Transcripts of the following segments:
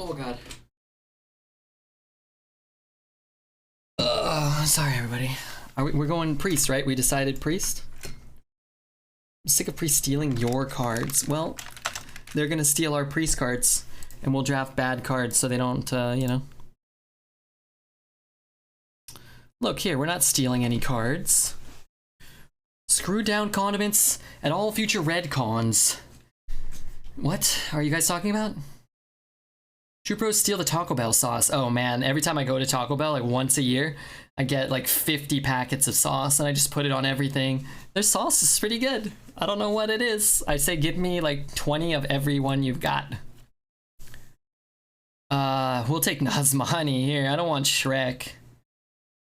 Oh god. Sorry everybody. We're going priest, right? We decided priest? I'm sick of priest stealing your cards. Well, they're gonna steal our priest cards, and we'll draft bad cards so they don't, you know. Look here, we're not stealing any cards. Screw down condiments and all future red cons. What are you guys talking about? True Pros steal the Taco Bell sauce. Oh man, every time I go to Taco Bell, like once a year, I get like 50 packets of sauce and I just put it on everything. Their sauce is pretty good. I don't know what it is. I say give me like 20 of every one you've got. We'll take Nazmani here. I don't want Shrek.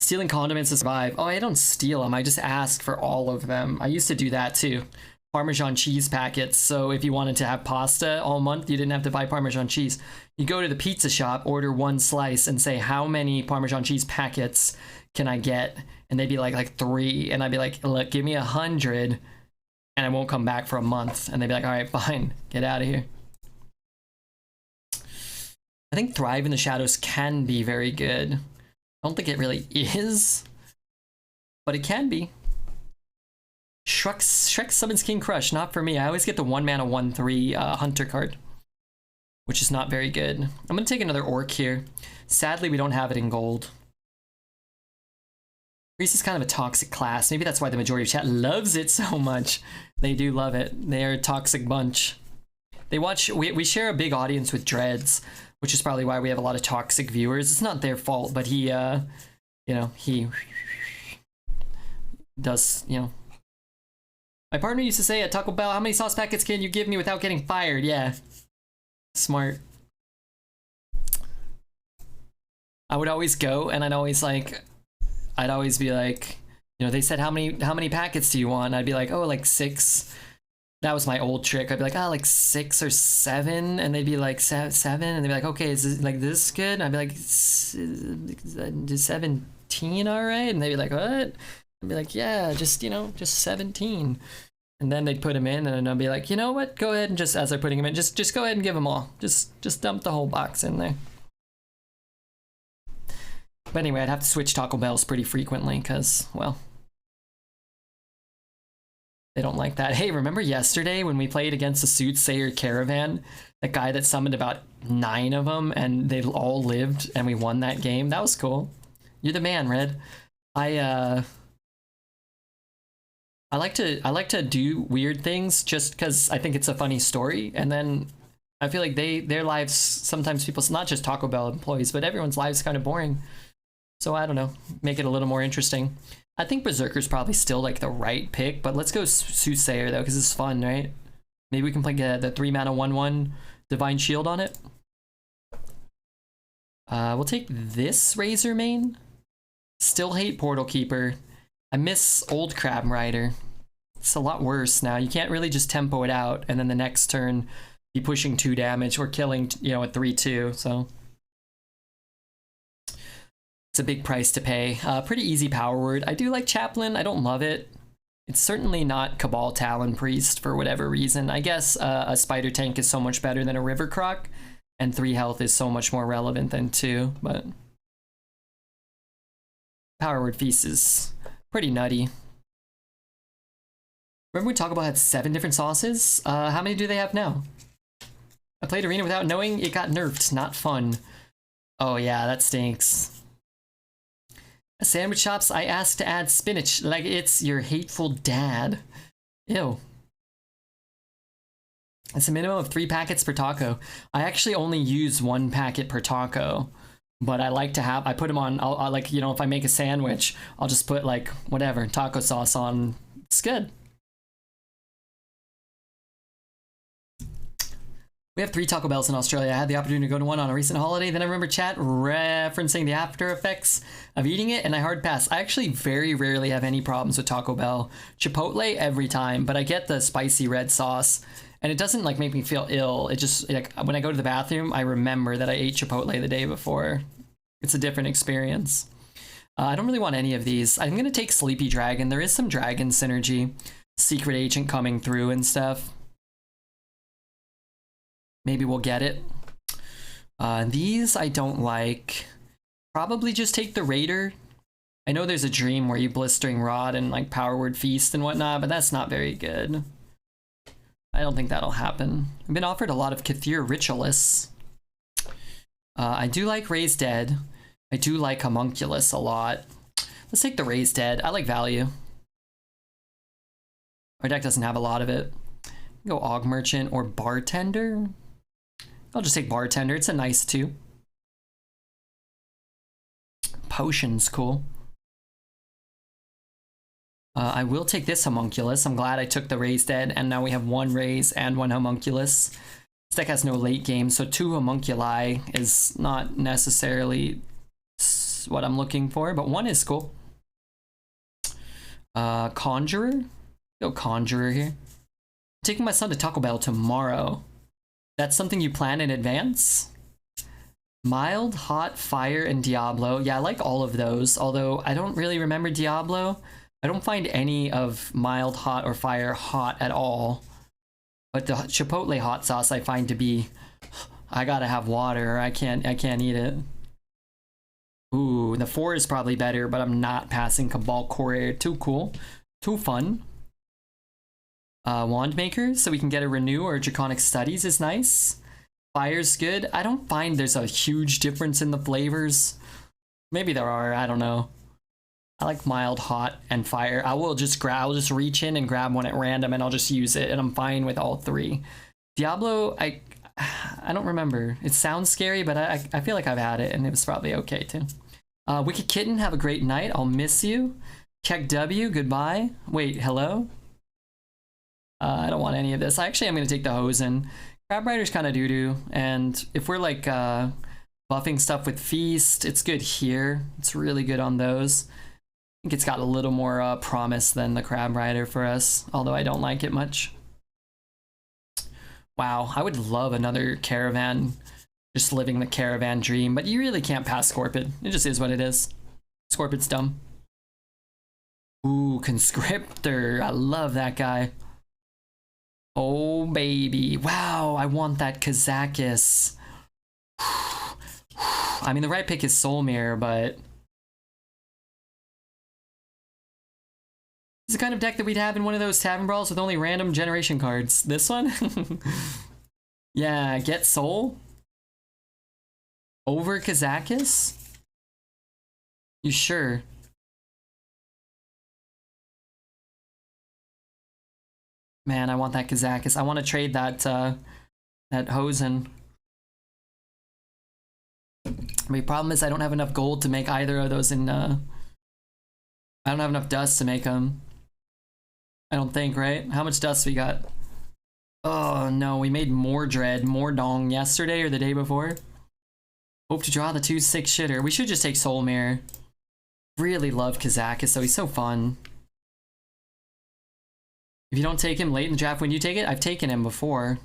Stealing condiments to survive. Oh, I don't steal them. I just ask for all of them. I used to do that too. Parmesan cheese packets. So if you wanted to have pasta all month, you didn't have to buy Parmesan cheese. You go to the pizza shop, order one slice, and say, how many Parmesan cheese packets can I get? And they'd be like 3. And I'd be like, look, give me 100 and I won't come back for a month. And they'd be like, all right, fine, get out of here. I think Thrive in the Shadows can be very good. I don't think it really is, but it can be. Shrek summons King Crush, not for me. I always get the 1-mana 1/3 Hunter card, which is not very good. I'm gonna take another Orc here. Sadly, we don't have it in gold. Priest is kind of a toxic class. Maybe that's why the majority of chat loves it so much. They do love it. They are a toxic bunch. They watch. We share a big audience with Dreads, which is probably why we have a lot of toxic viewers. It's not their fault, but he, you know, he does, you know. My partner used to say at Taco Bell, how many sauce packets can you give me without getting fired? Yeah. Smart. I would always go and I'd always be like, you know, they said, how many packets do you want? And I'd be like, oh, like 6. That was my old trick. I'd be like, oh, like 6 or 7. And they'd be like, 7. And they'd be like, okay, is this, like, this good? And I'd be like, 17, all right? And they'd be like, what? I'd be like, yeah, just, you know, just 17. And then they'd put them in, and I'd be like, you know what? Go ahead and just, as they're putting them in, just go ahead and give them all. Just dump the whole box in there. But anyway, I'd have to switch Taco Bells pretty frequently because, well, they don't like that. Hey, remember yesterday when we played against the Soothsayer Caravan? That guy that summoned about 9 of them and they all lived and we won that game? That was cool. You're the man, Red. I like to do weird things just because I think it's a funny story, and then I feel like their lives, sometimes people's, not just Taco Bell employees, but everyone's lives kind of boring. So I don't know, make it a little more interesting. I think Berserker's probably still like the right pick, but let's go Soothsayer though, because it's fun, right? Maybe we can play the 3-mana 1/1 Divine Shield on it. We'll take this Razor Mane. Still hate Portal Keeper. I miss Old Crab Rider. It's a lot worse now. You can't really just tempo it out and then the next turn be pushing 2 damage or killing, you know, a 3/2, so it's a big price to pay. Pretty easy power word. I do like Chaplain. I don't love it. It's certainly not Cabal Talon Priest for whatever reason. I guess a Spider Tank is so much better than a River Croc, and 3 health is so much more relevant than 2, but Power Word Feast is pretty nutty. Remember we talked about had 7 different sauces? How many do they have now? I played Arena without knowing it got nerfed. Not fun. Oh yeah, that stinks. At sandwich shops, I asked to add spinach like it's your hateful dad. Ew. It's a minimum of 3 packets per taco. I actually only use 1 packet per taco, but I like to have, I put them on, I'll like, you know, if I make a sandwich, I'll just put like whatever, taco sauce on. It's good. We have 3 Taco Bells in Australia. I had the opportunity to go to one on a recent holiday. Then I remember chat referencing the after effects of eating it, and I hard pass. I actually very rarely have any problems with Taco Bell. Chipotle every time, but I get the spicy red sauce, and it doesn't like make me feel ill. It just, like, when I go to the bathroom, I remember that I ate Chipotle the day before. It's a different experience. I don't really want any of these. I'm gonna take Sleepy Dragon. There is some dragon synergy. Secret agent coming through and stuff. Maybe we'll get it. These I don't like. Probably just take the Raider. I know there's a dream where you Blistering Rod and like Power Word Feast and whatnot, but that's not very good. I don't think that'll happen. I've been offered a lot of Kathir Ritualists. I do like Raise Dead. I do like Homunculus a lot. Let's take the Raise Dead. I like value. Our deck doesn't have a lot of it. Go Og Merchant or Bartender. I'll just take Bartender. It's a nice 2. Potion's cool. I will take this Homunculus. I'm glad I took the Raise Dead, and now we have 1 Raise and 1 Homunculus. This deck has no late game, so 2 Homunculi is not necessarily what I'm looking for, but 1 is cool. Conjurer? Go Conjurer here. I'm taking my son to Taco Bell tomorrow. That's something you plan in advance? Mild, Hot, Fire, and Diablo. Yeah, I like all of those, although I don't really remember Diablo. I don't find any of Mild, Hot, or Fire hot at all. But the Chipotle hot sauce I find to be, I gotta have water. I can't eat it. Ooh, the 4 is probably better, but I'm not passing Cabal Courier. Too cool. Too fun. Wand Maker, so we can get a Renew or Draconic Studies is nice. Fire's good. I don't find there's a huge difference in the flavors. Maybe there are, I don't know. I like Mild, Hot, and Fire. I'll just reach in and grab one at random and I'll just use it, and I'm fine with all 3. Diablo, I don't remember. It sounds scary, but I feel like I've had it and it was probably okay too. Wicked Kitten, have a great night. I'll miss you. Keck W, goodbye. Wait, hello? I don't want any of this. Actually, I'm going to take the Hosen. Crab Rider's kind of doo-doo, and if we're like buffing stuff with Feast, it's good here. It's really good on those. I think it's got a little more promise than the Crab Rider for us, although I don't like it much. Wow, I would love another Caravan, just living the Caravan dream, but you really can't pass Scorpid. It just is what it is. Scorpid's dumb. Ooh, Conscriptor. I love that guy. Oh, baby. Wow, I want that Kazakus. I mean, the right pick is Soul Mirror, but it's the kind of deck that we'd have in one of those Tavern Brawls with only random generation cards. This one? Yeah, get Soul over Kazakus? You sure? Man, I want that Kazakus. I want to trade that that Hosen. The problem is I don't have enough gold to make either of those in I don't have enough dust to make them. I don't think, right? How much dust we got? Oh no, we made more Dread, more Dong yesterday or the day before. Hope to draw the 2/6 shitter. We should just take Soul Mirror. Really love Kazakus, though. He's so fun. If you don't take him late in the draft, when you take it, I've taken him before.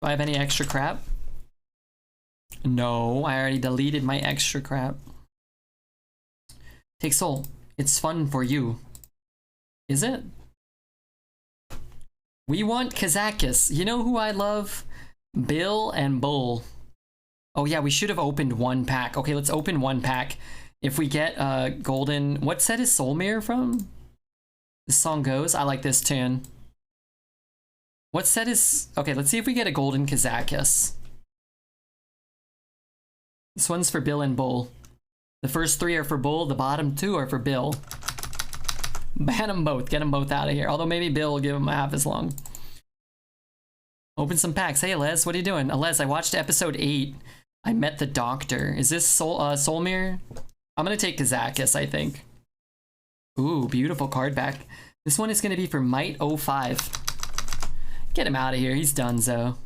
Do I have any extra crap? No, I already deleted my extra crap. Take Soul. It's fun for you. Is it? We want Kazakus. You know who I love? Bill and Bull. Oh yeah, we should have opened 1 pack. Okay, let's open 1 pack. If we get golden... What set is Soul Mirror from? This song goes. I like this tune. What set is... Okay, let's see if we get a golden Kazakus. This one's for Bill and Bull. The first 3 are for Bull, the bottom 2 are for Bill. Ban them both. Get them both out of here. Although maybe Bill will give them half as long. Open some packs. Hey, Les, what are you doing? Les, I watched episode 8. I met the doctor. Is this Soul Mirror? I'm gonna take Kazakus, I think. Ooh, beautiful card back. This one is gonna be for Might 05. Get him out of here. He's donezo.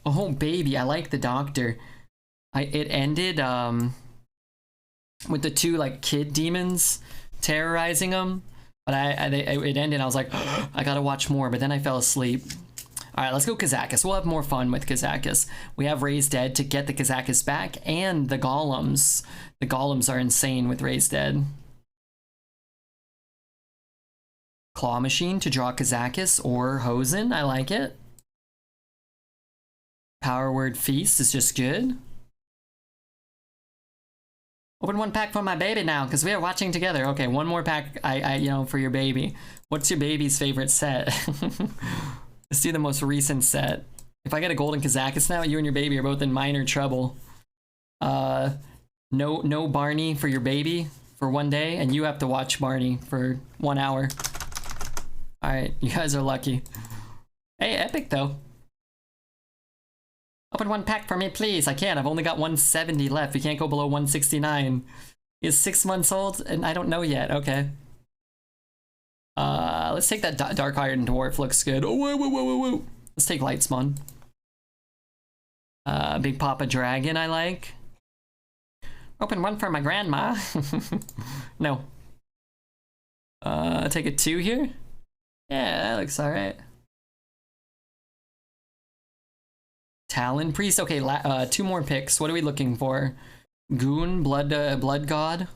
Oh, baby, I like the doctor. It ended with the 2 like kid demons terrorizing him, but it ended. I was like, oh, I gotta watch more, but then I fell asleep. All right, let's go Kazakus. We'll have more fun with Kazakus. We have Raise Dead to get the Kazakus back, and the Golems. The Golems are insane with Raise Dead. Claw Machine to draw Kazakus or Hosen. I like it. Power Word Feast is just good. Open one pack for my baby now, because we are watching together. Okay, one more pack, you know, for your baby. What's your baby's favorite set? Let's do the most recent set. If I get a golden Kazakus now, you and your baby are both in minor trouble. No Barney for your baby for one day, and you have to watch Barney for 1 hour. Alright, you guys are lucky. Hey, epic though. Open one pack for me, please. I can't. I've only got 170 left. We can't go below 169. Is 6 months old, and I don't know yet. Okay. Let's take that Dark Iron Dwarf. Looks good. Oh, whoa. Let's take Lightspawn. Big Papa Dragon, I like. Open one for my grandma. No. Take a 2 here. Yeah, that looks alright. Talon Priest. Okay, 2 more picks. What are we looking for? Goon, Blood God.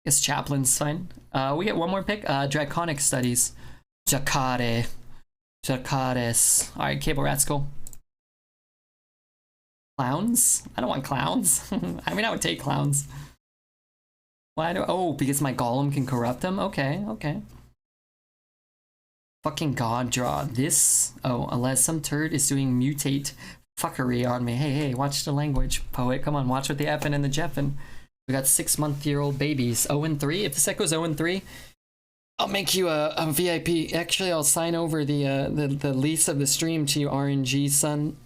Guess Chaplain's fine. We get 1 more pick. Draconic Studies. Jacare. Jacares. Alright, Cable Rats, go. Clowns? I don't want clowns. I mean, I would take clowns. Why do? Oh, because my golem can corrupt them? Okay. Fucking god draw. This. Oh, unless some turd is doing mutate fuckery on me. Hey, watch the language, poet. Come on, watch what the effing and the jeffin'. We got 6-month-old babies. 0-3. If the set goes 0-3, I'll make you a VIP. Actually, I'll sign over the lease of the stream to you, RNG son.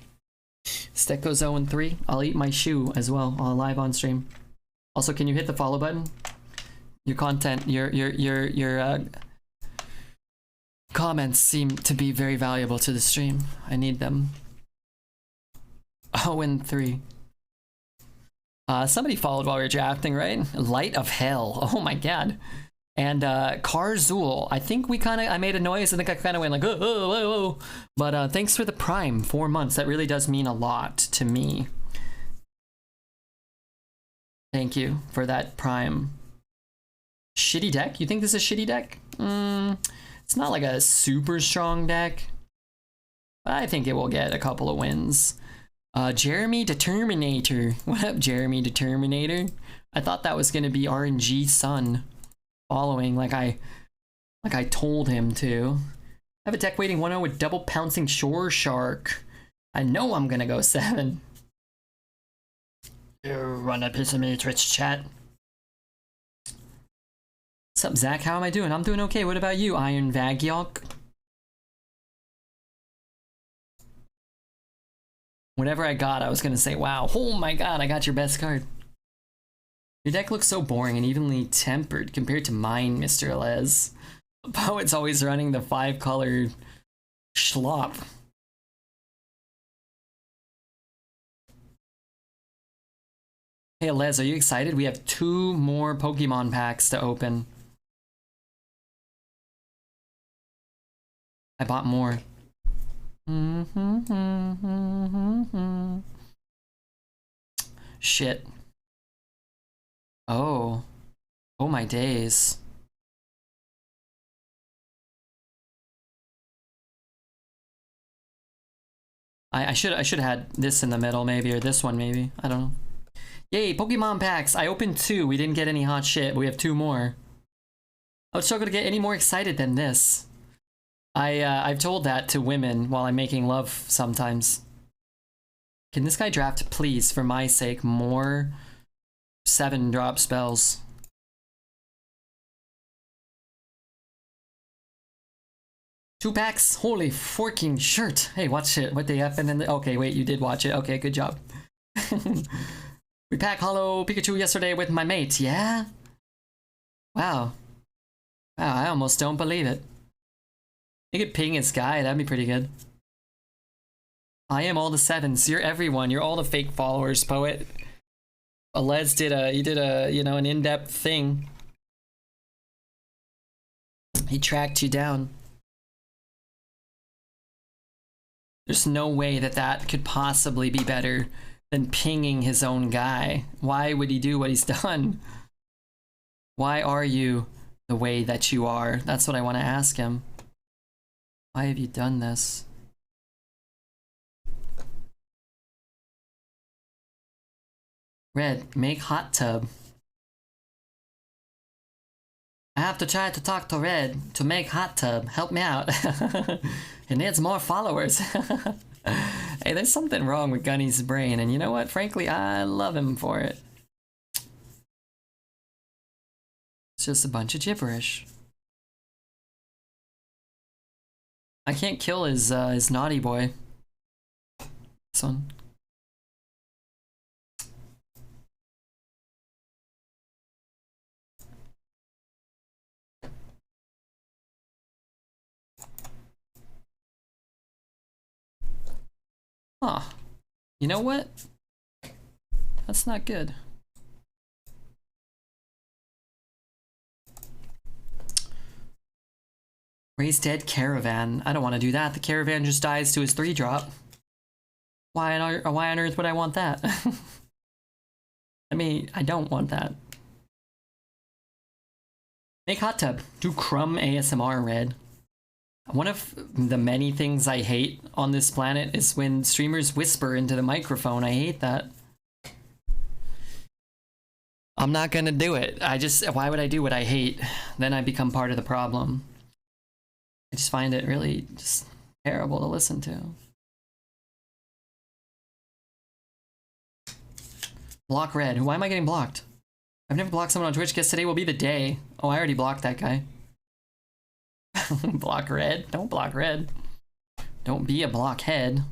Set goes 0-3. I'll eat my shoe as well. Live on stream. Also, can you hit the follow button? Your content, your comments seem to be very valuable to the stream. I need them. 0-3. Somebody followed while we were drafting, right? Light of Hell. Oh my god. And Karzul. I think I made a noise. I think I kind of went like, oh. But thanks for the Prime. 4 months. That really does mean a lot to me. Thank you for that Prime. Shitty deck? You think this is a shitty deck? It's not like a super strong deck. I think it will get a couple of wins. Jeremy Determinator. What up, Jeremy Determinator? I thought that was gonna be RNG Sun following like I told him to. I have a deck waiting 1-0 with double pouncing Shore Shark. I know I'm gonna go 7. Run a piece of me, Twitch chat. What's up, Zach? How am I doing? I'm doing okay. What about you, Iron Vagyok? Whatever I got, I was gonna say, wow, oh my god, I got your best card. Your deck looks so boring and evenly tempered compared to mine, Mr. Les. Poet's always running the 5-color schlop. Hey Les, are you excited? We have 2 more Pokemon packs to open. I bought more. Shit. Oh my days. I should have had this in the middle maybe, or this one maybe. I don't know. Yay, Pokemon packs! I opened 2. We didn't get any hot shit, but we have 2 more. I would struggle to get any more excited than this. I've told that to women while I'm making love sometimes. Can this guy draft, please, for my sake, more 7-drop spells? Two packs? Holy forking shirt! Hey, watch it. What the F and then okay, wait, you did watch it. Okay, good job. We packed Hollow Pikachu yesterday with my mate, yeah? Wow. Wow, I almost don't believe it. You could ping his guy, that'd be pretty good. I am all the 7s, you're everyone, you're all the fake followers, Poet. Les did you know, an in-depth thing. He tracked you down. There's no way that could possibly be better than pinging his own guy. Why would he do what he's done? Why are you the way that you are? That's what I want to ask him. Why have you done this? Red, make hot tub. I have to try to talk to Red to make hot tub. Help me out. It needs more followers. Hey, there's something wrong with Gunny's brain, and you know what? Frankly, I love him for it. It's just a bunch of gibberish. I can't kill his naughty boy. This one. Huh. You know what? That's not good. Raise dead caravan. I don't want to do that. The caravan just dies to his 3-drop. Why on earth would I want that? I mean, I don't want that. Make hot tub. Do crumb ASMR, Red. One of the many things I hate on this planet is when streamers whisper into the microphone. I hate that. I'm not gonna do it. Why would I do what I hate? Then I become part of the problem. I just find it really just terrible to listen to. Block Red. Why am I getting blocked? I've never blocked someone on Twitch. Guess today will be the day. Oh, I already blocked that guy. Block Red. Don't block Red. Don't be a blockhead.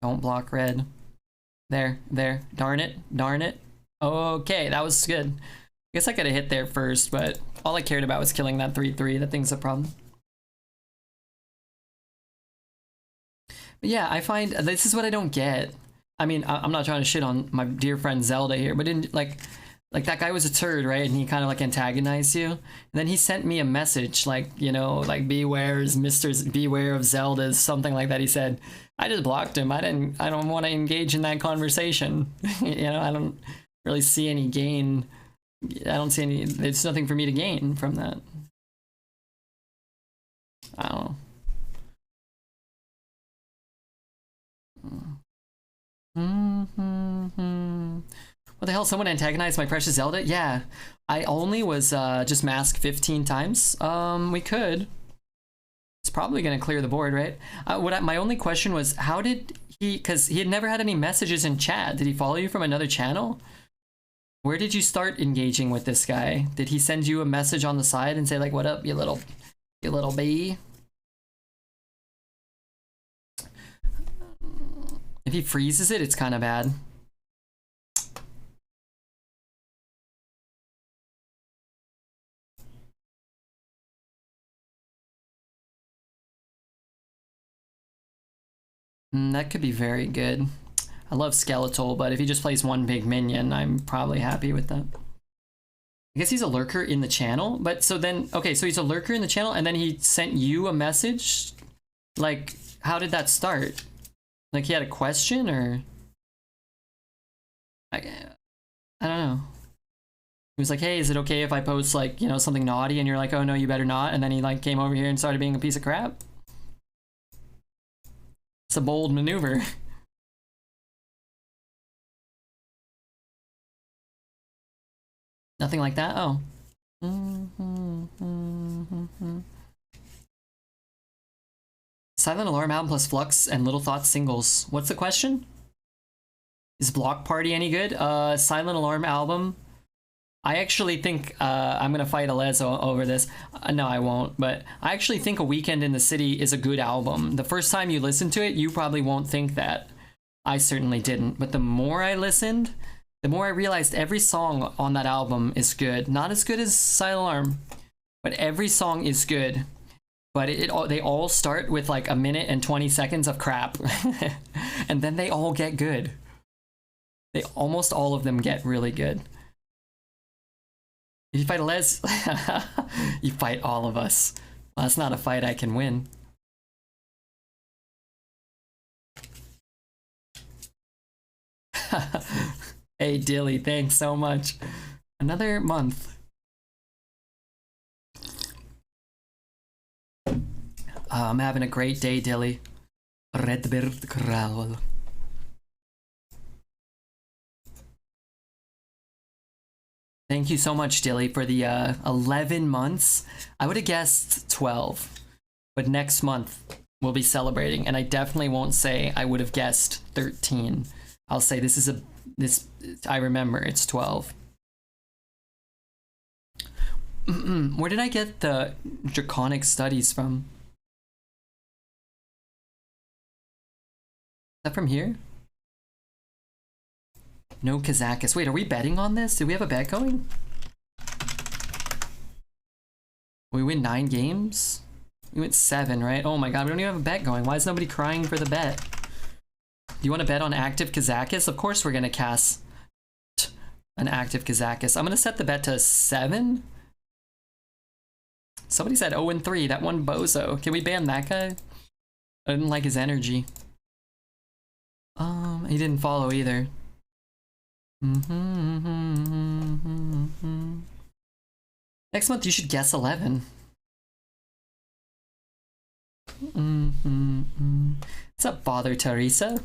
Don't block Red. There. Darn it. Okay, that was good. I guess I could have hit there first, but all I cared about was killing that 3-3. That thing's a problem. But yeah, I find this is what I don't get. I mean, I'm not trying to shit on my dear friend Zelda here, but like that guy was a turd, right? And he kind of like antagonized you. And then he sent me a message like, you know, like beware of Zelda's, something like that. He said, I just blocked him. I don't want to engage in that conversation. You know, I don't really see any gain. I don't see any, there's nothing for me to gain from that. I don't know. What the hell? Someone antagonized my precious Zelda? Yeah, I only was just masked 15 times. We could. It's probably gonna clear the board, right? My only question was, how did he? Because he had never had any messages in chat. Did he follow you from another channel? Where did you start engaging with this guy? Did he send you a message on the side and say like, "What up, you little bee"? If he freezes it, it's kind of bad. That could be very good. I love Skeletal, but if he just plays one big minion, I'm probably happy with that. I guess he's a lurker in the channel, but so then, okay, so he's a lurker in the channel, and then he sent you a message? Like, how did that start? Like, he had a question, or? I don't know. He was like, hey, is it okay if I post, like, you know, something naughty? And you're like, oh, no, you better not. And then he, like, came over here and started being a piece of crap. It's a bold maneuver. Nothing like that? Oh. Silent Alarm album plus Flux and Little Thoughts singles. What's the question? Is Block Party any good? Silent Alarm album. I actually think I'm gonna fight Alezo over this. No, I won't, but I actually think A Weekend in the City is a good album. The first time you listen to it, you probably won't think that. I certainly didn't, but the more I listened, the more I realized every song on that album is good. Not as good as Silent Alarm, but every song is good. But they all start with like 1 minute and 20 seconds of crap. And then they all get good. Almost all of them get really good. If you fight Les, you fight all of us. Well, that's not a fight I can win. Hey Dilly, thanks so much. Another month. I'm having a great day, Dilly. Redbeard Kral. Thank you so much, Dilly, for the 11 months. I would have guessed 12, but next month we'll be celebrating, and I definitely won't say I would have guessed 13. I'll say I remember it's 12. Where did I get the draconic studies from? Is that from here? No Kazakus. Wait, are we betting on this? Did we have a bet going? We win 9 games? We went 7, right? Oh my god, we don't even have a bet going. Why is nobody crying for the bet? Do you want to bet on active Kazakus? Of course we're going to cast an active Kazakus. I'm going to set the bet to 7. Somebody said 0-3. That one bozo. Can we ban that guy? I didn't like his energy. He didn't follow either. Next month you should guess 11. What's up, Father Teresa?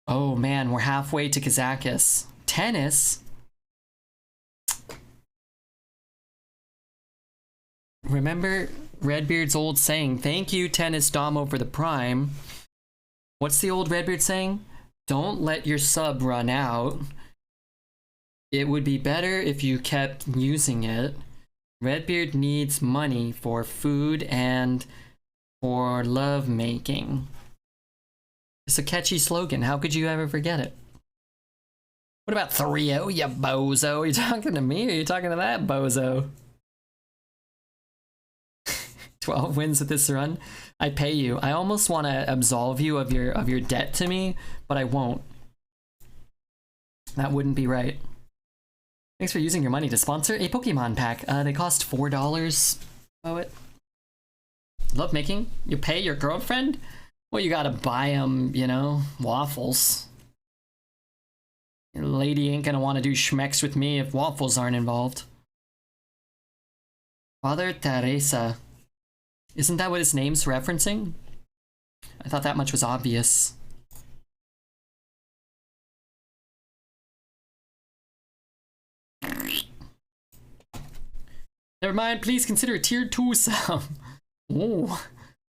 Oh man, we're halfway to Kazakus. Tennis? Remember Redbeard's old saying, thank you, Tennis Domo, for the prime. What's the old Redbeard saying? Don't let your sub run out. It would be better if you kept using it. Redbeard needs money for food and for love making. It's a catchy slogan. How could you ever forget it? What about 3-0, you bozo? Are you talking to me or are you talking to that bozo? 12 wins with this run. I pay you. I almost want to absolve you of your debt to me, but I won't. That wouldn't be right. Thanks for using your money to sponsor a Pokemon pack. They cost $4. Poet. Love making? You pay your girlfriend? Well, you gotta buy them, you know, waffles. Your lady ain't gonna want to do schmecks with me if waffles aren't involved. Father Teresa. Isn't that what his name's referencing? I thought that much was obvious. Never mind, please consider a tier 2 sub. Ooh,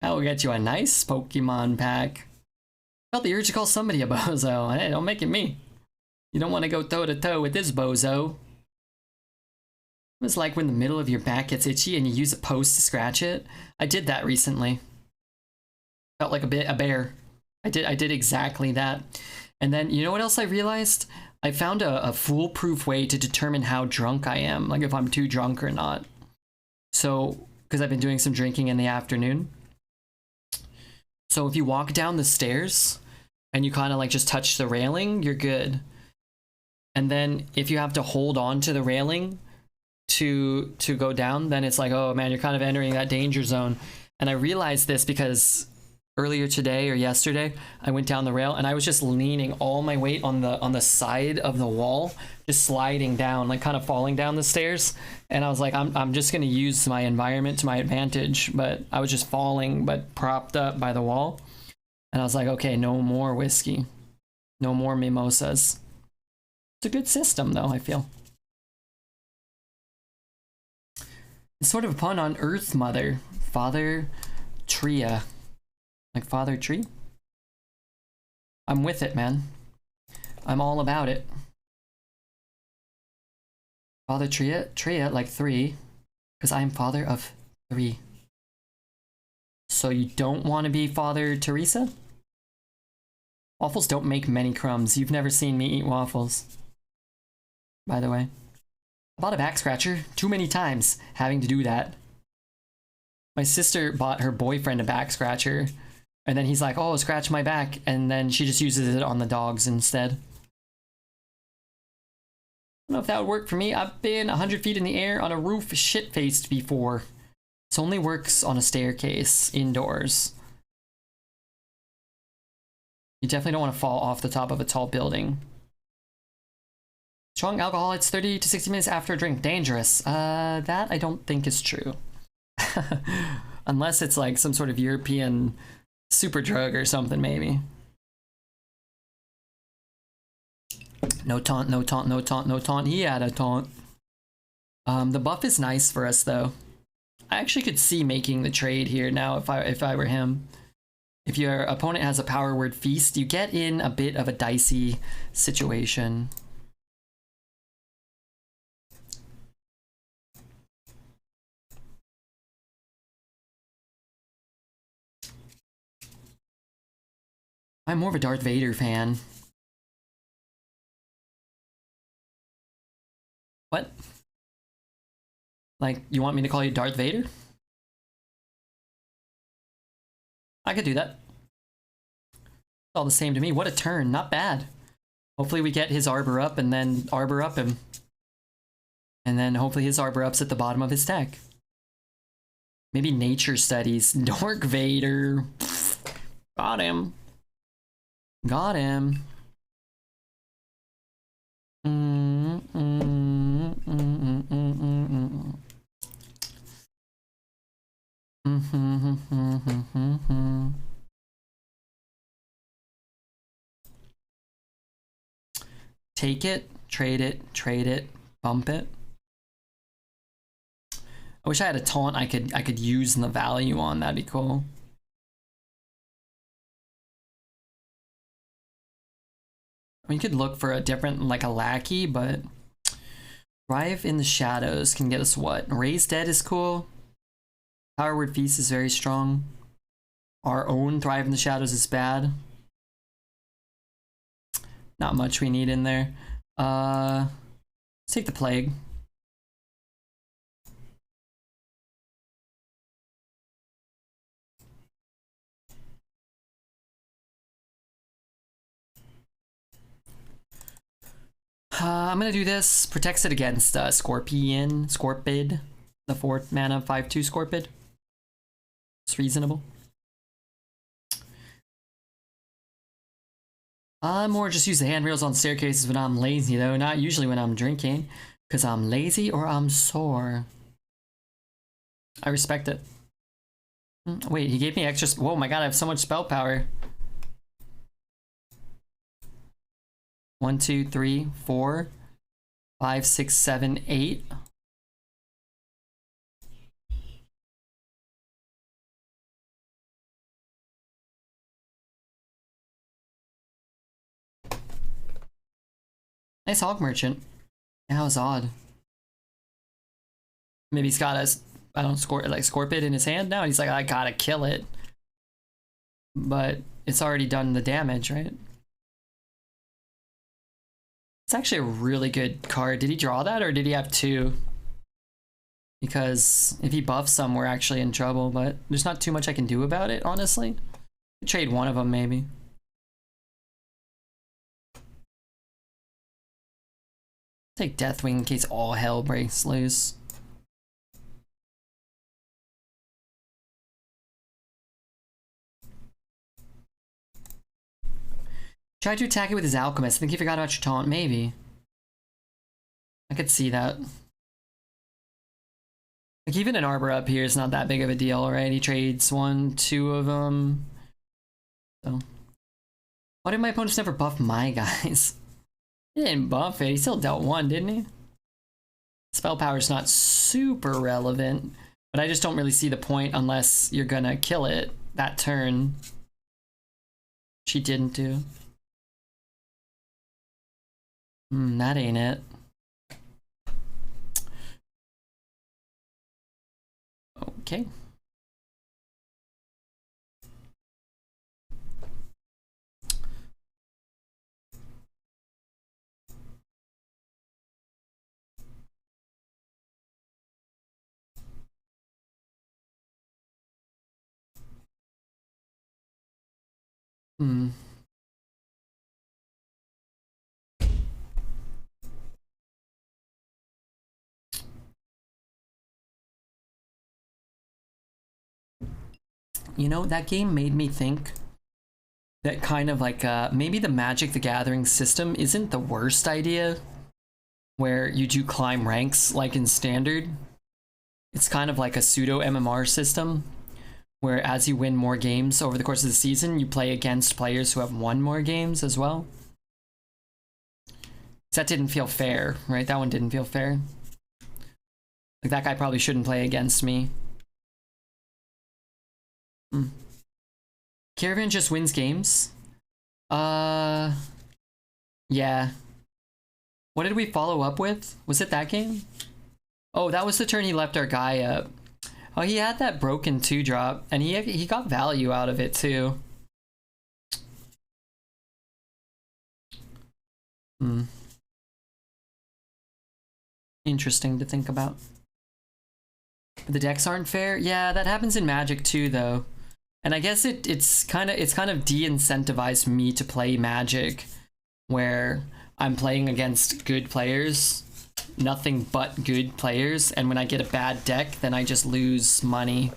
that will get you a nice Pokemon pack. Felt the urge to call somebody a bozo. Hey, don't make it me. You don't want to go toe to toe with this bozo. It was like when the middle of your back gets itchy and you use a post to scratch it. I did that recently. Felt like a bear. I did exactly that. And then, you know what else I realized? I found a foolproof way to determine how drunk I am, like if I'm too drunk or not. So, because I've been doing some drinking in the afternoon. So if you walk down the stairs and you kind of like just touch the railing, you're good. And then if you have to hold on to the railing to go down, then it's like, oh man, you're kind of entering that danger zone. And I realized this because earlier today or yesterday, I went down the rail and I was just leaning all my weight on the side of the wall, just sliding down, like kind of falling down the stairs. And I was like, I'm just gonna use my environment to my advantage, but I was just falling, but propped up by the wall. And I was like, okay, no more whiskey, no more mimosas. It's a good system though, I feel. It's sort of a pun on Earth Mother, Father Tria. Like Father Tree? I'm with it, man. I'm all about it. Father Tria, like 3, because I'm father of 3. So you don't want to be Father Teresa? Waffles don't make many crumbs. You've never seen me eat waffles. By the way. I bought a back scratcher too many times having to do that. My sister bought her boyfriend a back scratcher, and then he's like, oh, scratch my back, and then she just uses it on the dogs instead. I don't know if that would work for me. I've been 100 feet in the air on a roof shit-faced before. This only works on a staircase, indoors. You definitely don't want to fall off the top of a tall building. Strong alcohol, it's 30 to 60 minutes after a drink. Dangerous. That I don't think is true. Unless it's like some sort of European super drug or something, maybe. No taunt, no taunt, no taunt, no taunt. He had a taunt. The buff is nice for us though. I actually could see making the trade here now if I were him. If your opponent has a power word feast, you get in a bit of a dicey situation. I'm more of a Darth Vader fan. What? Like, you want me to call you Darth Vader? I could do that. It's all the same to me. What a turn. Not bad. Hopefully we get his Arbor up and then Arbor up him. And then hopefully his Arbor up's at the bottom of his deck. Maybe Nature Studies. Dark Vader. Got him. Got him. Take it, trade it, bump it. I wish I had a taunt I could use the value on. That'd be cool. I mean, you could look for a different, like a lackey, but Thrive in the Shadows can get us what? Raise Dead is cool. Power Word Feast is very strong. Our own Thrive in the Shadows is bad. Not much we need in there. Let's take the Plague. I'm gonna do this. Protects it against Scorpid, the 4th mana 5/2 Scorpid. It's reasonable. I more just use the handrails on staircases when I'm lazy though, not usually when I'm drinking, because I'm lazy or I'm sore. I respect it. Wait, he gave me extra. Whoa, my god, I have so much spell power. 1, 2, 3, 4, 5, 6, 7, 8. Nice Hog Merchant. That was odd. Maybe he's got a, I don't like Scorpid in his hand now. He's like, I gotta kill it. But it's already done the damage, right? It's actually a really good card. Did he draw that or did he have 2? Because if he buffs some, we're actually in trouble, but there's not too much I can do about it, honestly. Trade one of them, maybe. Take Deathwing in case all hell breaks loose. Tried to attack it with his Alchemist. I think he forgot about your taunt, maybe. I could see that. Like, even an Arbor up here is not that big of a deal, right? He trades 1, 2 of them. So. Why did my opponents never buff my guys? He didn't buff it. He still dealt 1, didn't he? Spell power's not super relevant, but I just don't really see the point unless you're gonna kill it that turn. She didn't do. That ain't it. Okay. You know, that game made me think that kind of like maybe the Magic the Gathering system isn't the worst idea. where you do climb ranks like in Standard. It's kind of like a pseudo MMR system, where as you win more games over the course of the season, you play against players who have won more games as well. That didn't feel fair, right? That one didn't feel fair. Like, that guy probably shouldn't play against me. Caravan just wins games? Yeah. What did we follow up with? Was it that game? Oh, that was the turn he left our guy up. Oh, he had that broken 2-drop, and he got value out of it too. Interesting to think about. The decks aren't fair? Yeah, that happens in Magic too, though. And I guess it's kind of de-incentivized me to play Magic, where I'm playing against good players, nothing but good players, and when I get a bad deck, then I just lose money.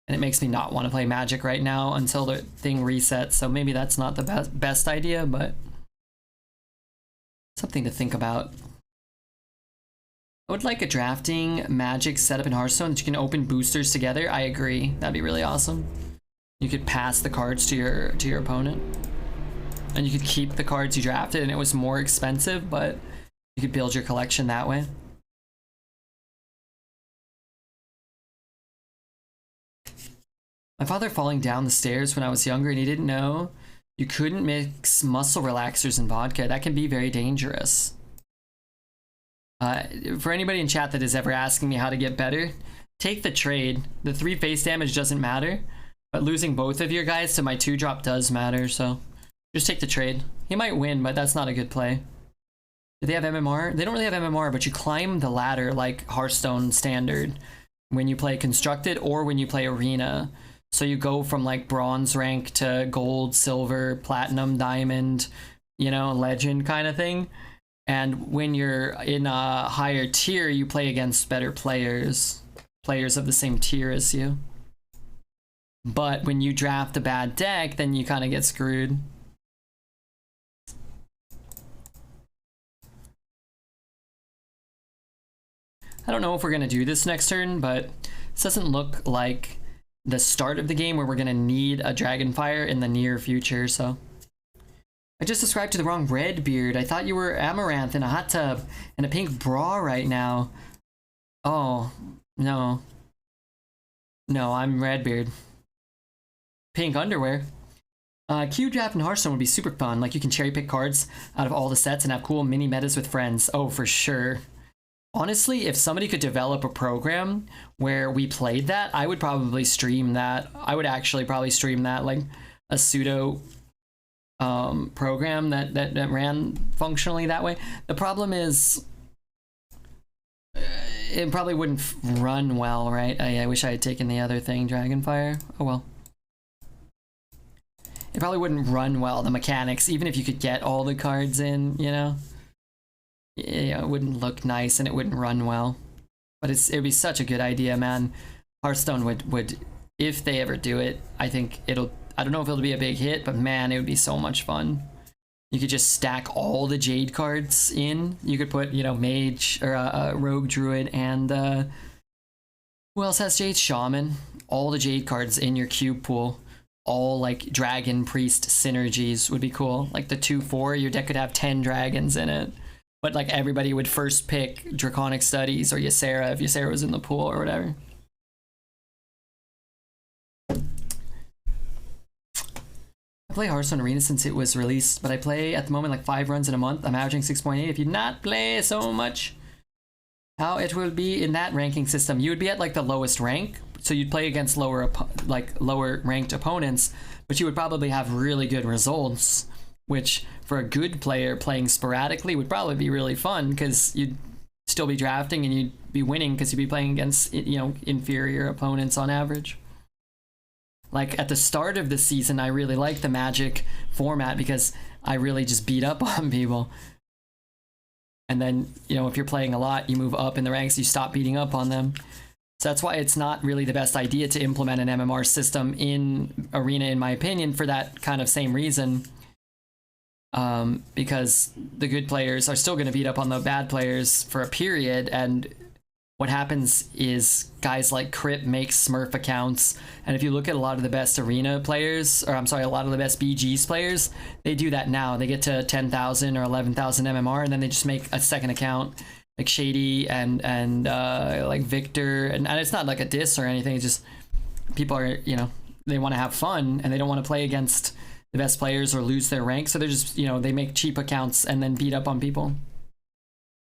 And it makes me not want to play Magic right now until the thing resets, so maybe that's not the best idea, but something to think about. I would like a drafting Magic setup in Hearthstone that you can open boosters together. I agree. That'd be really awesome. You could pass the cards to your opponent, and you could keep the cards you drafted, and it was more expensive, but you could build your collection that way. My father falling down the stairs when I was younger, and he didn't know you couldn't mix muscle relaxers and vodka. That can be very dangerous. For anybody in chat that is ever asking me how to get better, take the trade. The 3 face damage doesn't matter, but losing both of your guys to my 2-drop does matter, so just take the trade. He might win, but that's not a good play. Do they have MMR? They don't really have MMR, but you climb the ladder like Hearthstone Standard when you play Constructed or when you play Arena. So you go from like bronze rank to gold, silver, platinum, diamond, you know, legend kind of thing. And when you're in a higher tier, you play against better players of the same tier as you. But when you draft a bad deck, then you kind of get screwed. I don't know if we're going to do this next turn, but this doesn't look like the start of the game where we're going to need a Dragonfire in the near future, so. I just subscribed to the wrong Redbeard. I thought you were Amaranth in a hot tub and a pink bra right now. Oh, no. No, I'm Redbeard. Pink underwear. Q draft in Hearthstone would be super fun. Like, you can cherry pick cards out of all the sets and have cool mini metas with friends. Oh, for sure. Honestly, if somebody could develop a program where we played that, I would probably stream that. I would actually probably stream that, like a pseudo program that ran functionally that way. The problem is it probably wouldn't run well, right? I wish I had taken the other thing, Dragonfire. Oh well. It probably wouldn't run well, the mechanics, even if you could get all the cards in, you know? Yeah, it wouldn't look nice and it wouldn't run well. But it'd be such a good idea, man. Hearthstone would, if they ever do it, I think I don't know if it'll be a big hit, but man, it would be so much fun. You could just stack all the Jade cards in. You could put, you know, Mage, or Rogue Druid, and who else has Jade? Shaman. All the Jade cards in your cube pool. All, like, Dragon Priest synergies would be cool. Like, the 2/4, your deck could have 10 dragons in it. But, like, everybody would first pick Draconic Studies or Ysera if Ysera was in the pool or whatever. I play Hearthstone Arena since it was released, but I play at the moment like 5 runs in a month. I'm averaging 6.8. If you not play so much, how it will be in that ranking system? You would be at like the lowest rank, so you'd play against lower ranked opponents, but you would probably have really good results, which for a good player playing sporadically would probably be really fun because you'd still be drafting and you'd be winning because you'd be playing against, you know, inferior opponents on average. Like, at the start of the season, I really liked the Magic format because I really just beat up on people. And then, you know, if you're playing a lot, you move up in the ranks, you stop beating up on them. So that's why it's not really the best idea to implement an MMR system in Arena, in my opinion, for that kind of same reason. because the good players are still going to beat up on the bad players for a period. And what happens is guys like Crip make Smurf accounts, and if you look at a lot of the best arena players, or I'm sorry, a lot of the best BGs players, they do that now. They get to 10,000 or 11,000 MMR, and then they just make a second account, like Shady and like Victor, and it's not like a diss or anything. It's just people are, you know, they want to have fun and they don't want to play against the best players or lose their rank, so they're just, you know, they make cheap accounts and then beat up on people.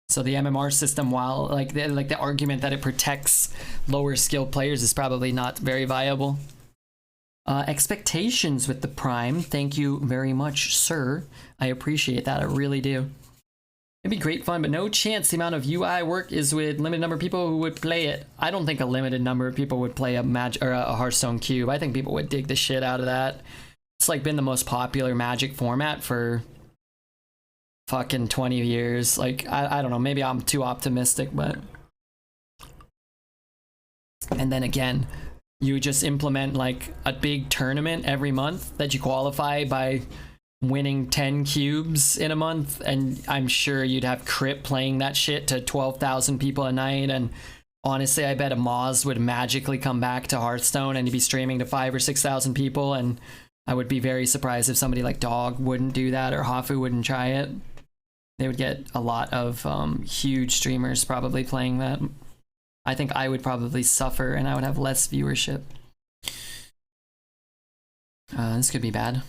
So the MMR system, while like the argument that it protects lower skilled players is probably not very viable. Expectations with the Prime. Thank you very much, sir. I appreciate that. I really do. It'd be great fun, but no chance the amount of UI work is with limited number of people who would play it. I don't think a limited number of people would play a Hearthstone cube. I think people would dig the shit out of that. It's like been the most popular Magic format for fucking 20 years. Like, I don't know, maybe I'm too optimistic, but... And then again, you just implement like a big tournament every month that you qualify by winning 10 cubes in a month, and I'm sure you'd have Crip playing that shit to 12,000 people a night, and honestly, I bet a Moz would magically come back to Hearthstone and he'd be streaming to 5,000 or 6,000 people, and I would be very surprised if somebody like Dog wouldn't do that or Hafu wouldn't try it. They would get a lot of huge streamers probably playing that. I think I would probably suffer and I would have less viewership. This could be bad.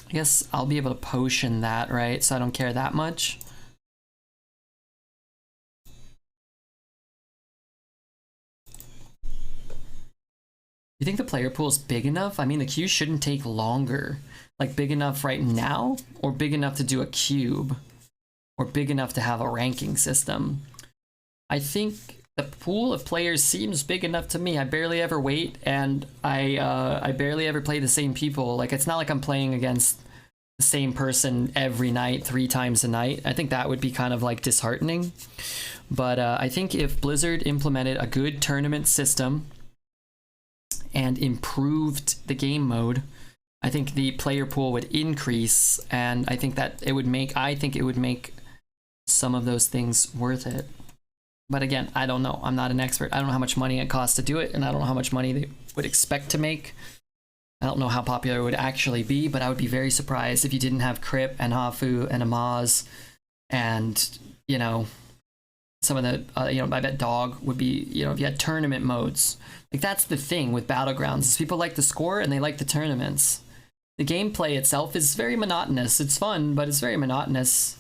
I guess I'll be able to potion that, right? So I don't care that much. You think the player pool is big enough? I mean, the queue shouldn't take longer. Like, big enough right now, or big enough to do a cube, or big enough to have a ranking system. I think the pool of players seems big enough to me. I barely ever wait, and I barely ever play the same people. Like, it's not like I'm playing against the same person every night, 3 times a night. I think that would be kind of like disheartening. But I think if Blizzard implemented a good tournament system and improved the game mode, I think the player pool would increase, and I think that it would make, some of those things worth it. But again, I don't know. I'm not an expert. I don't know how much money it costs to do it, and I don't know how much money they would expect to make. I don't know how popular it would actually be, but I would be very surprised if you didn't have Crip and Hafu and Amaz and, you know, some of the, you know, I bet Dog would be, you know, if you had tournament modes. Like, that's the thing with Battlegrounds, is people like the score and they like the tournaments. The gameplay itself is very monotonous. It's fun, but it's very monotonous.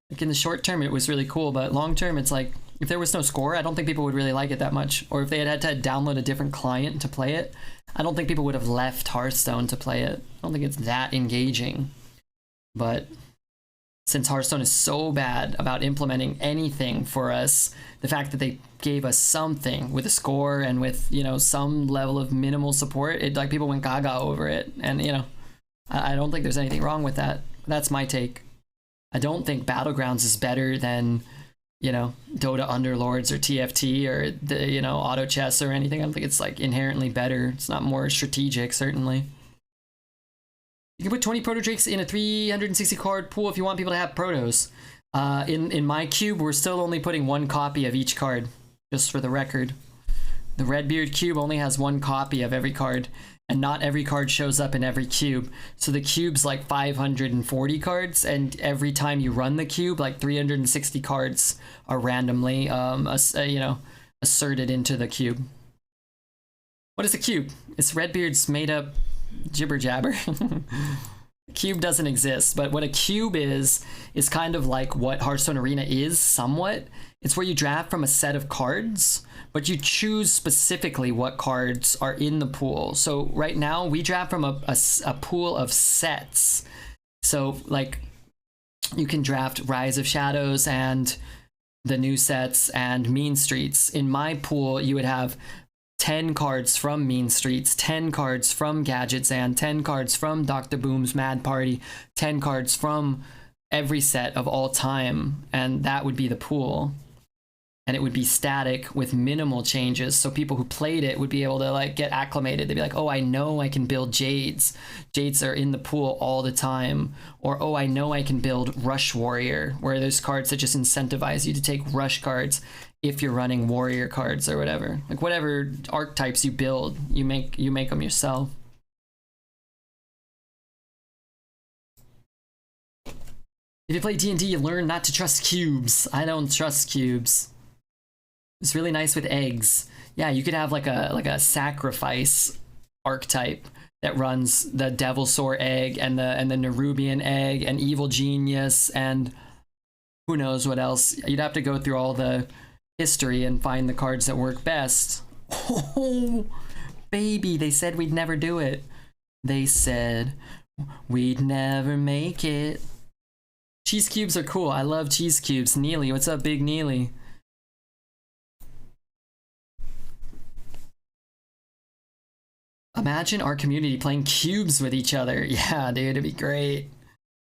Like, in the short term, it was really cool, but long term, it's like, if there was no score, I don't think people would really like it that much. Or if they had to download a different client to play it, I don't think people would have left Hearthstone to play it. I don't think it's that engaging. But since Hearthstone is so bad about implementing anything for us, the fact that they gave us something with a score and with, you know, some level of minimal support, it, like, people went gaga over it. And, you know, I don't think there's anything wrong with that. That's my take. I don't think Battlegrounds is better than, you know, Dota Underlords or TFT or the, you know, Auto Chess or anything. I don't think it's like inherently better. It's not more strategic, certainly. You can put 20 Proto Drakes in a 360 card pool if you want people to have Protos. In my cube, we're still only putting 1 copy of each card, just for the record. The Redbeard cube only has 1 copy of every card, and not every card shows up in every cube. So the cube's like 540 cards, and every time you run the cube, like 360 cards are randomly, you know, asserted into the cube. What is a cube? It's Redbeard's made up jibber jabber. Cube doesn't exist, but what a cube is kind of like what Hearthstone Arena is somewhat. It's where you draft from a set of cards, but you choose specifically what cards are in the pool. So right now we draft from a pool of sets. So like you can draft Rise of Shadows and the new sets and Mean Streets. In my pool, you would have 10 cards from Mean Streets, 10 cards from Gadgets, and 10 cards from Dr. Boom's Mad Party, 10 cards from every set of all time, and that would be the pool. and it would be static with minimal changes. So people who played it would be able to like get acclimated. They'd be like, oh, I know I can build Jades. Jades are in the pool all the time. Or, oh, I know I can build Rush Warrior, where there's cards that just incentivize you to take Rush cards if you're running Warrior cards or whatever. Like whatever archetypes you build, you make them yourself. If you play D&D, you learn not to trust cubes. I don't trust cubes. It's really nice with eggs. Yeah, you could have like a sacrifice archetype that runs the Devilsaur egg and the Nerubian egg and Evil Genius and who knows what else. You'd have to go through all the history and find the cards that work best. Oh, baby, they said we'd never do it. They said we'd never make it. Cheese cubes are cool. I love cheese cubes. Neely, what's up, Big Neely? Imagine our community playing cubes with each other. Yeah, dude, it'd be great.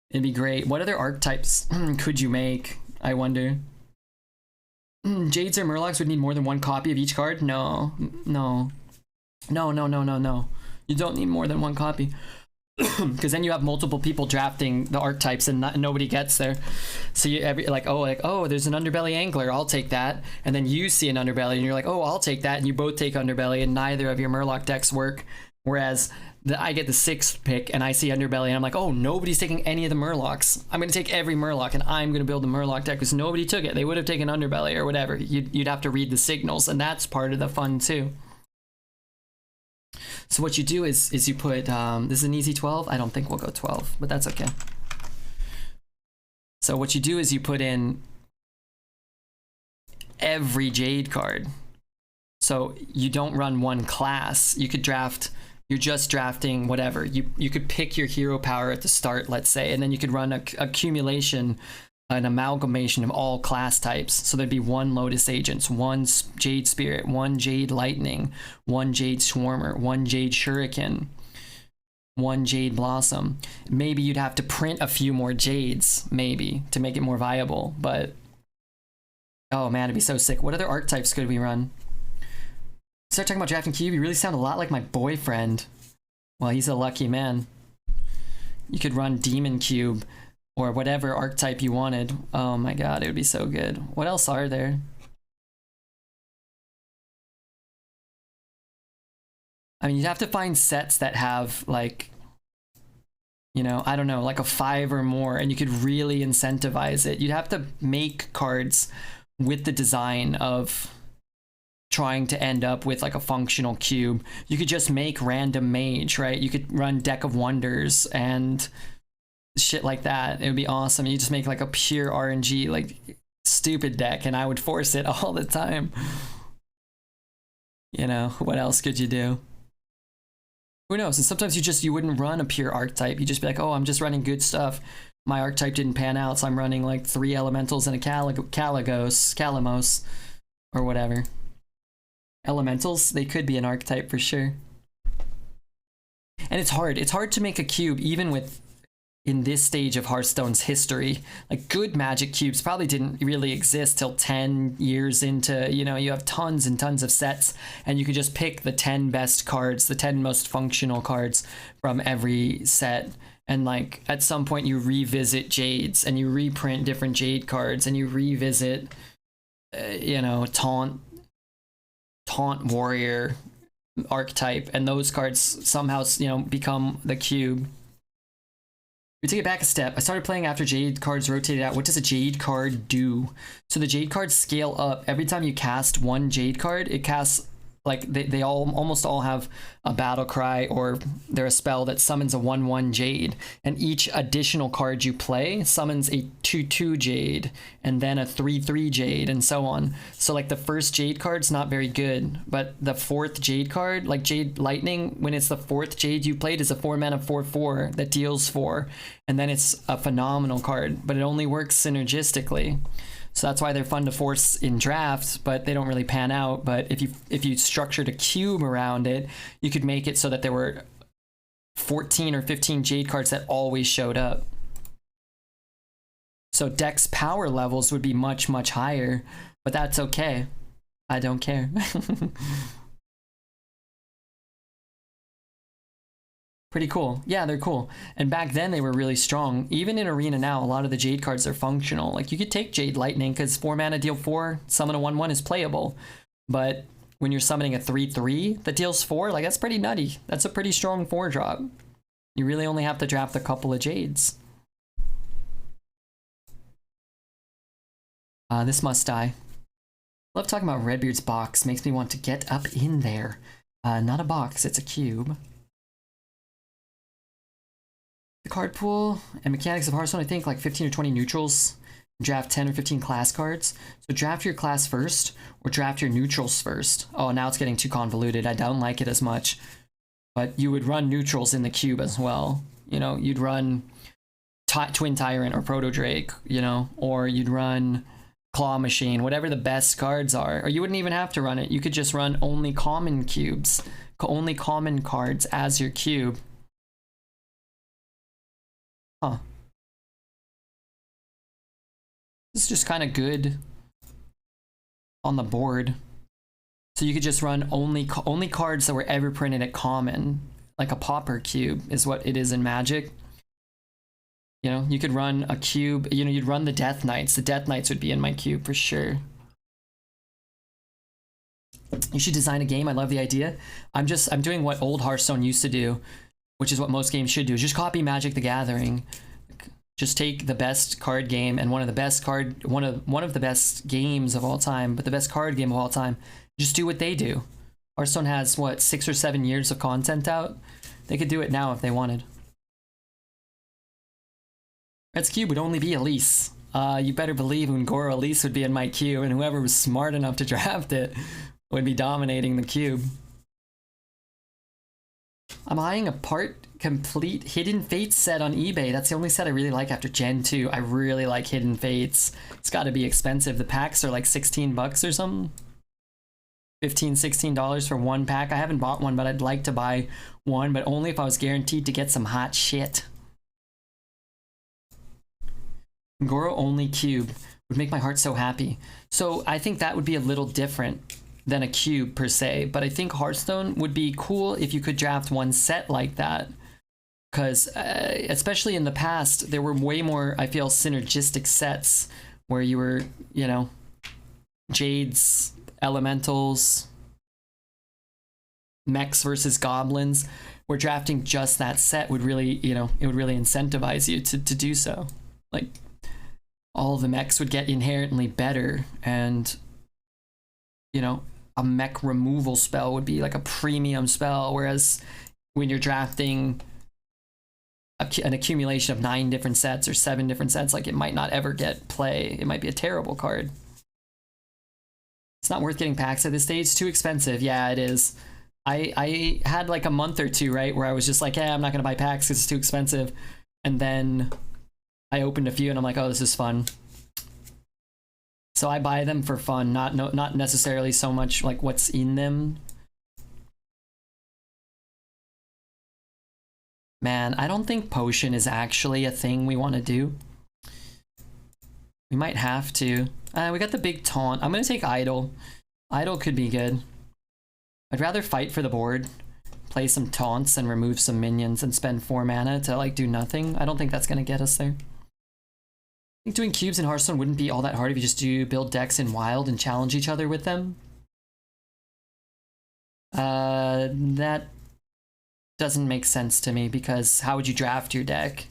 It'd be great. What other archetypes could you make? I wonder. Jades or Murlocs would need more than one copy of each card? No. No. No, no, no, no, no. You don't need more than one copy. Because then you have multiple people drafting the archetypes and nobody gets there. So you like, oh, there's an Underbelly Angler, I'll take that. And then you see an Underbelly and you're like, oh, I'll take that. And you both take Underbelly and neither of your Murloc decks work. Whereas I get the 6th pick and I see Underbelly and I'm like, oh, nobody's taking any of the Murlocs. I'm going to take every Murloc and I'm going to build a Murloc deck because nobody took it. They would have taken Underbelly or whatever. You'd have to read the signals, and that's part of the fun too. So what you do is you put, this is an easy 12. I don't think we'll go 12, but that's okay. So what you do is you put in every Jade card. So you don't run one class. You could draft, you're just drafting whatever. You could pick your hero power at the start, let's say, and then you could run a accumulation, an amalgamation of all class types. So there'd be one Lotus Agents, one Jade Spirit, one Jade Lightning, one Jade Swarmer, one Jade Shuriken, one Jade Blossom. Maybe you'd have to print a few more Jades, maybe, to make it more viable, but oh man, it'd be so sick. What other archetypes could we run? Start talking about drafting cube, you really sound a lot like my boyfriend. Well, he's a lucky man. You could run Demon Cube, or whatever archetype you wanted. Oh my god, it would be so good. What else are there? I mean, you'd have to find sets that have, like, you know, I don't know, like a 5 or more, and you could really incentivize it. You'd have to make cards with the design of trying to end up with like a functional cube. You could just make random mage, right? You could run Deck of Wonders and shit like that. It would be awesome. You just make like a pure RNG, like stupid deck, and I would force it all the time. You know, what else could you do? Who knows? And sometimes you wouldn't run a pure archetype. You just be like, oh, I'm just running good stuff. My archetype didn't pan out, so I'm running like 3 elementals and a Calamos, or whatever. Elementals, they could be an archetype for sure. And it's hard to make a cube even with, in this stage of Hearthstone's history. Like, good Magic cubes probably didn't really exist till 10 years into, you know, you have tons and tons of sets, and you could just pick the 10 best cards, the 10 most functional cards from every set. And like, at some point you revisit Jades, and you reprint different Jade cards, and you revisit, you know, Taunt Warrior archetype, and those cards somehow, you know, become the cube. We take it back a step. I started playing after Jade cards rotated out. What does a Jade card do? So the Jade cards scale up. Every time you cast one Jade card, it casts, like, they almost all have a battle cry, or they're a spell that summons a 1/1 Jade. And each additional card you play summons a 2/2 Jade, and then a 3/3 Jade, and so on. So like the first Jade card's not very good, but the 4th Jade card, like Jade Lightning, when it's the 4th Jade you played, is a 4-mana 4/4 that deals 4. And then it's a phenomenal card, but it only works synergistically. So that's why they're fun to force in drafts, but they don't really pan out. But if you structured a cube around it, you could make it so that there were 14 or 15 Jade cards that always showed up. So deck's power levels would be much, much higher. But that's okay. I don't care. Pretty cool. Yeah, they're cool. And back then they were really strong. Even in Arena now, a lot of the Jade cards are functional. Like you could take Jade Lightning because 4 mana deal 4, summon a 1/1 is playable. But when you're summoning a 3/3 that deals 4, like that's pretty nutty. That's a pretty strong 4-drop. You really only have to draft a couple of Jades. This must die. Love talking about Redbeard's box. Makes me want to get up in there. Not a box, it's a cube. The card pool and mechanics of Hearthstone, I think like 15 or 20 neutrals. Draft 10 or 15 class cards. So draft your class first or draft your neutrals first. Oh, now it's getting too convoluted. I don't like it as much. But you would run neutrals in the cube as well. You know, you'd run Twin Tyrant or Proto Drake, you know, or you'd run Claw Machine, whatever the best cards are. Or you wouldn't even have to run it. You could just run only common cubes, only common cards as your cube. Huh. This is just kind of good on the board. So you could just run only cards that were ever printed at common, like a Pauper cube is what it is in Magic. You know, you could run a cube, you know, you'd run the Death Knights. The Death Knights would be in my cube for sure. You should design a game. I love the idea. I'm doing what old Hearthstone used to do, which is what most games should do, is just copy Magic the Gathering. Just take the best card game and one of the best games of all time, but the best card game of all time. Just do what they do. Hearthstone has what, 6 or 7 years of content out? They could do it now if they wanted. Red's cube would only be Elise. You better believe Ungoro Elise would be in my queue, and whoever was smart enough to draft it would be dominating the cube. I'm eyeing a complete Hidden Fates set on eBay. That's the only set I really like after Gen 2. I really like Hidden Fates. It's got to be expensive. The packs are like 16 bucks or something. $15, $16 for one pack. I haven't bought one, but I'd like to buy one, but only if I was guaranteed to get some hot shit. Goro only cube would make my heart so happy. So I think that would be a little different than a cube per se, but I think Hearthstone would be cool if you could draft one set like that. Because especially in the past, there were way more, I feel, synergistic sets where you were, you know, Jades, Elementals, Mechs versus Goblins, where drafting just that set would really, you know, it would really incentivize you to do so. Like, all the mechs would get inherently better, and, you know, a mech removal spell would be like a premium spell, whereas when you're drafting an accumulation of 9 different sets or 7 different sets, like, it might not ever get play. It might be a terrible card. It's not worth getting packs at this stage. It's too expensive. Yeah, it is. I had like a month or two, right, where I was just like, hey, I'm not gonna buy packs because it's too expensive. And then I opened a few and I'm like, oh, this is fun. So I buy them for fun, not necessarily so much like what's in them. Man, I don't think potion is actually a thing we want to do. We might have to. We got the big taunt. I'm gonna take idle. Idle could be good. I'd rather fight for the board, play some taunts and remove some minions and spend 4 mana to like do nothing. I don't think that's gonna get us there. I think doing cubes in Hearthstone wouldn't be all that hard if you just build decks in Wild and challenge each other with them. That doesn't make sense to me, because how would you draft your deck?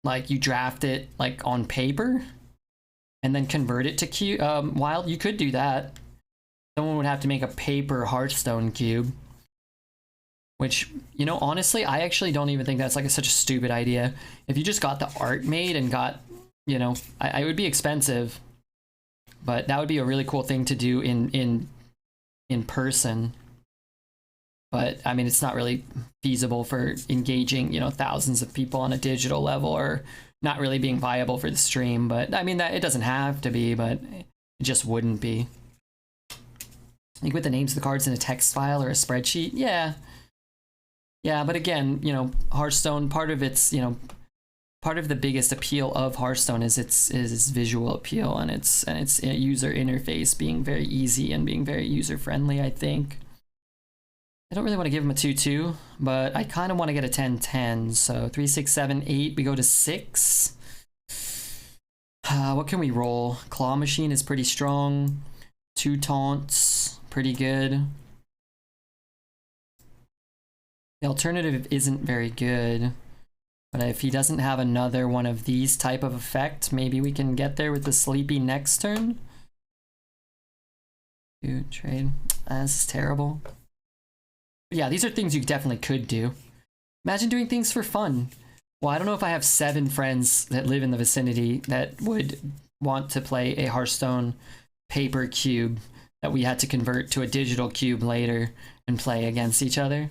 Like, you draft it like on paper and then convert it to Wild? You could do that. Someone would have to make a paper Hearthstone cube. Which, you know, honestly, I actually don't even think that's like such a stupid idea. If you just got the art made and got, you know, it would be expensive, but that would be a really cool thing to do in person. But I mean, it's not really feasible for engaging, you know, thousands of people on a digital level, or not really being viable for the stream. But I mean, that it doesn't have to be, but it just wouldn't be. Like with the names of the cards in a text file or a spreadsheet, yeah. Yeah, but again, you know, Hearthstone, part of part of the biggest appeal of Hearthstone is its visual appeal and its user interface being very easy and being very user friendly. I think I don't really want to give him a 2-2, but I kind of want to get a 10-10. So 3, 6, 7, 8. We go to 6. What can we roll? Claw Machine is pretty strong. 2 taunts, pretty good. The alternative isn't very good. But if he doesn't have another one of these type of effect, maybe we can get there with the Sleepy next turn. Dude, trade. This is terrible. But yeah, these are things you definitely could do. Imagine doing things for fun. Well, I don't know if I have 7 friends that live in the vicinity that would want to play a Hearthstone paper cube that we had to convert to a digital cube later and play against each other.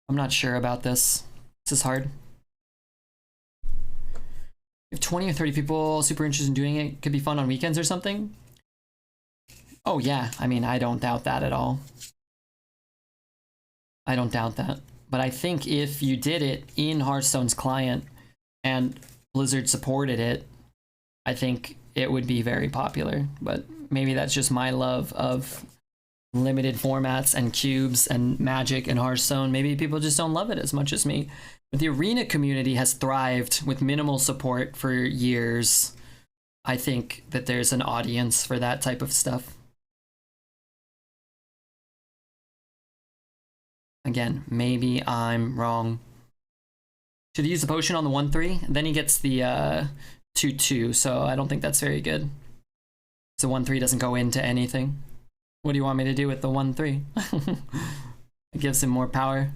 I'm not sure about this. This is hard. If 20 or 30 people super interested in doing it, could be fun on weekends or something. Oh yeah, I mean, I don't doubt that at all. I don't doubt that. But I think if you did it in Hearthstone's client and Blizzard supported it, I think it would be very popular. But maybe that's just my love of limited formats and cubes and Magic and Hearthstone. Maybe people just don't love it as much as me. But the arena community has thrived with minimal support for years. I think that there's an audience for that type of stuff. Again, maybe I'm wrong. Should he use the potion on the 1-3? Then he gets the 2-2, so I don't think that's very good. So 1-3 doesn't go into anything. What do you want me to do with the 1-3? It gives him more power.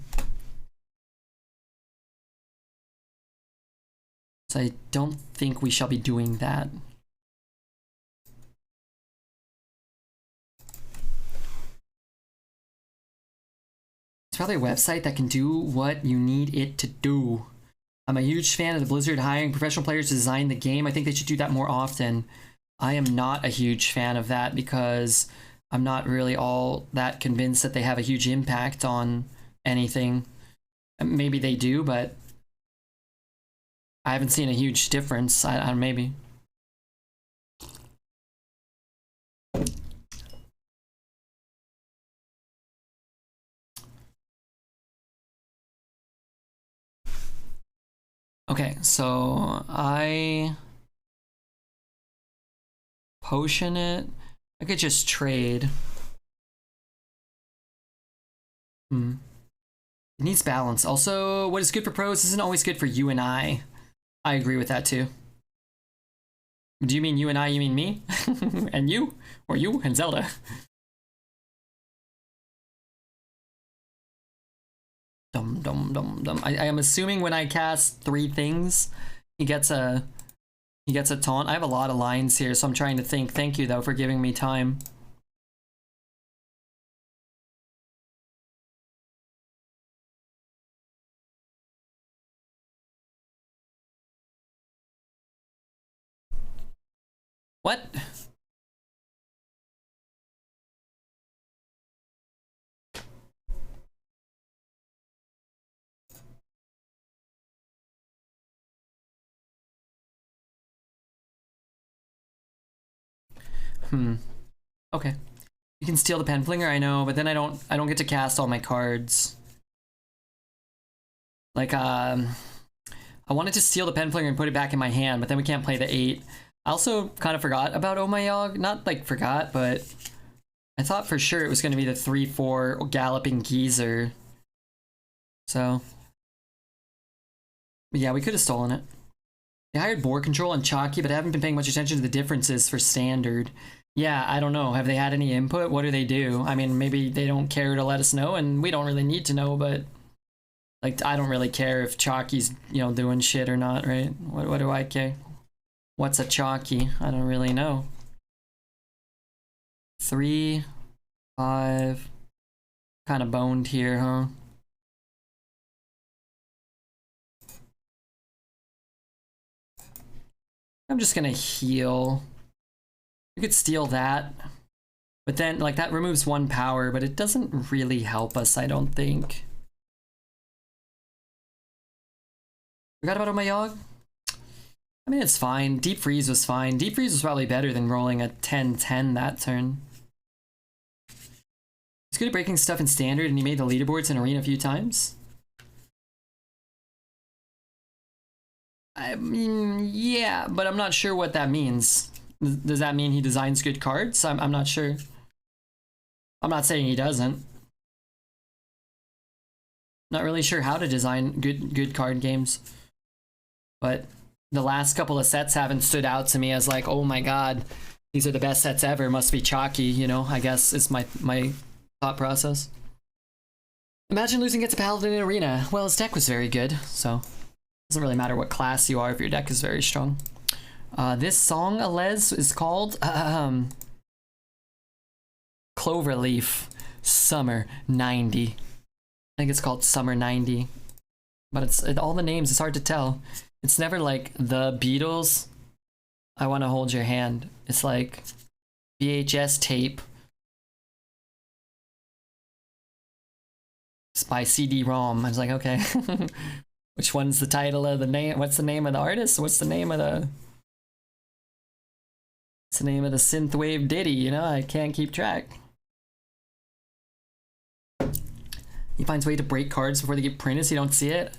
So I don't think we shall be doing that. It's probably a website that can do what you need it to do. I'm a huge fan of the Blizzard hiring professional players to design the game. I think they should do that more often. I am not a huge fan of that because I'm not really all that convinced that they have a huge impact on anything. Maybe they do, but I haven't seen a huge difference. Maybe. Okay, so I potion it. I could just trade. It needs balance. Also, what is good for pros isn't always good for you and I. I agree with that too. Do you mean you and I, you mean me? And you? Or you and Zelda? Dum dum dum dum. I am assuming when I cast 3 things, he gets a taunt. I have a lot of lines here, so I'm trying to think. Thank you though for giving me time. What? Okay. You can steal the pen flinger, I know, but then I don't get to cast all my cards. Like I wanted to steal the pen flinger and put it back in my hand, but then we can't play the 8. I also kind of forgot about Oh My Yogg. Not like forgot, but I thought for sure it was going to be the 3/4 Galloping Geezer. So but yeah, we could have stolen it. They hired board control and Chalky, but I haven't been paying much attention to the differences for standard. Yeah, I don't know. Have they had any input? What do they do? I mean, maybe they don't care to let us know, and we don't really need to know, but like, I don't really care if Chalky's, doing shit or not, right? What do I care? What's a Chalky? I don't really know. 3, 5. Kind of boned here, huh? I'm just gonna heal. You could steal that. But then, like, that removes 1 power, but it doesn't really help us, I don't think. Forgot about Omayog? I mean, it's fine. Deep Freeze was fine. Deep Freeze was probably better than rolling a 10-10 that turn. He's good at breaking stuff in Standard, and he made the leaderboards in Arena a few times. I mean, yeah, but I'm not sure what that means. Does that mean he designs good cards? I'm not sure. I'm not saying he doesn't. Not really sure how to design good card games. But the last couple of sets haven't stood out to me as like, oh my god, these are the best sets ever, must be chalky, you know, I guess is my thought process. Imagine losing it to Paladin in Arena. Well, his deck was very good, so it doesn't really matter what class you are if your deck is very strong. This song, Alez, is called Cloverleaf Summer 90. I think it's called Summer 90. But it's all the names, it's hard to tell. It's never like the Beatles, I Want to Hold Your Hand. It's like VHS tape. It's by CD-ROM. I was like, okay. Which one's the title of the name? What's the name of the artist? What's the name of the... What's the name of the synthwave ditty? You know, I can't keep track. He finds a way to break cards before they get printed so you don't see it.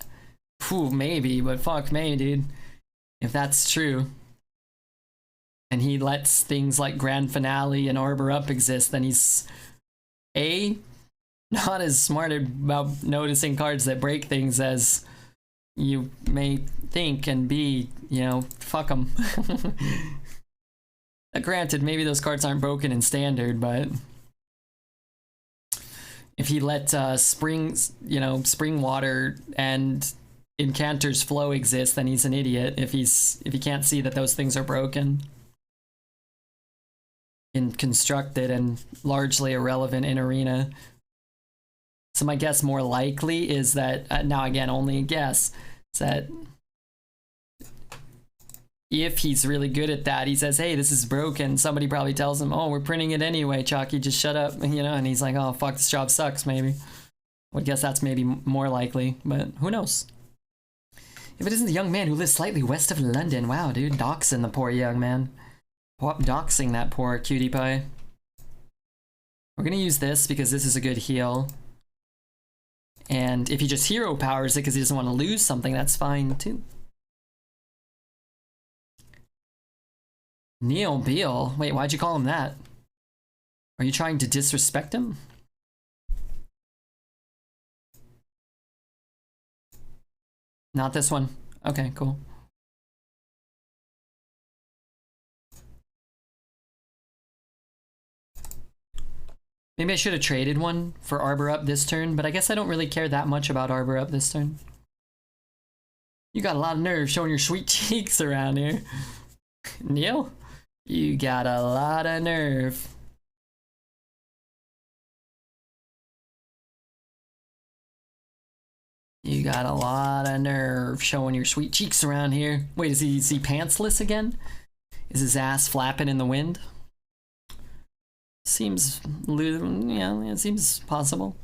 Phew, maybe, but fuck me, dude. If that's true. And he lets things like Grand Finale and Arbor Up exist, then he's A, not as smart about noticing cards that break things as you may think, and B, you know, fuck them. Granted, maybe those cards aren't broken in Standard, but if he let Spring Water and Incanter's Flow exist, then he's an idiot. If he can't see that those things are broken and constructed and largely irrelevant in Arena. So my guess more likely is that, now again, only a guess, is that if he's really good at that, he says, hey, this is broken. Somebody probably tells him, oh, we're printing it anyway, Chalky, just shut up, you know, and he's like, oh, fuck, this job sucks, maybe. I would guess that's maybe more likely, but who knows? If it isn't the young man who lives slightly west of London, wow, dude, doxing the poor young man. Doxing that poor cutie pie. We're gonna use this because this is a good heal. And if he just hero powers it because he doesn't want to lose something, that's fine too. Neil Beal? Wait, why'd you call him that? Are you trying to disrespect him? Not this one. Okay, cool. Maybe I should have traded one for Arbor Up this turn, but I guess I don't really care that much about Arbor Up this turn. You got a lot of nerve showing your sweet cheeks around here. Neil? You got a lot of nerve. You got a lot of nerve showing your sweet cheeks around here. Wait, is he pantsless again? Is his ass flapping in the wind? Seems, yeah, it seems possible.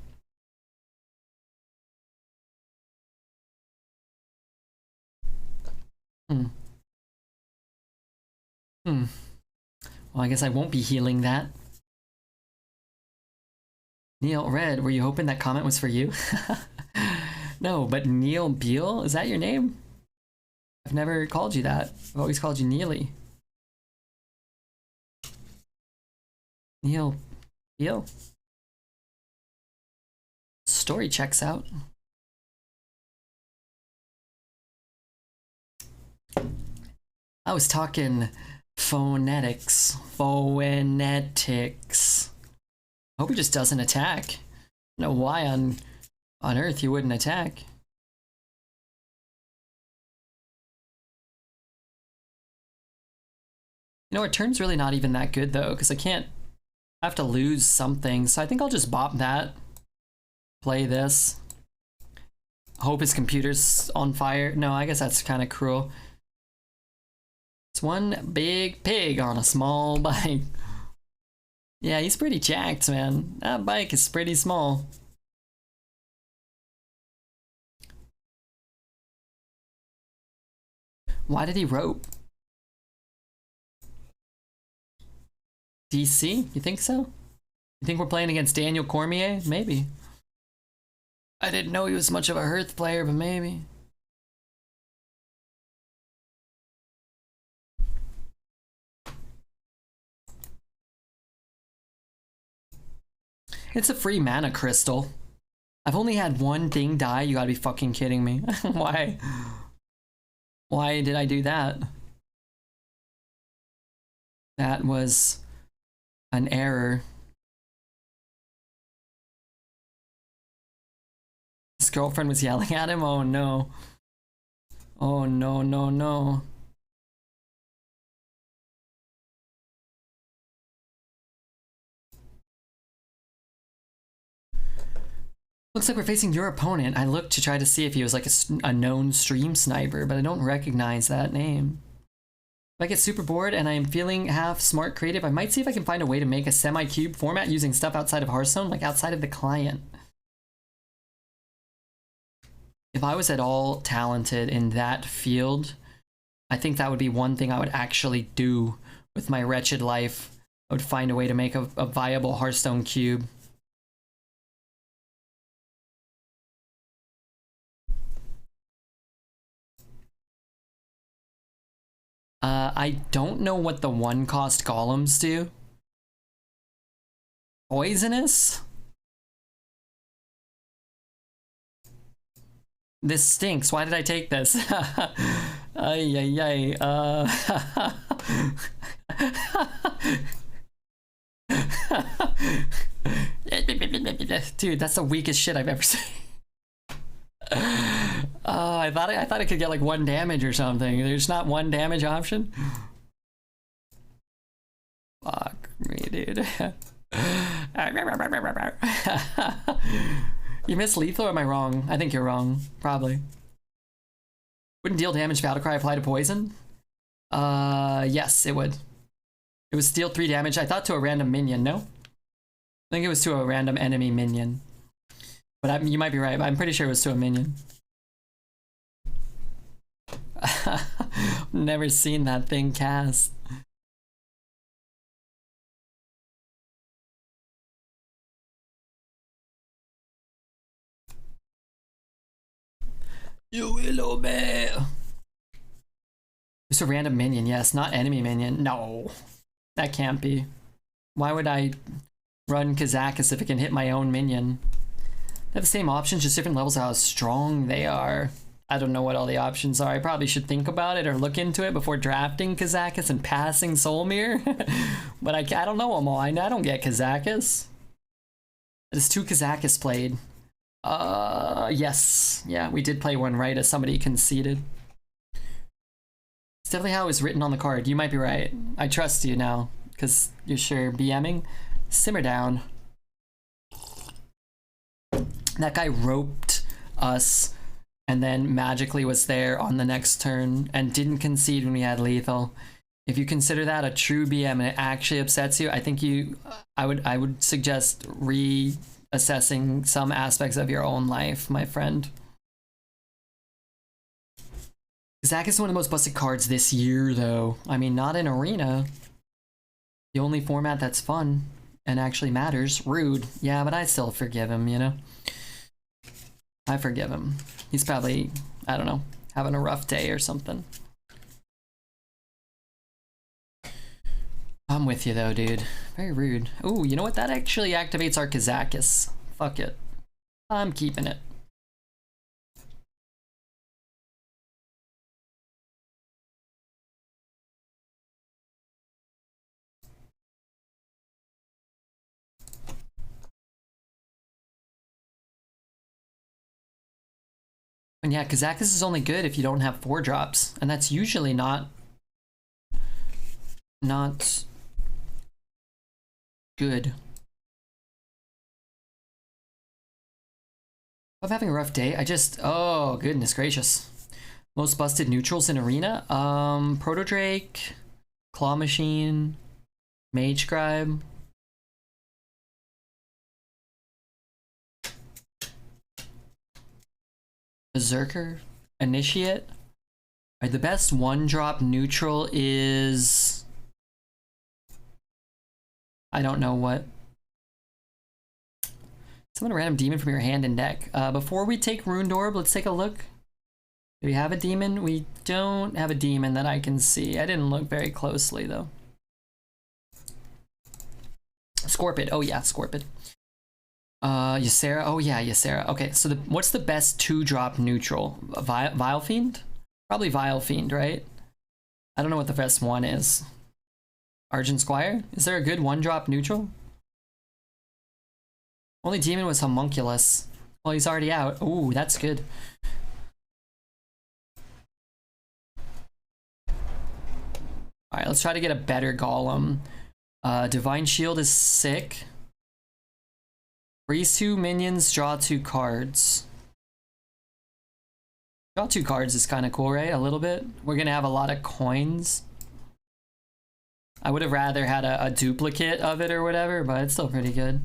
Well, I guess I won't be healing that. Neil Red, were you hoping that comment was for you? No, but Neil Beal, is that your name? I've never called you that. I've always called you Neely. Neil Beal? Story checks out. I was talking phonetics. Phonetics. I hope he just doesn't attack. I don't know why on earth he wouldn't attack. You know, our turn's really not even that good though, because I have to lose something, so I think I'll just bop that. Play this. Hope his computer's on fire. No, I guess that's kind of cruel. It's one big pig on a small bike. Yeah, he's pretty jacked, man. That bike is pretty small. Why did he rope? DC? You think so? You think we're playing against Daniel Cormier? Maybe. I didn't know he was much of a Hearth player, but maybe. It's a free mana crystal. I've only had one thing die. You gotta be fucking kidding me. Why? Why did I do that? That was an error. His girlfriend was yelling at him? Oh no. Oh no, no, no. Looks like we're facing your opponent. I looked to try to see if he was like a known stream sniper, but I don't recognize that name. If I get super bored and I am feeling half smart creative, I might see if I can find a way to make a semi-cube format using stuff outside of Hearthstone, like outside of the client. If I was at all talented in that field, I think that would be one thing I would actually do with my wretched life. I would find a way to make a viable Hearthstone cube. I don't know what the one-cost golems do. Poisonous? This stinks. Why did I take this? Ay, ay, ay. Dude, that's the weakest shit I've ever seen. I thought I could get like 1 damage or something. There's not 1 damage option. Fuck me, dude. You missed lethal, or am I wrong? I think you're wrong. Probably. Wouldn't deal damage Battlecry apply to poison? Yes, it would. It was deal 3 damage. I thought to a random minion, no? I think it was to a random enemy minion. But you might be right. I'm pretty sure it was to a minion. Never seen that thing cast. You will obey. It's a random minion, yes, not enemy minion. No, that can't be. Why would I run Kazakus if it can hit my own minion? They have the same options, just different levels of how strong they are. I don't know what all the options are. I probably should think about it or look into it before drafting Kazakus and passing Soulmere. But I don't know them all. I don't get Kazakus. There's 2 Kazakus played. Yes. Yeah, we did play one right as somebody conceded. It's definitely how it was written on the card. You might be right. I trust you now, because you're sure BMing. Simmer down. That guy roped us and then magically was there on the next turn and didn't concede when we had lethal. If you consider that a true BM and it actually upsets you, I think I would suggest reassessing some aspects of your own life, my friend. Kazakus is one of the most busted cards this year, though. I mean, not in Arena. The only format that's fun and actually matters. Rude. Yeah, but I still forgive him, you know? I forgive him. He's probably, I don't know, having a rough day or something. I'm with you though, dude. Very rude. Ooh, you know what? That actually activates our Kazakus. Fuck it. I'm keeping it. And yeah, Kazakus is only good if you don't have 4-drops, and that's usually not good. I'm having a rough day. Oh, goodness gracious. Most busted neutrals in Arena? Proto Drake, Claw Machine, Mage Scribe. Berserker, Initiate. Alright, the best one-drop neutral is... I don't know what. Summon a random demon from your hand and deck. Before we take Runed Orb, let's take a look. Do we have a demon? We don't have a demon that I can see. I didn't look very closely, though. Scorpid. Oh, yeah, Scorpid. Ysera. Oh, yeah, Ysera. Okay, so what's the best 2-drop neutral? Vile Fiend? Probably Vile Fiend, right? I don't know what the best one is. Argent Squire? Is there a good 1-drop neutral? Only demon was Homunculus. Well, he's already out. Ooh, that's good. Alright, let's try to get a better Golem. Divine Shield is sick. Freeze 2 minions, draw 2 cards. Draw 2 cards is kind of cool, right? A little bit. We're gonna have a lot of coins. I would have rather had a duplicate of it or whatever, but it's still pretty good.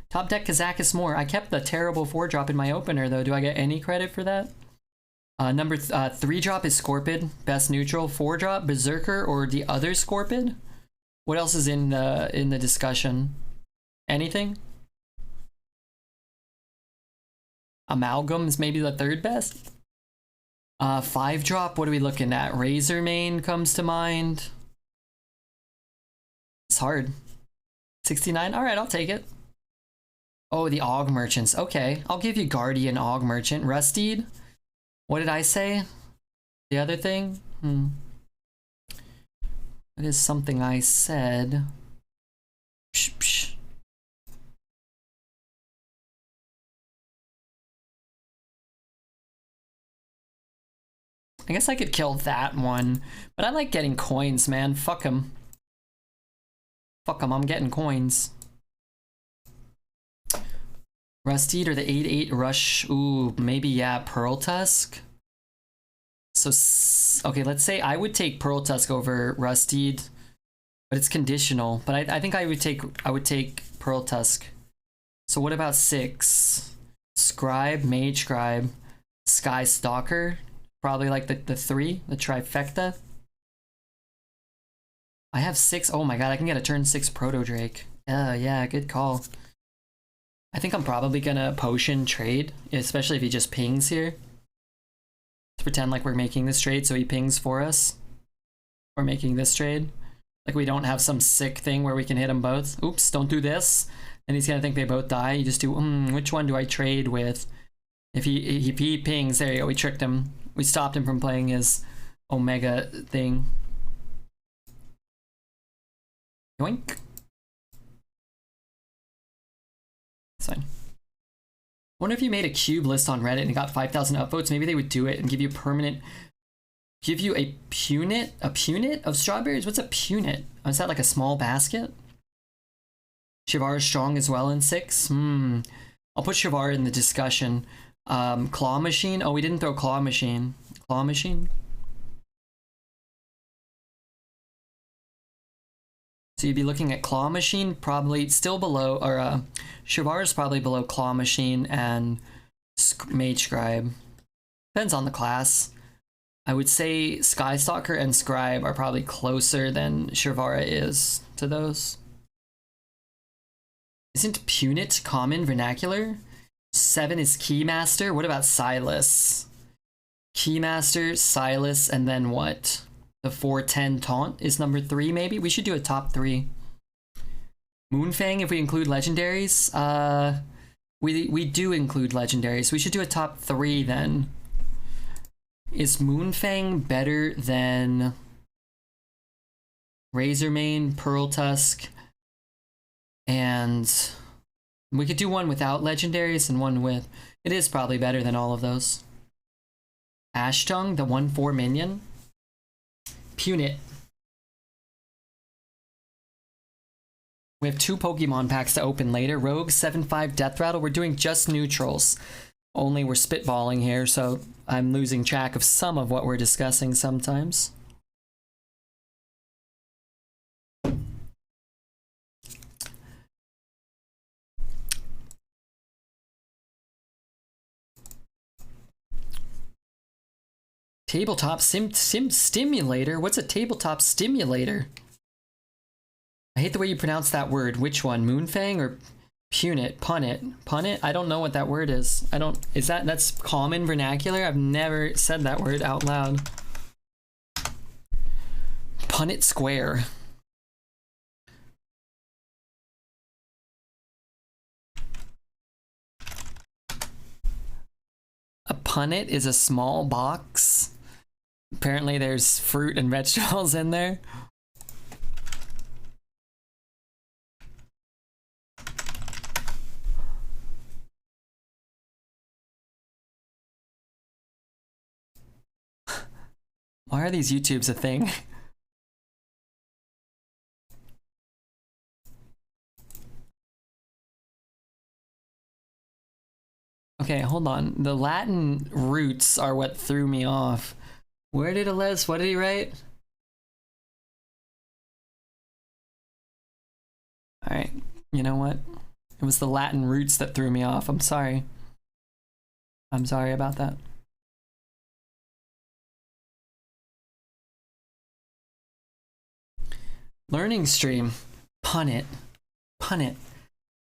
Top deck Kazakus more. I kept the terrible 4-drop in my opener though. Do I get any credit for that? Number 3-drop is Scorpid, best neutral. 4-drop Berserker or the other Scorpid. What else is in the discussion? Anything? Amalgam is maybe the 3rd best. 5-drop. What are we looking at? Razor Mane comes to mind. It's hard. 69. All right, I'll take it. Oh, the Aug Merchants. Okay, I'll give you Guardian Aug Merchant. Rusteed. What did I say? The other thing? What is something I said? Psh, psh. I guess I could kill that one, but I like getting coins, man. Fuck him. Fuck him, I'm getting coins. Rusteed or the 8/8 Rush. Ooh, maybe, yeah, Pearl Tusk. So, okay, let's say I would take Pearl Tusk over Rusteed, but it's conditional. But I think I would take Pearl Tusk. So what about 6? Scribe, Mage Scribe, Sky Stalker. Probably like the 3, the trifecta. I have 6. Oh my god, I can get a turn 6 Proto Drake. Yeah, good call. I think I'm probably gonna potion trade, especially if he just pings here. Let's pretend like we're making this trade, so he pings for us. We're making this trade. Like we don't have some sick thing where we can hit them both. Oops, don't do this. And he's gonna think they both die. You just do, which one do I trade with? If he pings, there you go, we tricked him. We stopped him from playing his Omega thing. Yoink. It's fine. Wonder if you made a cube list on Reddit and got 5,000 upvotes, maybe they would do it and give you give you a punit of strawberries? What's a punit? Oh, is that like a small basket? Shivar is strong as well in 6. I'll put Shivar in the discussion. Claw Machine. Oh, we didn't throw Claw Machine. Claw Machine. So you'd be looking at Claw Machine, probably still below, or Shivar is probably below Claw Machine and Mage Scribe. Depends on the class. I would say Skystalker and Scribe are probably closer than Shivara is to those. Isn't Punit common vernacular? 7 is Keymaster. What about Silas? Keymaster, Silas, and then what? The 410 Taunt is number 3, maybe? We should do a top 3. Moonfang, if we include legendaries. We do include legendaries. We should do a top 3 then. Is Moonfang better than Razormane, Pearl Tusk, and we could do one without legendaries and one with. It is probably better than all of those. Ashtung, the 1/4 minion. Punit. We have 2 Pokemon packs to open later. Rogue, 7/5 Death Rattle. We're doing just neutrals. Only we're spitballing here, so I'm losing track of some of what we're discussing sometimes. Tabletop stimulator? What's a tabletop stimulator? I hate the way you pronounce that word. Which one? Moonfang or punit? Punit? Punit? I don't know what that word is. That's common vernacular? I've never said that word out loud. Punit Square. A punnet is a small box. Apparently there's fruit and vegetables in there. Why are these YouTubes a thing? Okay, hold on. The Latin roots are what threw me off. Where did Alez? What did he write? Alright, you know what? It was the Latin roots that threw me off. I'm sorry. I'm sorry about that. Learning stream. Punnet. Punnet.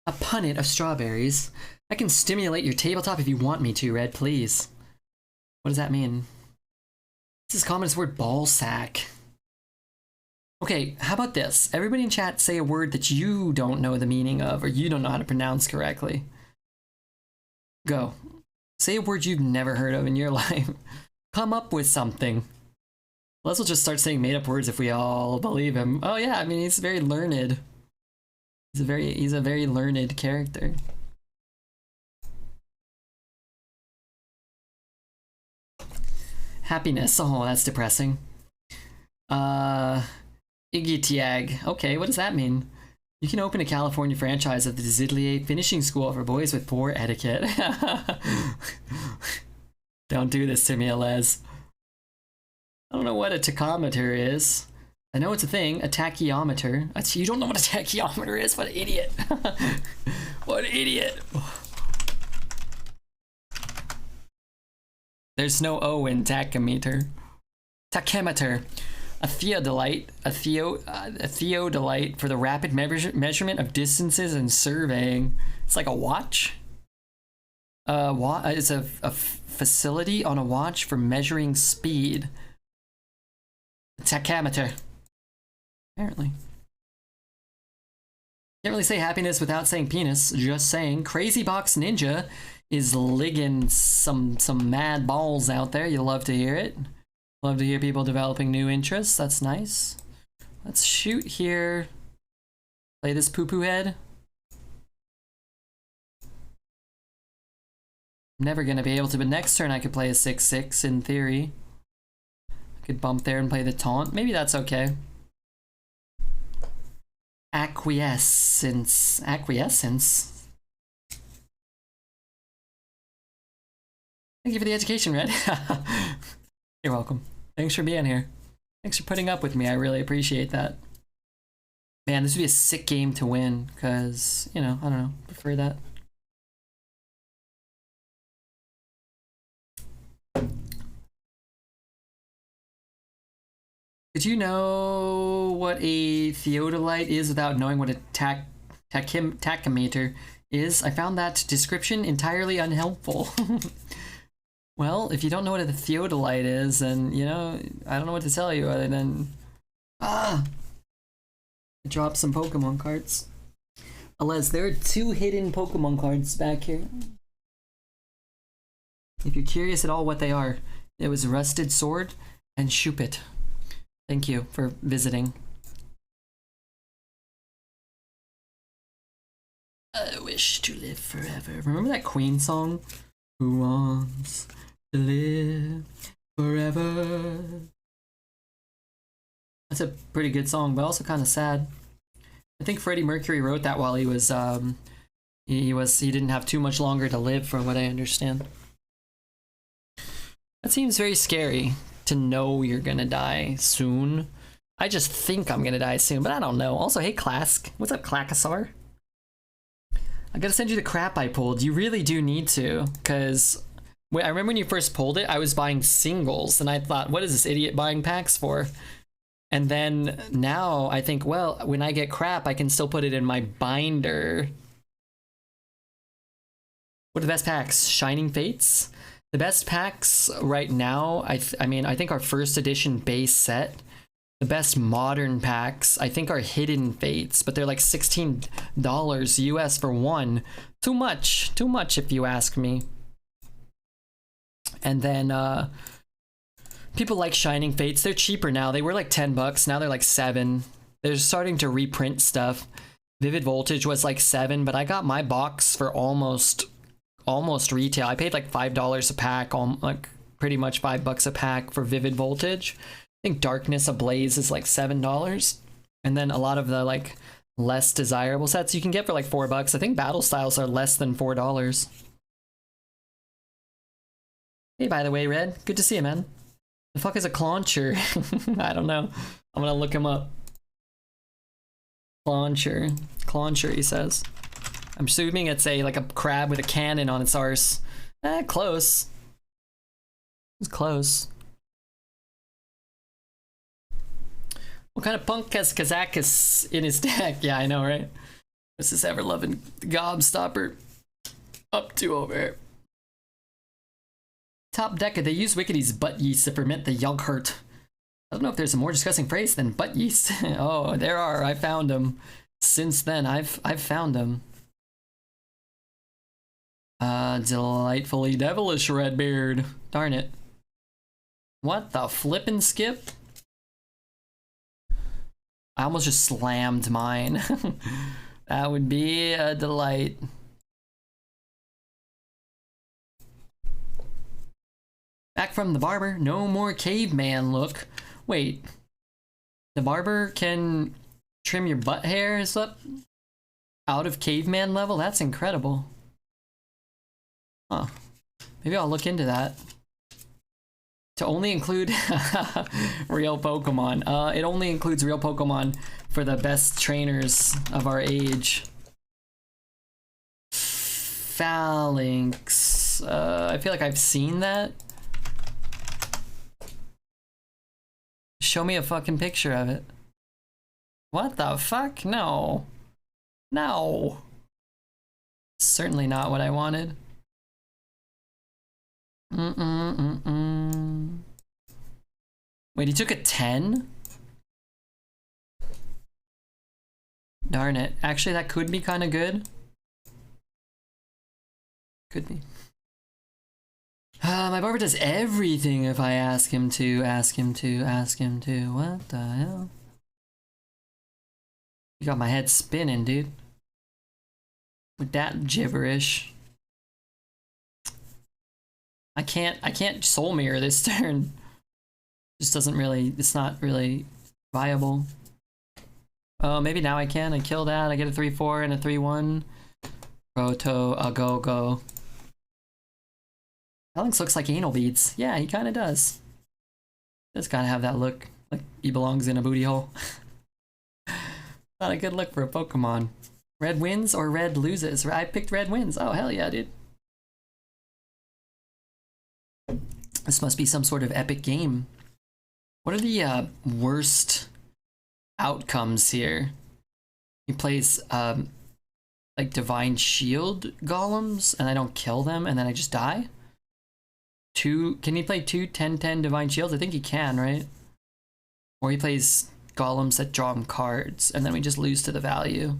A punnet of strawberries. I can stimulate your tabletop if you want me to, Red, please. What does that mean? This is common as the word ball sack. Okay, how about this? Everybody in chat say a word that you don't know the meaning of or you don't know how to pronounce correctly. Go. Say a word you've never heard of in your life. Come up with something. Les will just start saying made up words if we all believe him. Oh yeah, I mean he's very learned. He's a very learned character. Happiness. Oh, that's depressing. Igitiag. Okay, what does that mean? You can open a California franchise of the Zidlier finishing school for boys with poor etiquette. Don't do this to me, Alez. I don't know what a tachometer is. I know it's a thing, a tachyometer. You don't know what a tachyometer is? What an idiot. What an idiot. There's no O in tachometer. Tachymeter. A theodolite. A theodolite for the rapid measurement of distances and surveying. It's like a watch. It's a facility on a watch for measuring speed. Tachometer. Apparently. Can't really say happiness without saying penis. Just saying. Crazy Box Ninja is ligging some mad balls out there. You love to hear it. Love to hear people developing new interests. That's nice. Let's shoot here. Play this poo-poo head. I'm never gonna be able to, but next turn I could play a 6/6 in theory. I could bump there and play the taunt. Maybe that's okay. Acquiescence. Acquiescence? Thank you for the education, Red. You're welcome. Thanks for being here. Thanks for putting up with me. I really appreciate that. Man, this would be a sick game to win, because, you know, I don't know, prefer that. Did you know what a theodolite is without knowing what a tachymeter is? I found that description entirely unhelpful. Well, if you don't know what a theodolite is, then, you know, I don't know what to tell you other than... Drop some Pokemon cards. Alez, there are 2 hidden Pokemon cards back here. If you're curious at all what they are, it was Rusted Sword and Shuppet. Thank you for visiting. I wish to live forever. Remember that Queen song? Who wants to live forever? That's a pretty good song, but also kind of sad. I think Freddie Mercury wrote that while he was he didn't have too much longer to live, from what I understand. That seems very scary to know you're gonna die soon. I just think I'm gonna die soon, but I don't know. Also, hey Clask. What's up, Clackasar? I gotta send you the crap I pulled. You really do need to, because I remember when you first pulled it, I was buying singles, and I thought, what is this idiot buying packs for? And then now I think, well, when I get crap, I can still put it in my binder. What are the best packs? Shining Fates? The best packs right now, I mean, I think our first edition base set. The best modern packs, I think, are Hidden Fates, but they're like $16 US for one. Too much if you ask me. And then people like Shining Fates. They're cheaper now. They were like $10, now they're like $7. They're starting to reprint stuff. Vivid Voltage was like $7, but I got my box for almost retail. I paid like $5 a pack, like pretty much $5 a pack for Vivid Voltage. I think Darkness Ablaze is like $7. And then a lot of the like less desirable sets you can get for like $4. I think Battle Styles are less than $4. Hey, by the way, Red, good to see you, man. The fuck is a Clauncher? I don't know. I'm gonna look him up. Clauncher, he says. I'm assuming it's like a crab with a cannon on its arse. Close. It's close. What kind of punk has Kazakus in his deck? Yeah, I know, right? What's this ever-loving gobstopper up to over here? Top deck, they use Wickedy's butt yeast to ferment the Yogurt. I don't know if there's a more disgusting phrase than butt yeast. Oh, there are. I found them. Since then, I've found them. Delightfully devilish, Redbeard. Darn it. What the flippin' skip? I almost just slammed mine. That would be a delight. Back from the barber. No more caveman look. Wait. The barber can trim your butt hairs up out of caveman level? That's incredible. Huh. Maybe I'll look into that. To only include real Pokemon. It only includes real Pokemon for the best trainers of our age. Phalanx. I feel like I've seen that. Show me a fucking picture of it. What the fuck? No. No. Certainly not what I wanted. Wait, he took a 10? Darn it. Actually, that could be kind of good. Could be. My barber does everything if I ask him to. What the hell? You got my head spinning, dude. With that gibberish. I can't soul mirror this turn. Just doesn't really, it's not really viable. Oh, maybe now I can. I kill that. I get a 3-4 and a 3-1. Proto, a go. Phalanx looks like anal beads. Yeah, he kind of does. Just gotta have that look. Like he belongs in a booty hole. Not a good look for a Pokemon. Red wins or red loses? I picked red wins. Oh, hell yeah, dude. This must be some sort of epic game. What are the worst outcomes here? He plays like Divine Shield golems and I don't kill them and then I just die? Can he play two 10-10 Divine Shields? I think he can, right? Or he plays golems that draw him cards and then we just lose to the value.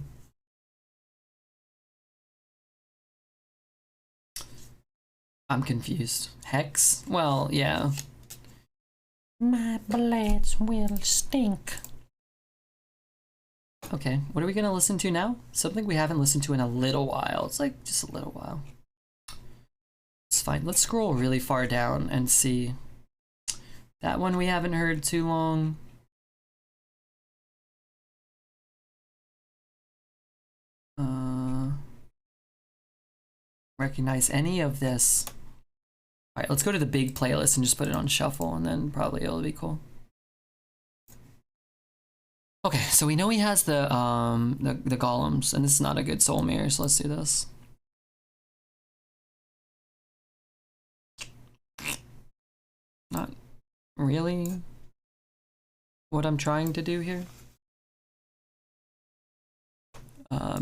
I'm confused. Hex? Well, yeah. My blades will stink. Okay, what are we gonna listen to now? Something we haven't listened to in a little while. It's like just a little while. It's fine. Let's scroll really far down and see. That one we haven't heard too long. Recognize any of this. All right, let's go to the big playlist and just put it on shuffle, and then probably it'll be cool. Okay, so we know he has the golems, and this is not a good soul mirror, so let's do this. Not really what I'm trying to do here.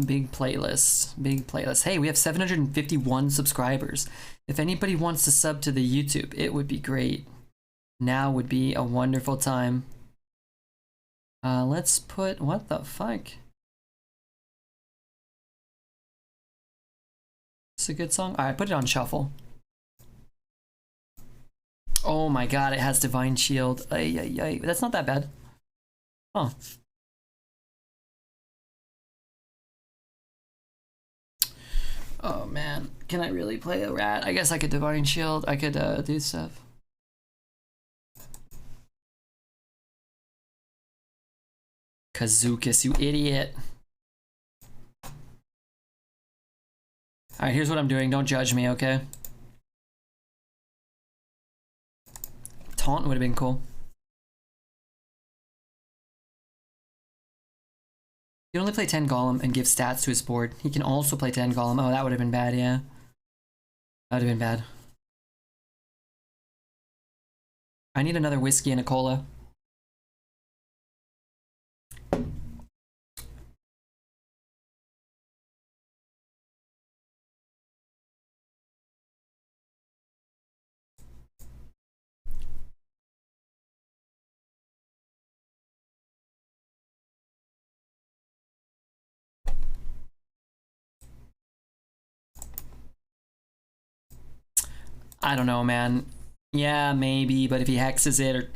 Big playlist, big playlist. Hey, we have 751 subscribers. If anybody wants to sub to the YouTube, it would be great. Now would be a wonderful time. Let's put, what the fuck? It's a good song. All right, put it on shuffle. Oh my god, it has Divine Shield. Ay, ay, ay. That's not that bad. Huh. Oh man, can I really play a rat? I guess I could Divine Shield. I could do stuff. Kazakus, you idiot. Alright, here's what I'm doing. Don't judge me, okay? Taunt would have been cool. He can only play 10 Golem and give stats to his board. He can also play 10 Golem. Oh, that would have been bad, yeah. That would have been bad. I need another whiskey and a cola. I don't know, man. Yeah, maybe, but if he hexes it or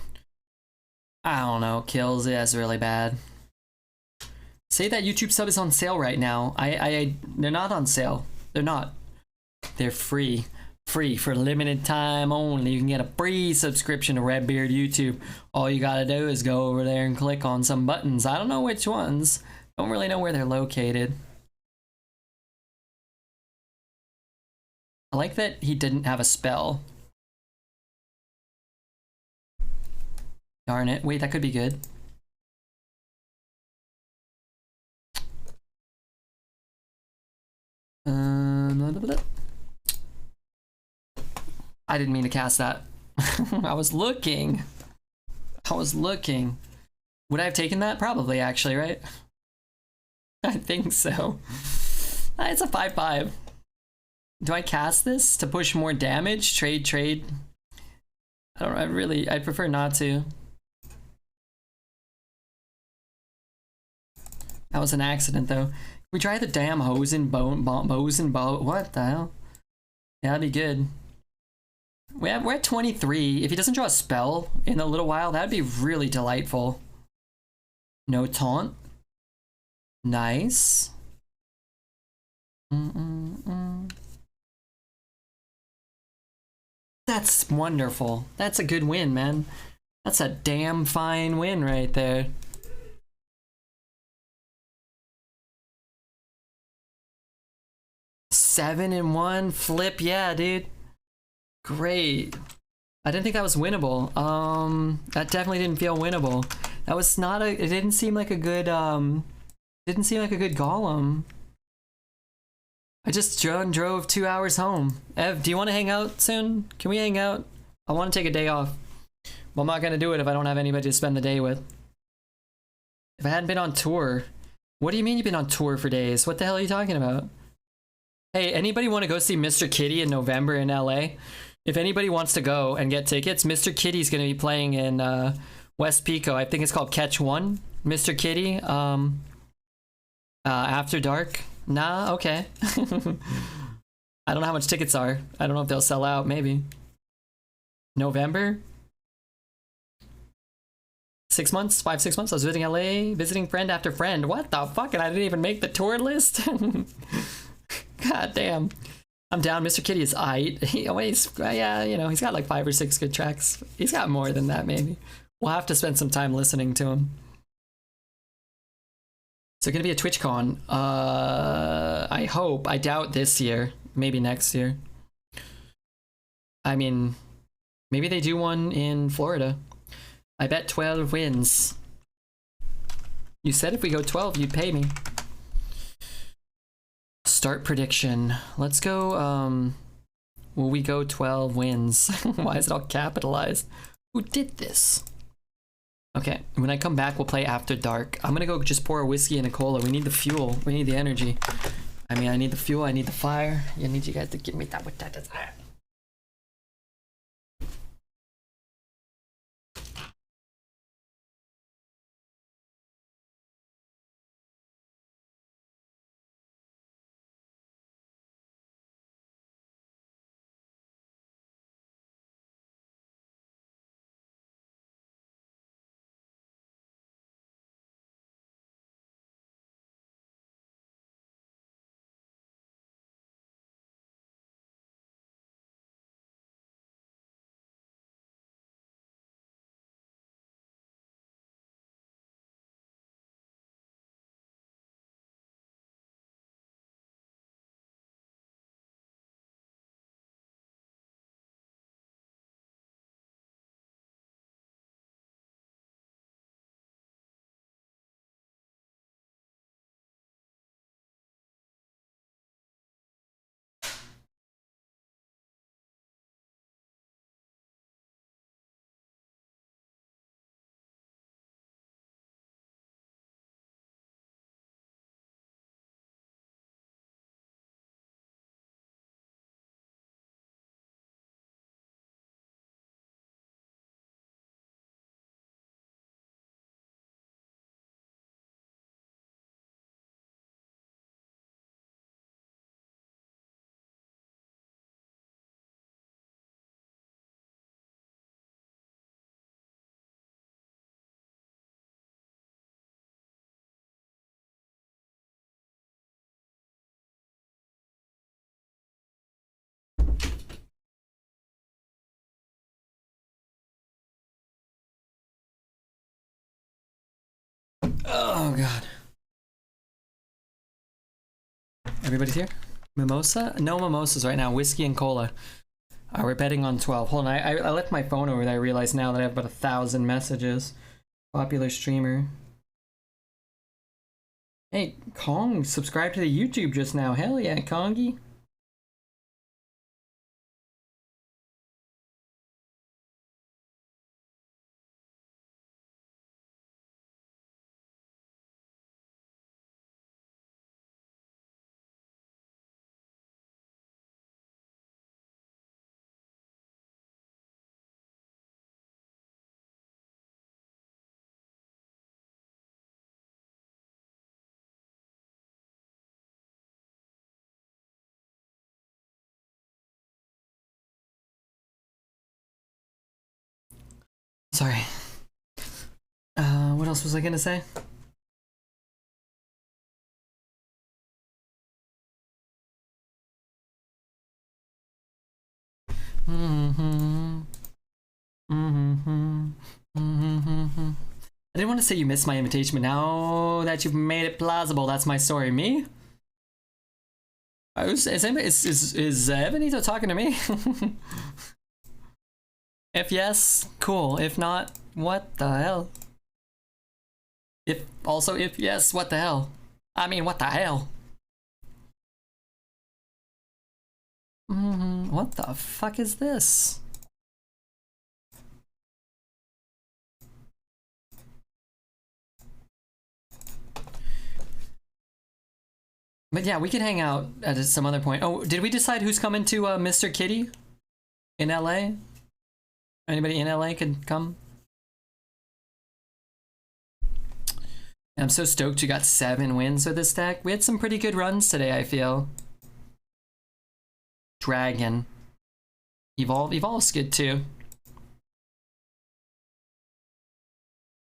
I don't know, kills it, that's really bad. Say that YouTube sub is on sale right now. They're not on sale. They're not. They're free. Free for limited time only. You can get a free subscription to Redbeard YouTube. All you gotta do is go over there and click on some buttons. I don't know which ones. Don't really know where they're located. I like that he didn't have a spell. Darn it. Wait, that could be good. I didn't mean to cast that. I was looking. Would I have taken that? Probably, actually, right? I think so. It's a 5/5. Do I cast this to push more damage? Trade. I don't know. I'd prefer not to. That was an accident, though. We try the damn bows and bow. What the hell? Yeah, that'd be good. We're at 23. If he doesn't draw a spell in a little while, that'd be really delightful. No taunt. Nice. That's wonderful. That's a good win, man. That's a damn fine win right there. Seven and 1 flip, yeah, dude. Great. I didn't think that was winnable. That definitely didn't feel winnable. That was not a. It didn't seem like a good. Didn't seem like a good golem. I just drove 2 hours home. Ev, do you want to hang out soon? Can we hang out? I want to take a day off. Well, I'm not gonna do it if I don't have anybody to spend the day with. If I hadn't been on tour. What do you mean you've been on tour for days? What the hell are you talking about? Hey, anybody want to go see Mr. Kitty in November in LA? If anybody wants to go and get tickets, Mr. Kitty's going to be playing in West Pico. I think it's called Catch One. Mr. Kitty, after dark. Nah, okay. I don't know how much tickets are. I don't know if they'll sell out, maybe. November? 6 months? 5-6 months? I was visiting LA, visiting friend after friend. What the fuck? And I didn't even make the tour list? God damn. I'm down. Mr. Kitty is aight. Yeah, you know, he's got like 5 or 6 good tracks. He's got more than that, maybe. We'll have to spend some time listening to him. So gonna be a TwitchCon. I hope. I doubt this year. Maybe next year. I mean, maybe they do one in Florida. I bet 12 wins. You said if we go 12, you'd pay me. Start prediction. Let's go, will we go 12 wins? Why is it all capitalized? Who did this? Okay, when I come back, we'll play After Dark. I'm gonna go just pour a whiskey and a cola. We need the fuel. We need the energy. I mean, I need the fuel. I need the fire. I need you guys to give me that with that desire. Oh god. Everybody's here? Mimosa? No mimosas right now. Whiskey and cola. We're betting on 12. Hold on, I left my phone over there. I realize now that I have about 1,000 messages. Popular streamer. Hey, Kong subscribed to the YouTube just now. Hell yeah, Kongi. Sorry. What else was I gonna say? I didn't want to say you missed my invitation, but now that you've made it plausible, that's my story. Me? Is Ebenezer talking to me? If yes, cool. If not, what the hell? If yes, what the hell? I mean, what the hell? What the fuck is this? But yeah, we could hang out at some other point. Oh, did we decide who's coming to Mr. Kitty in LA? Anybody in LA could come? I'm so stoked you got 7 wins with this deck. We had some pretty good runs today, I feel. Dragon. Evolve's good too.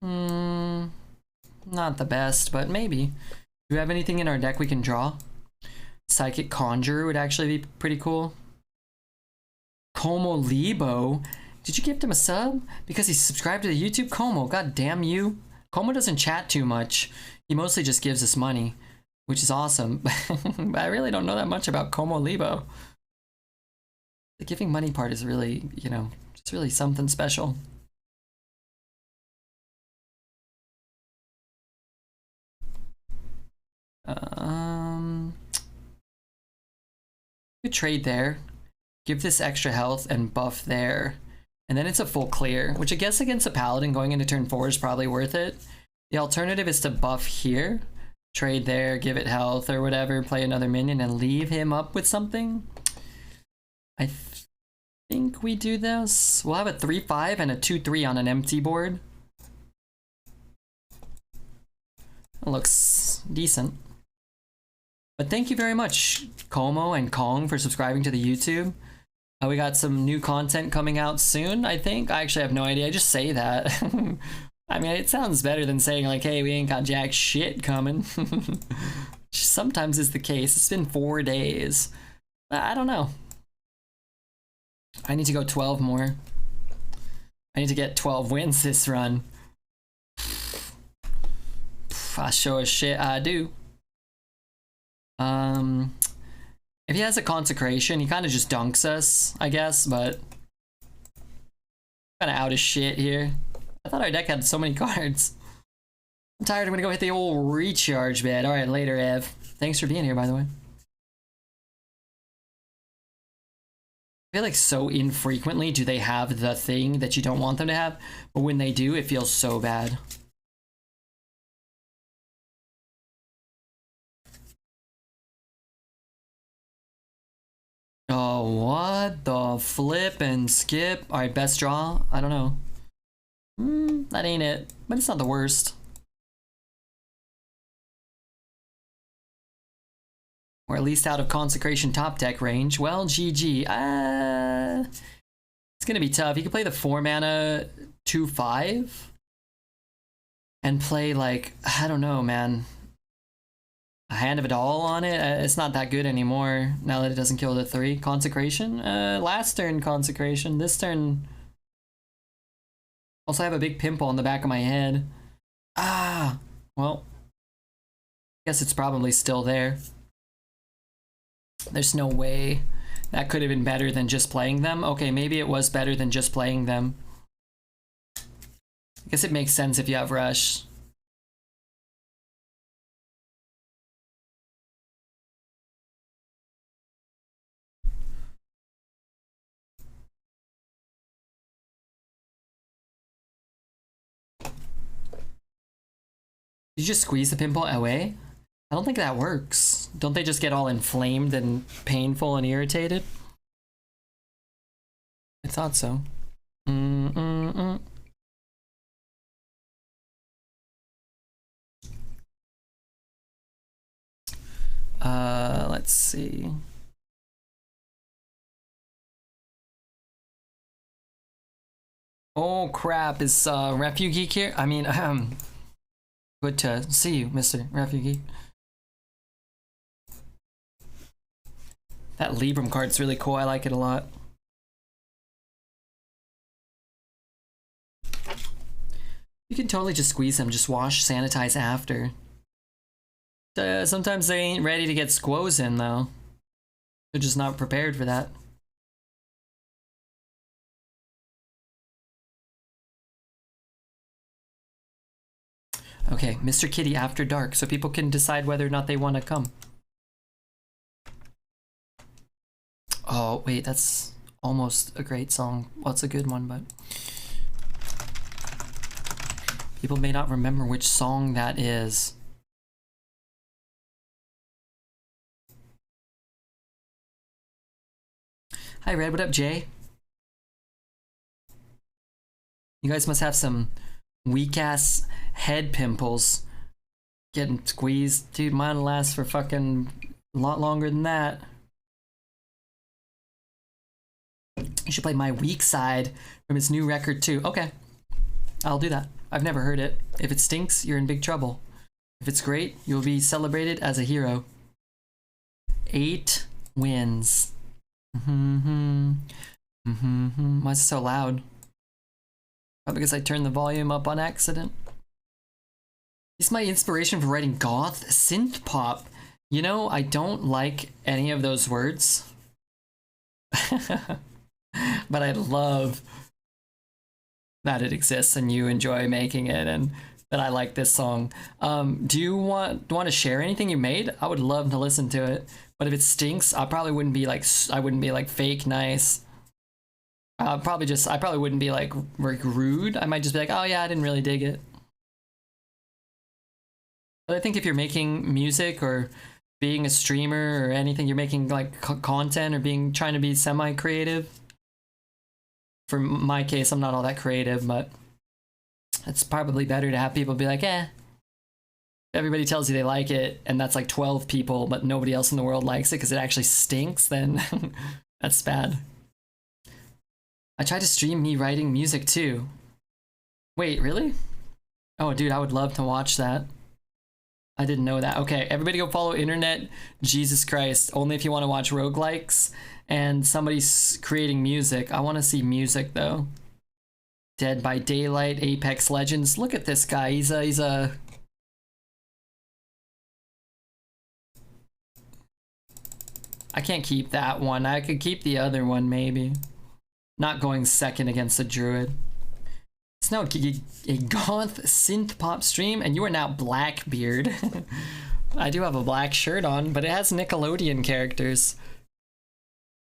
Not the best, but maybe. Do we have anything in our deck we can draw? Psychic Conjurer would actually be pretty cool. Como Lebo. Did you gift him a sub? Because he subscribed to the YouTube? Como, god damn you. Como doesn't chat too much. He mostly just gives us money, which is awesome. But I really don't know that much about Como Lebo. The giving money part is really, you know, it's really something special. Good trade there. Give this extra health and buff there. And then it's a full clear, which I guess against a paladin going into turn 4 is probably worth it. The alternative is to buff here, trade there, give it health or whatever, play another minion and leave him up with something. I think we do this. We'll have a 3-5 and a 2-3 on an empty board. It looks decent. But thank you very much, Como and Kong, for subscribing to the YouTube. We got some new content coming out soon, I think. I actually have no idea. I just say that. I mean, it sounds better than saying like, hey, we ain't got jack shit coming. Sometimes is the case. It's been 4 days. I don't know. I need to go 12 more. I need to get 12 wins this run. I sure as shit I do. If he has a consecration, he kind of just dunks us, I guess, but kind of out of shit here. I thought our deck had so many cards. I'm tired. I'm gonna go hit the old recharge bed. All right, later, Ev. Thanks for being here, by the way. I feel like so infrequently do they have the thing that you don't want them to have, but when they do, it feels so bad. Oh, what the flip and skip? All right, best draw. I don't know. That ain't it, but it's not the worst. Or at least out of consecration top deck range. Well, GG. It's gonna be tough. He could play the 4 mana 2/5 and play like, I don't know, man. A Hand of it all on it. It's not that good anymore now that it doesn't kill the 3. Consecration. Last turn consecration. This turn. Also, I have a big pimple on the back of my head. Well, I guess it's probably still there. There's no way that could have been better than just playing them. Okay, maybe it was better than just playing them. I guess it makes sense if you have rush. You just squeeze the pimple away? I don't think that works. Don't they just get all inflamed and painful and irritated? I thought so. Let's see. Oh crap, is Refuge Geek here? I mean, good to see you, Mr. Refuge Geek. That Libram card's really cool. I like it a lot. You can totally just squeeze them, just wash, sanitize after. Sometimes they ain't ready to get squoze in though. They're just not prepared for that. Okay, Mr. Kitty After Dark, so people can decide whether or not they want to come. Oh, wait, that's almost a great song. Well, it's a good one, but people may not remember which song that is. Hi, Red. What up, Jay? You guys must have some weak-ass head pimples. Getting squeezed. Dude, mine lasts for fucking a lot longer than that. You should play My Weak Side from his new record too. Okay, I'll do that. I've never heard it. If it stinks, you're in big trouble. If it's great, you'll be celebrated as a hero. 8 wins. Why is it so loud? Oh, because I turned the volume up on accident. He's my inspiration for writing goth synth pop. You know, I don't like any of those words. But I love that it exists and you enjoy making it and that I like this song. Do you want to share anything you made? I would love to listen to it. But if it stinks, I probably wouldn't be like fake nice. I probably wouldn't be like rude. I might just be like, oh yeah, I didn't really dig it. But I think if you're making music or being a streamer or anything, you're making like content or trying to be semi-creative. For my case, I'm not all that creative, but it's probably better to have people be like, eh. Everybody tells you they like it, and that's like 12 people, but nobody else in the world likes it because it actually stinks, then that's bad. I tried to stream me writing music too. Wait, really? Oh, dude, I would love to watch that. I didn't know that. Okay, everybody go follow Internet Jesus Christ. Only if you want to watch roguelikes and somebody's creating music. I want to see music though. Dead by Daylight, Apex Legends. Look at this guy. He's a I can't keep that one. I could keep the other one maybe. Not going second against a druid. It's now a goth synth pop stream, and you are now Blackbeard. I do have a black shirt on, but it has Nickelodeon characters.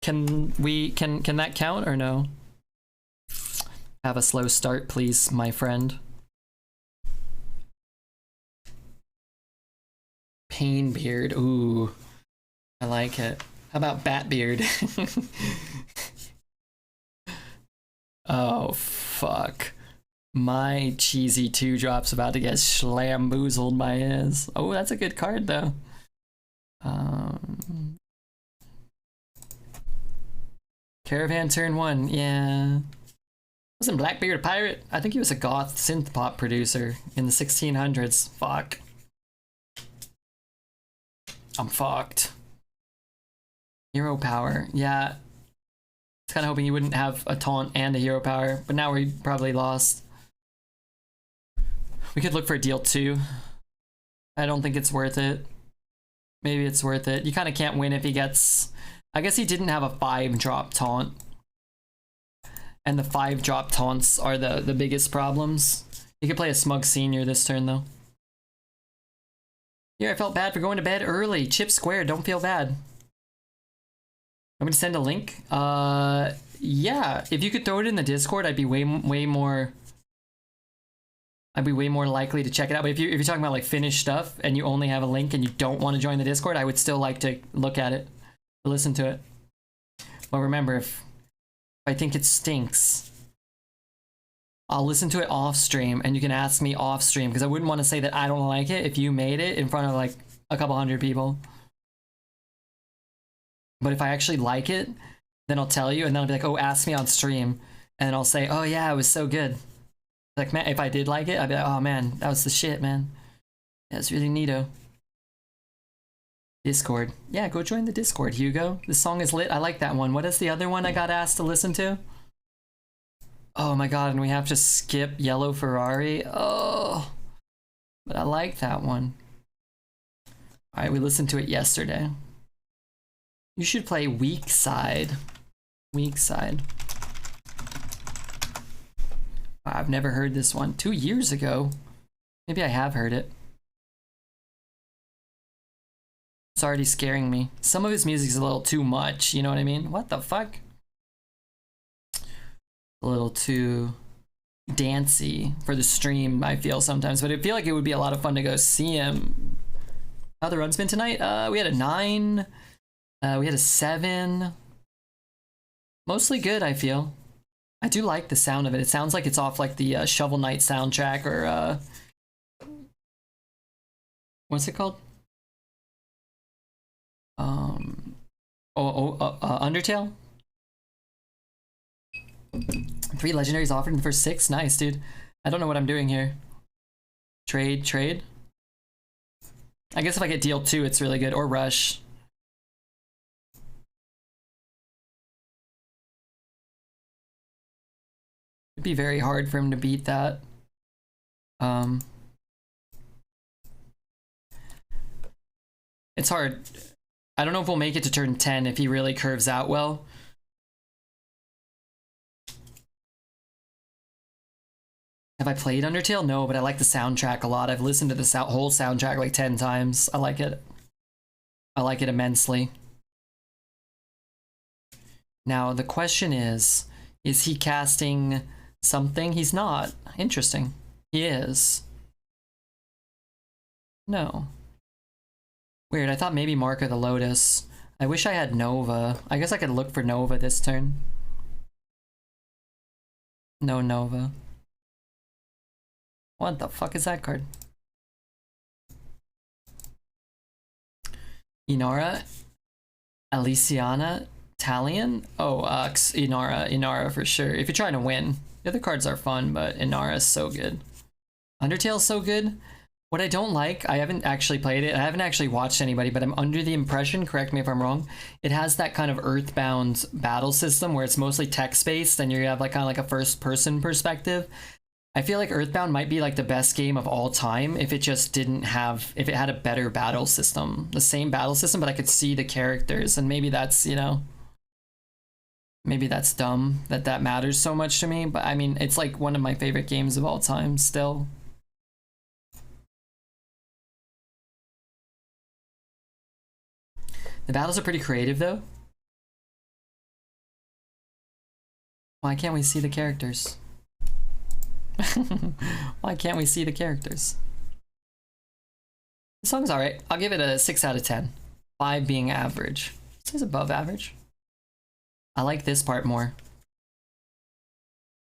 Can that count or no? Have a slow start, please, my friend. Painbeard. Ooh, I like it. How about Batbeard? Oh fuck. My cheesy 2-drop's about to get slamboozled by his. Oh, that's a good card though. Caravan turn 1, yeah. Wasn't Blackbeard a pirate? I think he was a goth synth pop producer in the 1600s. Fuck. I'm fucked. Hero power, yeah. I was kind of hoping you wouldn't have a taunt and a hero power, but now we probably lost. We could look for a deal 2. I don't think it's worth it. Maybe it's worth it. You kind of can't win if he gets... I guess he didn't have a 5-drop taunt. And the 5-drop taunts are the biggest problems. You could play a Smug Senior this turn though. Yeah, I felt bad for going to bed early. Chip Square, don't feel bad. Want me to send a link? Yeah. If you could throw it in the Discord, I'd be way more likely to check it out. But if you're talking about like finished stuff and you only have a link and you don't want to join the Discord, I would still like to look at it, listen to it. But remember, if I think it stinks, I'll listen to it off stream and you can ask me off stream because I wouldn't want to say that I don't like it if you made it in front of like a couple hundred people. But if I actually like it, then I'll tell you and then I'll be like, oh, ask me on stream. And I'll say, oh yeah, it was so good. Like, man, if I did like it, I'd be like, oh man, that was the shit, man. That's really neato. Discord. Yeah, go join the Discord, Hugo. This song is lit. I like that one. What is the other one I got asked to listen to? Oh my god, and we have to skip Yellow Ferrari. Oh, but I like that one. All right, we listened to it yesterday. You should play Weak Side. Weak Side. I've never heard this one. 2 years ago. Maybe I have heard it. It's already scaring me. Some of his music's a little too much, you know what I mean? What the fuck? A little too dancey for the stream, I feel sometimes. But I feel like it would be a lot of fun to go see him. How the run's been tonight? We had a 9. We had a 7. Mostly good, I feel. I do like the sound of it. It sounds like it's off like the Shovel Knight soundtrack or what's it called? Undertale? 3 legendaries offered in the first 6? Nice, dude. I don't know what I'm doing here. Trade? I guess if I get deal 2, it's really good. Or rush. It'd be very hard for him to beat that. It's hard. I don't know if we'll make it to turn 10 if he really curves out well. Have I played Undertale? No, but I like the soundtrack a lot. I've listened to the whole soundtrack like 10 times. I like it. I like it immensely. Now, the question is he casting something? He's not. Interesting. He is. No. Weird, I thought maybe Mark of the Lotus. I wish I had Nova. I guess I could look for Nova this turn. No Nova. What the fuck is that card? Inara? Aliciana? Talion? Oh, Inara for sure. If you're trying to win. The other cards are fun, but Inara is so good. Undertale's so good. What I don't like, I haven't actually played it, I haven't actually watched anybody, but I'm under the impression, correct me if I'm wrong, it has that kind of Earthbound battle system where it's mostly text-based and you have like kind of like a first-person perspective. I feel like Earthbound might be like the best game of all time if it just didn't have, if it had a better battle system. The same battle system, but I could see the characters, and maybe that's, you know, maybe that's dumb that that matters so much to me, but I mean, it's like one of my favorite games of all time still. The battles are pretty creative, though. Why can't we see the characters? Why can't we see the characters? The song's alright. I'll give it a 6 out of 10. 5 being average. It says above average. I like this part more.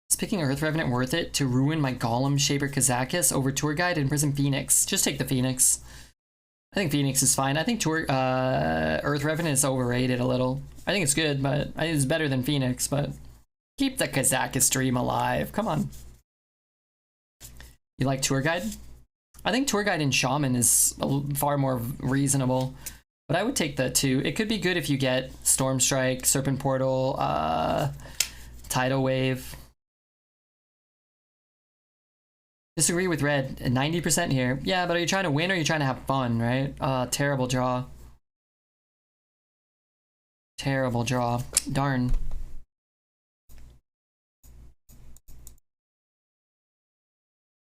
Is picking Earth Revenant worth it to ruin my Golem Shaper Kazakus over Tour Guide and Prison Phoenix? Just take the Phoenix. I think Phoenix is fine. I think Earth Revenant is overrated a little. I think it's good, but it's better than Phoenix, but keep the Kazakus dream alive. Come on. You like Tour Guide? I think Tour Guide and Shaman is far more reasonable, but I would take the 2. It could be good if you get Storm Strike, Serpent Portal, Tidal Wave. Disagree with Red, 90% here. Yeah, but are you trying to win or are you trying to have fun, right? Terrible draw. Terrible draw. Darn.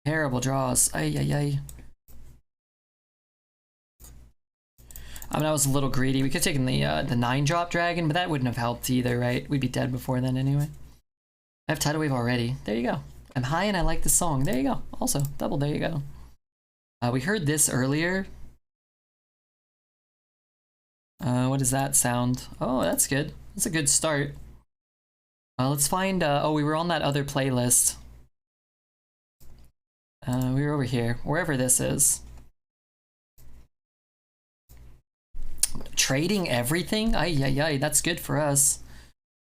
Terrible draws. Ay, ay, ay. I mean, I was a little greedy. We could have taken the 9-drop dragon, but that wouldn't have helped either, right? We'd be dead before then anyway. I have Tidal Wave already. There you go. I'm high and I like the song. There you go. Also, double, there you go. We heard this earlier. What does that sound? Oh, that's good. That's a good start. Let's find, oh, we were on that other playlist. We were over here, wherever this is. Trading everything? Ay, ay, ay, that's good for us.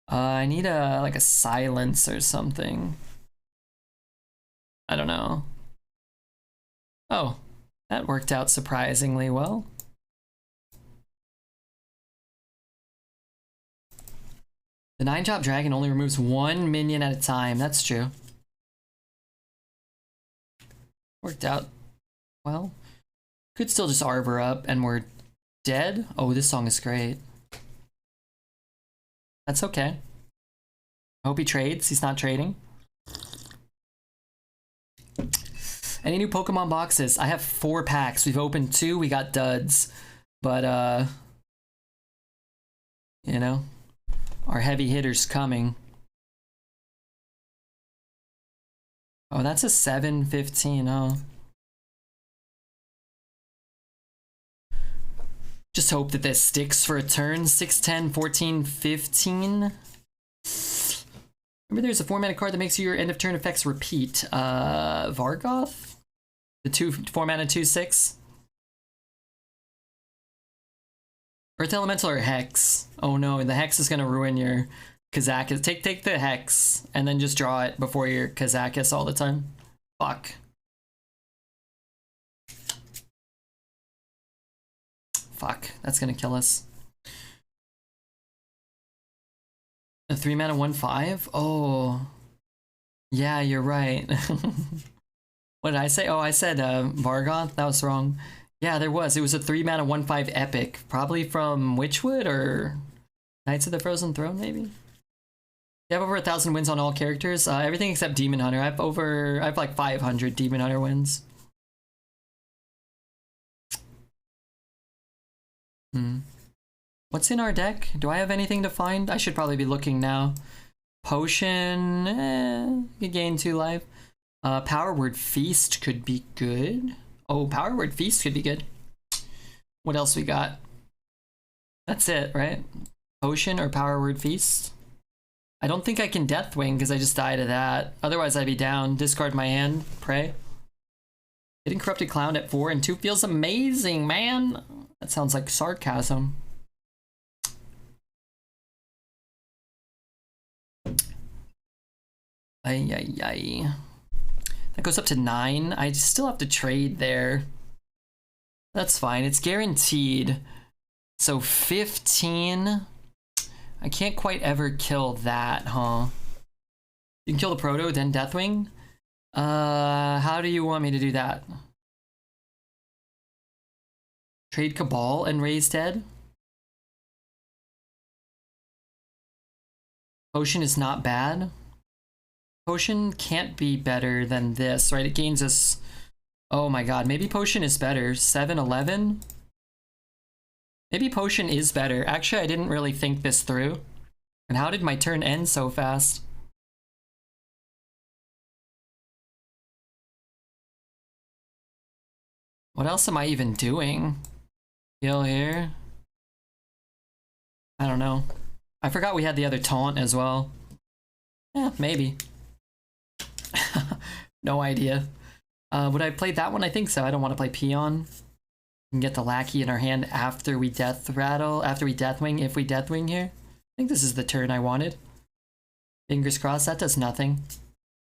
I need like a silence or something. I don't know. Oh, that worked out surprisingly well. The 9-drop dragon only removes 1 minion at a time. That's true. Worked out well. Could still just Arbor up and we're dead. Oh, this song is great. That's okay. I hope he trades. He's not trading. Any new Pokemon boxes? I have 4 packs. We've opened 2. We got duds. But, you know, our heavy hitter's coming. Oh, that's a 7-15. Oh. Just hope that this sticks for a turn. 6, 10, 14, 15. Remember there's a 4-mana card that makes your end of turn effects repeat. Vargoth? The 4-mana 2/6? Earth Elemental or Hex? Oh no, the Hex is gonna ruin your Kazakus. Take the Hex, and then just draw it before your Kazakus all the time. Fuck. Fuck, that's gonna kill us. A 3-mana 1/5? Oh. Yeah, you're right. What did I say? Oh, I said Vargoth? That was wrong. Yeah, there was. It was a 3-mana 1/5 epic. Probably from Witchwood or Knights of the Frozen Throne, maybe? You have over 1,000 wins on all characters. Everything except Demon Hunter. I have like 500 Demon Hunter wins. What's in our deck? Do I have anything to find? I should probably be looking now. Potion, you gain 2 life. Power Word Feast could be good. Oh, Power Word Feast could be good. What else we got? That's it, right? Potion or Power Word Feast? I don't think I can Deathwing because I just died of that. Otherwise, I'd be down. Discard my hand. Pray. Getting Corrupted Clown at 4 and 2 feels amazing, man. That sounds like sarcasm. Ay, ay, ay. That goes up to 9. I still have to trade there. That's fine. It's guaranteed. So 15. I can't quite ever kill that, huh? You can kill the Proto, then Deathwing? How do you want me to do that? Trade Cabal and raise dead? Potion is not bad. Potion can't be better than this, right? It gains us... Oh my god, maybe Potion is better. 7-11? Maybe Potion is better. Actually, I didn't really think this through. And how did my turn end so fast? What else am I even doing? Heal here? I don't know. I forgot we had the other taunt as well. Yeah, maybe. No idea. Would I play that one? I think so. I don't want to play Peon. We can get the Lackey in our hand after we Deathwing, if we Deathwing here. I think this is the turn I wanted. Fingers crossed. That does nothing.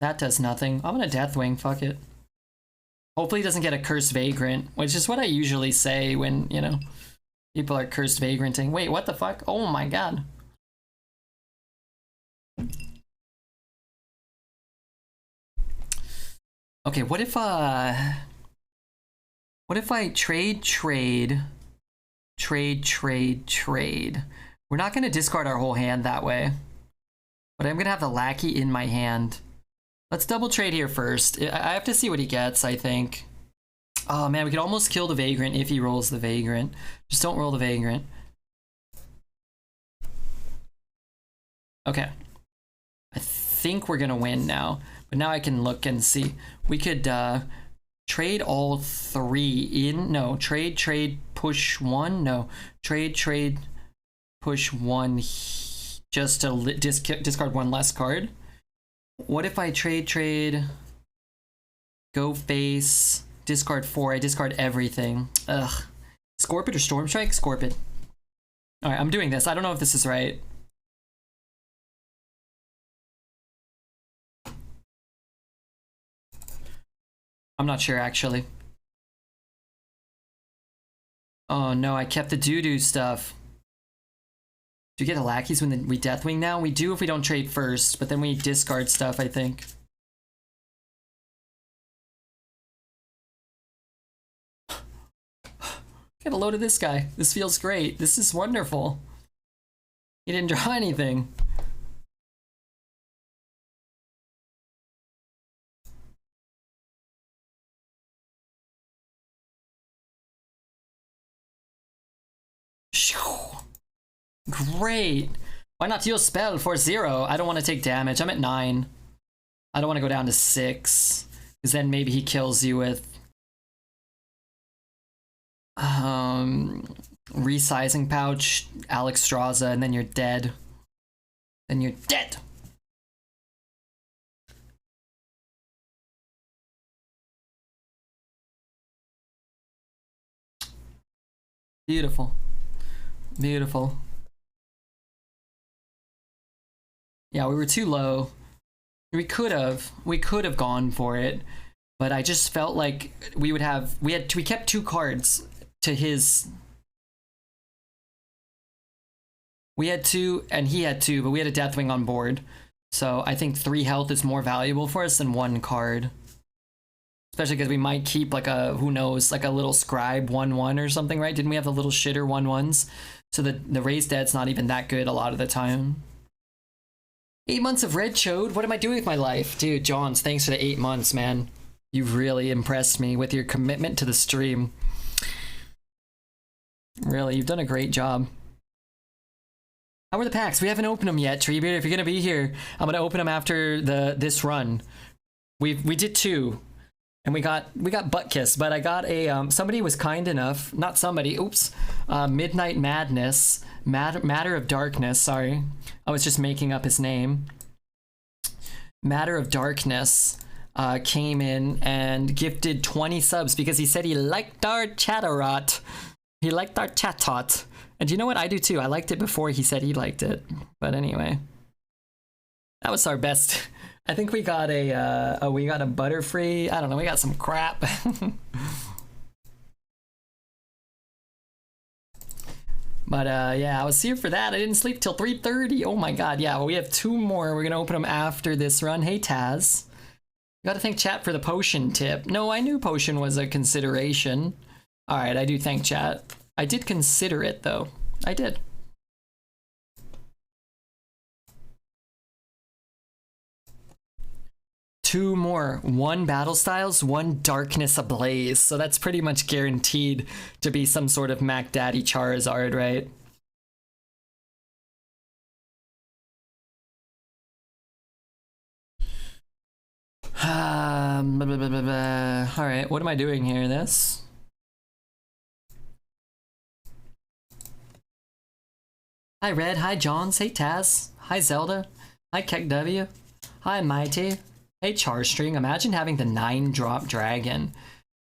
That does nothing. I'm gonna Deathwing, fuck it. Hopefully he doesn't get a Cursed Vagrant, which is what I usually say when, you know, people are Cursed Vagranting. Wait, what the fuck? Oh my god. Okay, what if I trade? We're not gonna discard our whole hand that way, but I'm gonna have the Lackey in my hand. Let's double trade here first. I have to see what he gets, I think. Oh man, we could almost kill the Vagrant if he rolls the Vagrant. Just don't roll the Vagrant. Okay. I think we're gonna win now, but now I can look and see. We could trade all 3 in. No, trade, push 1. No, trade, push 1 just to discard 1 less card. What if I trade, go face, discard 4, I discard everything. Ugh. Scorpid or Storm Strike? Scorpid. Alright, I'm doing this. I don't know if this is right. I'm not sure, actually. Oh no, I kept the doo-doo stuff. Do you get the Lackeys when we Deathwing now? We do if we don't trade first, but then we discard stuff, I think. Get a load of this guy. This feels great. This is wonderful. He didn't draw anything. Great. Why not deal spell for 0? I don't want to take damage. I'm at 9. I don't want to go down to 6. Because then maybe he kills you with... resizing pouch, Alex Straza, and then you're dead. Then you're dead! Beautiful. Beautiful. Yeah, we were too low. We could have gone for it, but I just felt like we kept 2 cards to his. We had 2 and he had 2, but we had a Deathwing on board. So I think 3 health is more valuable for us than 1 card. Especially because we might keep like a, who knows, like a little Scribe 1/1 or something, right? Didn't we have the little shitter 1/1s? So the raised dead's not even that good a lot of the time. 8 months of red chode? What am I doing with my life? Dude, Johns, thanks for the 8 months, man. You've really impressed me with your commitment to the stream. Really, you've done a great job. How are the packs? We haven't opened them yet, Treebeard. If you're gonna be here, I'm gonna open them after this run. We did 2, and we got butt kissed. But I got a somebody was kind enough, not somebody. Oops, Midnight Madness, Matter of Darkness. Sorry, I was just making up his name. Matter of Darkness came in and gifted 20 subs because he said he liked our chatterot. He liked our chatot. And you know what? I do too. I liked it before he said he liked it. But anyway, that was our best. I think we got a Butterfree. I don't know. We got some crap. But yeah, I was here for that. I didn't sleep till 3:30. Oh my god. Yeah, well, we have 2 more. We're gonna open them after this run. Hey Taz. Gotta thank chat for the potion tip. No, I knew potion was a consideration. Alright, I do thank chat. I did consider it though. I did. Two more. 1 Battle Styles, 1 Darkness Ablaze. So that's pretty much guaranteed to be some sort of Mac Daddy Charizard, right? Alright, what am I doing here? This? Hi Red, hi Johns, hey Taz, hi Zelda, hi KekW, hi Mighty, hey Charstring. Imagine having the 9-drop dragon.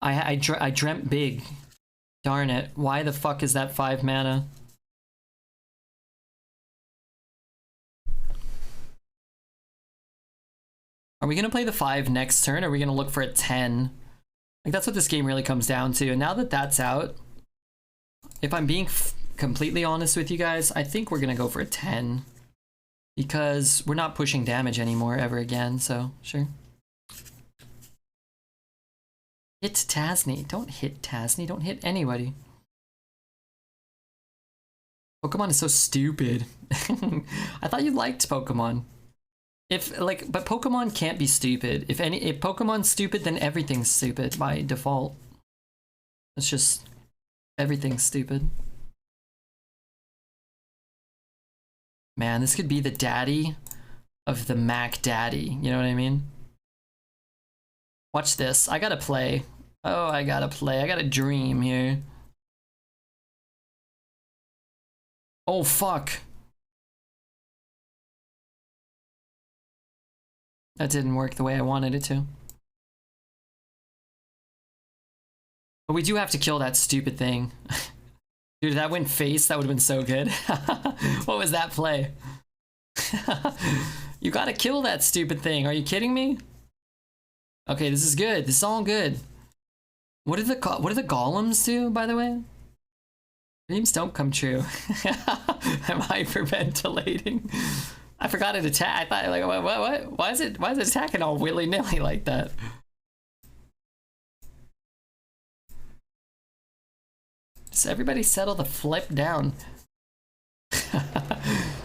I dreamt big. Darn it, why the fuck is that 5 mana? Are we gonna play the 5 next turn, or are we gonna look for a 10? Like, that's what this game really comes down to. And now that that's out, if I'm being completely honest with you guys, I think we're gonna go for a 10. Because we're not pushing damage anymore ever again, so sure. Hit Tasney. Don't hit Tasney. Don't hit anybody. Pokemon is so stupid. I thought you liked Pokemon. But Pokemon can't be stupid. If Pokemon's stupid, then everything's stupid by default. It's just everything's stupid. Man, this could be the daddy of the Mac Daddy. You know what I mean? Watch this. I gotta play. Oh, I gotta play. I got a dream here. Oh, fuck. That didn't work the way I wanted it to. But we do have to kill that stupid thing. Dude, if that went face, that would have been so good. What was that play? You gotta kill that stupid thing. Are you kidding me? Okay, this is good. This is all good. What do the golems do, by the way? Dreams don't come true. I'm hyperventilating. I forgot it attack. I thought, like, what? Why is it attacking all willy-nilly like that? Just everybody settle the flip down.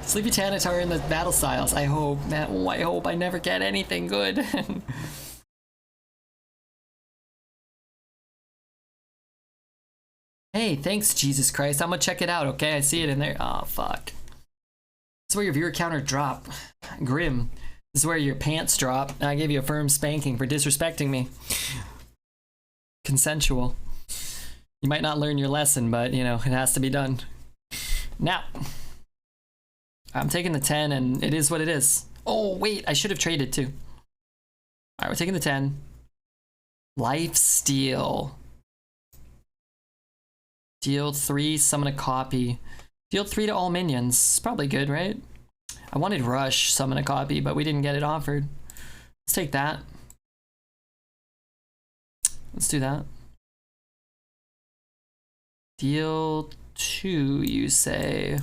Sleepy Tanitar in the battle styles. I hope, man. Oh, I hope I never get anything good. Hey, thanks, Jesus Christ. I'm gonna check it out, okay? I see it in there. Oh, fuck. This is where your viewer counter drop. Grim. This is where your pants drop. I gave you a firm spanking for disrespecting me. Consensual. You might not learn your lesson, but, you know, it has to be done. Now, I'm taking the 10, and it is what it is. Oh, wait, I should have traded, too. All right, we're taking the 10. Lifesteal. Deal 3, summon a copy. Deal 3 to all minions. It's probably good, right? I wanted Rush, summon a copy, but we didn't get it offered. Let's take that. Let's do that. Deal 2, you say.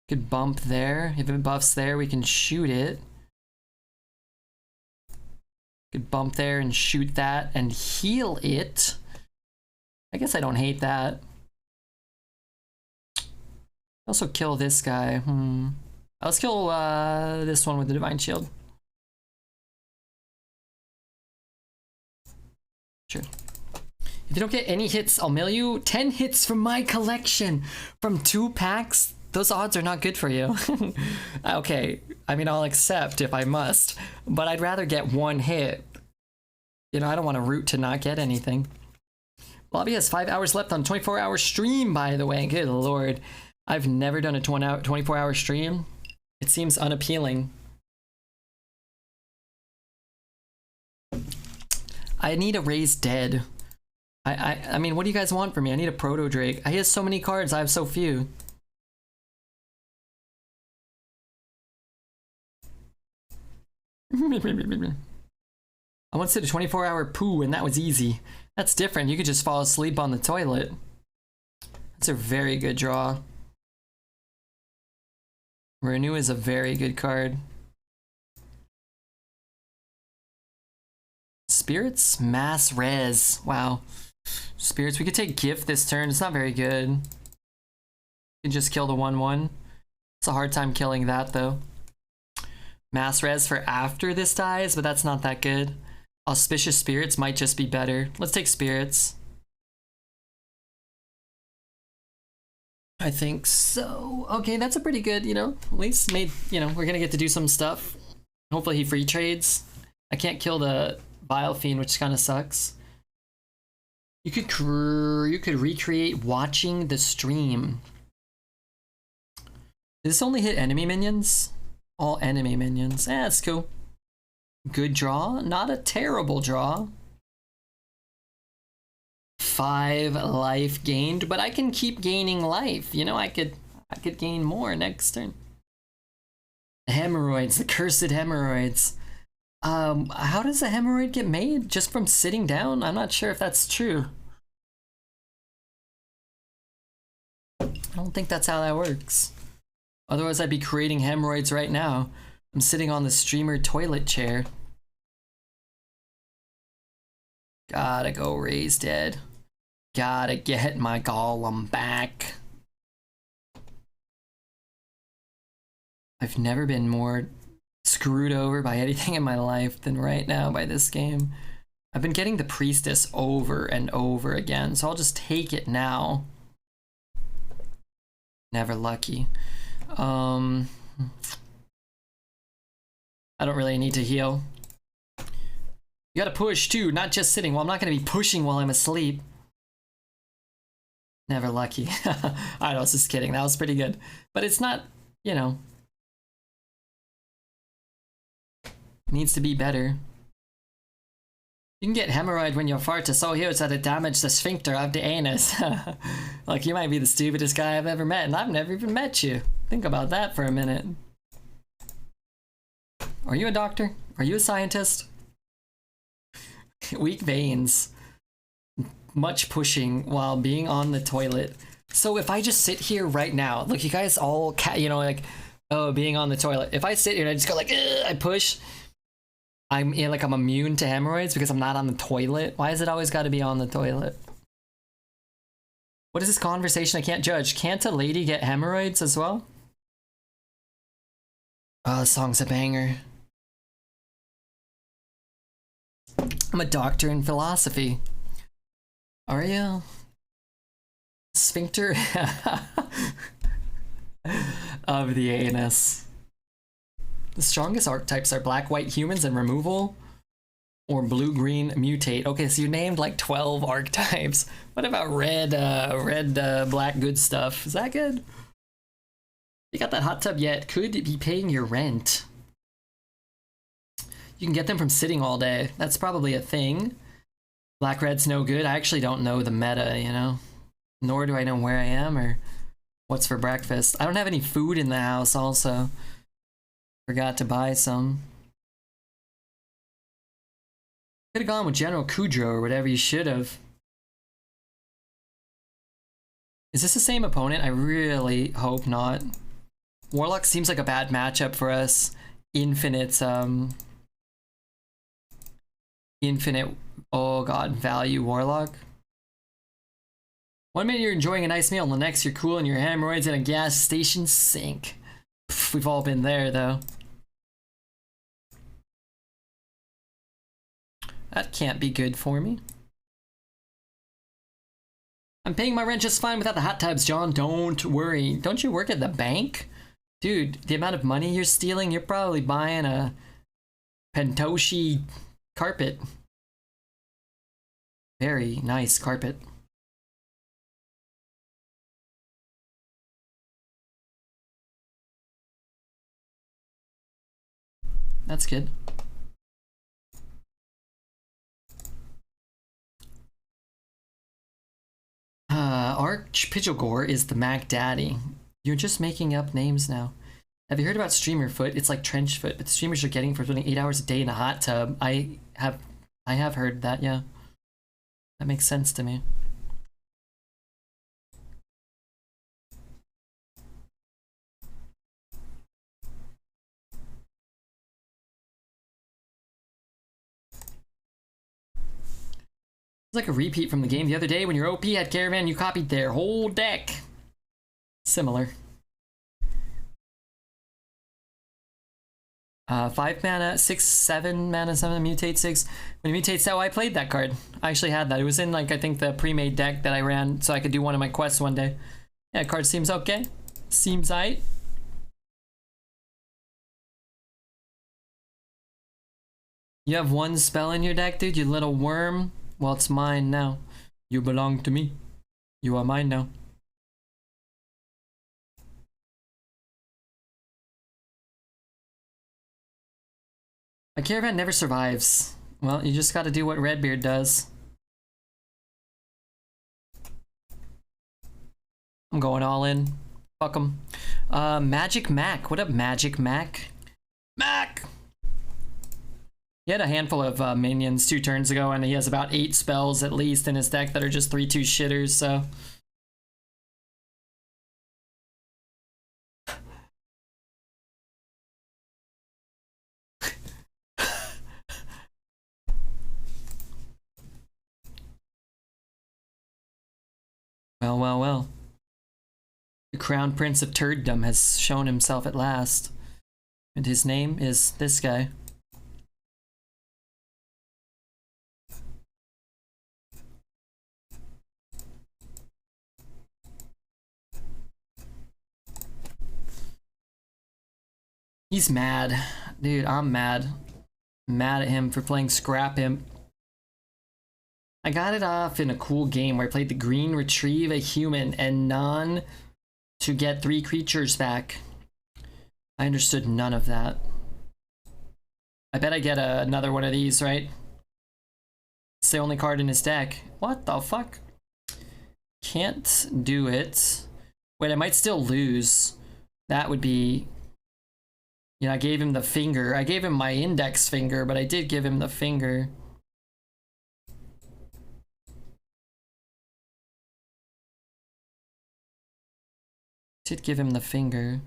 Could bump there. If it buffs there, we can shoot it. Could bump there and shoot that and heal it. I guess I don't hate that. Also kill this guy. Let's kill this one with the Divine Shield. Sure. If you don't get any hits, I'll mail you 10 hits from my collection from 2 packs. Those odds are not good for you. Okay, I mean, I'll accept if I must, but I'd rather get 1 hit. You know, I don't want to root to not get anything. Bobby has 5 hours left on 24-hour stream, by the way. Good lord. I've never done a 24-hour stream. It seems unappealing. I need a Raised Dead. I mean, what do you guys want from me? I need a Proto Drake. He has so many cards, I have so few. I once did a 24-hour poo and that was easy. That's different. You could just fall asleep on the toilet. That's a very good draw. Renew is a very good card. Spirits? Mass res. Wow. Spirits, we could take Gift this turn. It's not very good. You can just kill the 1/1. It's a hard time killing that though. Mass res for after this dies, but that's not that good. Auspicious Spirits might just be better. Let's take Spirits. I think so. Okay, that's a pretty good, you know, at least made, you know, we're gonna get to do some stuff. Hopefully he free trades. I can't kill the Vile Fiend, which kind of sucks. You could recreate watching the stream. Does this only hit enemy minions? All enemy minions. That's cool. Good draw. Not a terrible draw. 5 life gained, but I can keep gaining life. You know, I could gain more next turn. Hemorrhoids, the cursed hemorrhoids. How does a hemorrhoid get made? Just from sitting down? I'm not sure if that's true. I don't think that's how that works. Otherwise I'd be creating hemorrhoids right now. I'm sitting on the streamer toilet chair. Gotta go Raised Dead. Gotta get my golem back. I've never been more screwed over by anything in my life than right now by this game. I've been getting the Priestess over and over again, so I'll just take it now. Never lucky. I don't really need to heal. You gotta push too, not just sitting. Well, I'm not gonna be pushing while I'm asleep. Never lucky. I was just kidding. That was pretty good. But it's not, you know. Needs to be better. You can get hemorrhoid when your fart is so huge that it damaged the sphincter of the anus. Like, you might be the stupidest guy I've ever met, and I've never even met you. Think about that for a minute. Are you a doctor? Are you a scientist? Weak veins. Much pushing while being on the toilet. So if I just sit here right now, look, you guys all, you know, like, oh, being on the toilet. If I sit here and I just go like, I push, I'm immune to hemorrhoids because I'm not on the toilet. Why is it always got to be on the toilet? What is this conversation? I can't judge. Can't a lady get hemorrhoids as well? Oh, this song's a banger. I'm a doctor in philosophy. Are you? Sphincter of the anus. The strongest archetypes are black, white humans and removal, or blue, green, mutate. Okay, so you named like 12 archetypes. What about red, black, good stuff? Is that good? You got that hot tub yet? Could be paying your rent. You can get them from sitting all day. That's probably a thing. Black, red's no good. I actually don't know the meta, you know? Nor do I know where I am or what's for breakfast. I don't have any food in the house also. Forgot to buy some. Could have gone with General Kudro or whatever you should have. Is this the same opponent? I really hope not. Warlock seems like a bad matchup for us. Infinite, oh god, value Warlock. 1 minute you're enjoying a nice meal, and the next you're cooling your hemorrhoids in a gas station sink. We've all been there, though. That can't be good for me. I'm paying my rent just fine without the hot tubs, John. Don't worry. Don't you work at the bank? Dude, the amount of money you're stealing, you're probably buying a Pentoshi carpet. Very nice carpet. That's good. Archpidgegore is the Mac Daddy. You're just making up names now. Have you heard about streamer foot? It's like trench foot, but the streamers are getting for spending 8 hours a day in a hot tub. I have heard that, yeah. That makes sense to me. It's like a repeat from the game the other day when your OP had Caravan, you copied their whole deck. Similar. 5 mana, 6, 7 mana, 7 mutate 6. When it mutates out, I played that card. I actually had that. It was in, like, I think the pre-made deck that I ran so I could do one of my quests one day. Yeah, card seems okay. Seems aight. You have one spell in your deck, dude, you little worm? Well, it's mine now. You belong to me. You are mine now. A caravan never survives. Well, you just gotta do what Redbeard does. I'm going all in. Fuck him. Magic Mac. What up, Magic Mac? Mac! He had a handful of minions 2 turns ago, and he has about 8 spells at least in his deck that are just 3/2 shitters, so... Well, well, well. The Crown Prince of Turddom has shown himself at last. And his name is this guy. He's mad. Dude, I'm mad. I'm mad at him for playing Scrap Imp. I got it off in a cool game where I played the green retrieve a human and none to get 3 creatures back. I understood none of that. I bet I get another one of these, right? It's the only card in his deck. What the fuck? Can't do it. Wait, I might still lose. That would be... You know, I gave him the finger. I gave him my index finger, but I did give him the finger. Did give him the finger.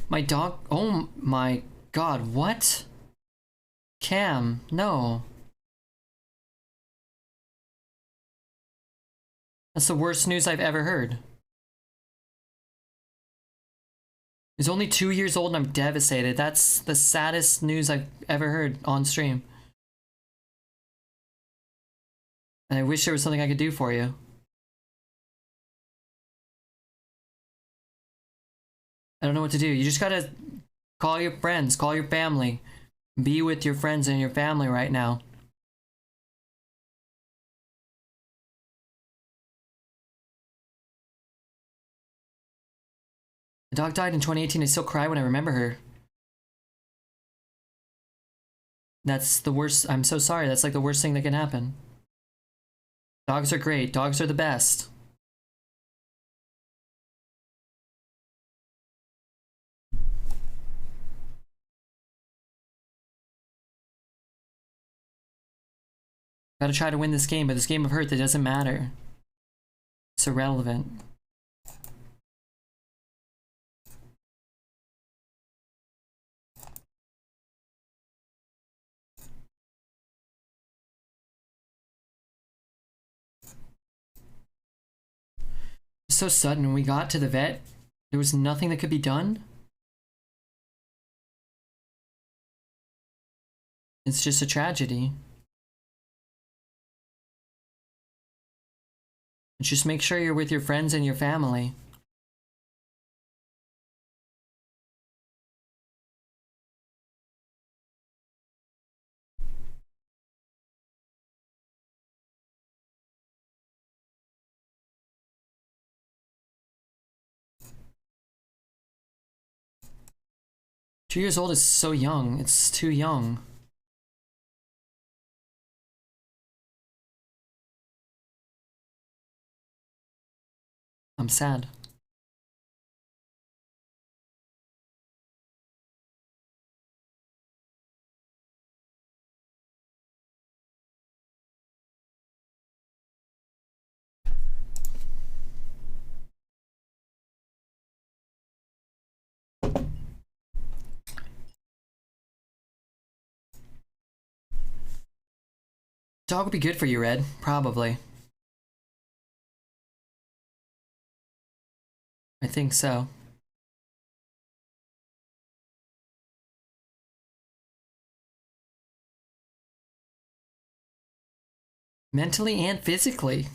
My dog. Oh my god, what? Cam, no. That's the worst news I've ever heard. He's only 2 years old and I'm devastated. That's the saddest news I've ever heard on stream. And I wish there was something I could do for you. I don't know what to do. You just gotta call your friends, call your family. Be with your friends and your family right now. The dog died in 2018. I still cry when I remember her. That's the worst. I'm so sorry. That's like the worst thing that can happen. Dogs are great. Dogs are the best. Gotta try to win this game, but this game of Hearth, it doesn't matter. It's irrelevant. So sudden. When we got to the vet, there was nothing that could be done. It's just a tragedy. Just make sure you're with your friends and your family. Two years old is so young. It's too young. I'm sad. Dog would be good for you, Red. Probably. I think so. Mentally and physically.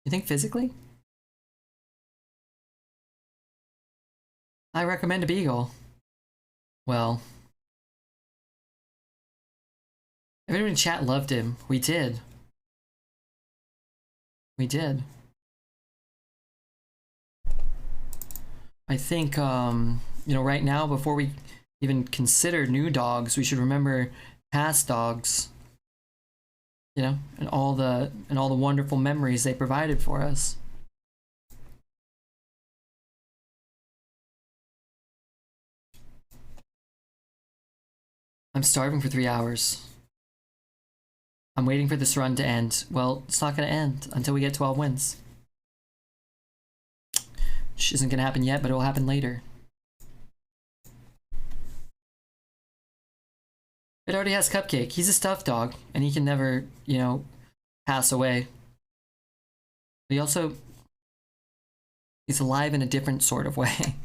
You think physically? I recommend a beagle. Well, everyone in chat loved him. We did. We did. I think, you know, right now, before we even consider new dogs, we should remember past dogs. You know, and all the wonderful memories they provided for us. I'm starving for 3 hours. I'm waiting for this run to end. Well, it's not going to end until we get 12 wins. Which isn't going to happen yet, but it will happen later. It already has Cupcake. He's a stuffed dog, and he can never, you know, pass away. But he also... he's alive in a different sort of way.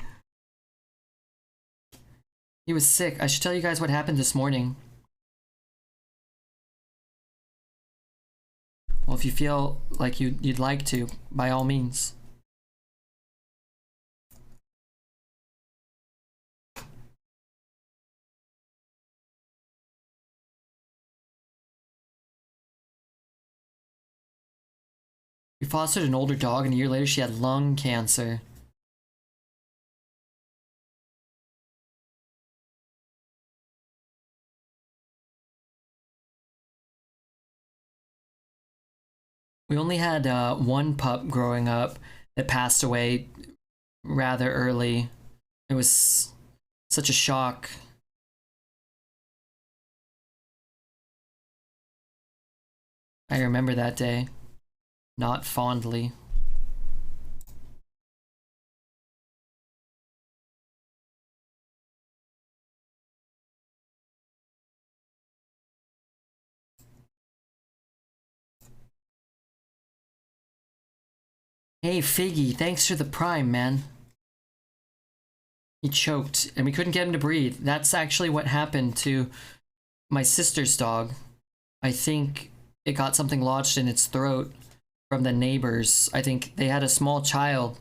He was sick. I should tell you guys what happened this morning. Well, if you feel like you'd like to, by all means. We fostered an older dog, and a year later she had lung cancer. We only had one pup growing up that passed away rather early. It was such a shock. I remember that day, not fondly. Hey, Figgy, thanks for the prime, man. He choked, and we couldn't get him to breathe. That's actually what happened to my sister's dog. I think it got something lodged in its throat from the neighbors. I think they had a small child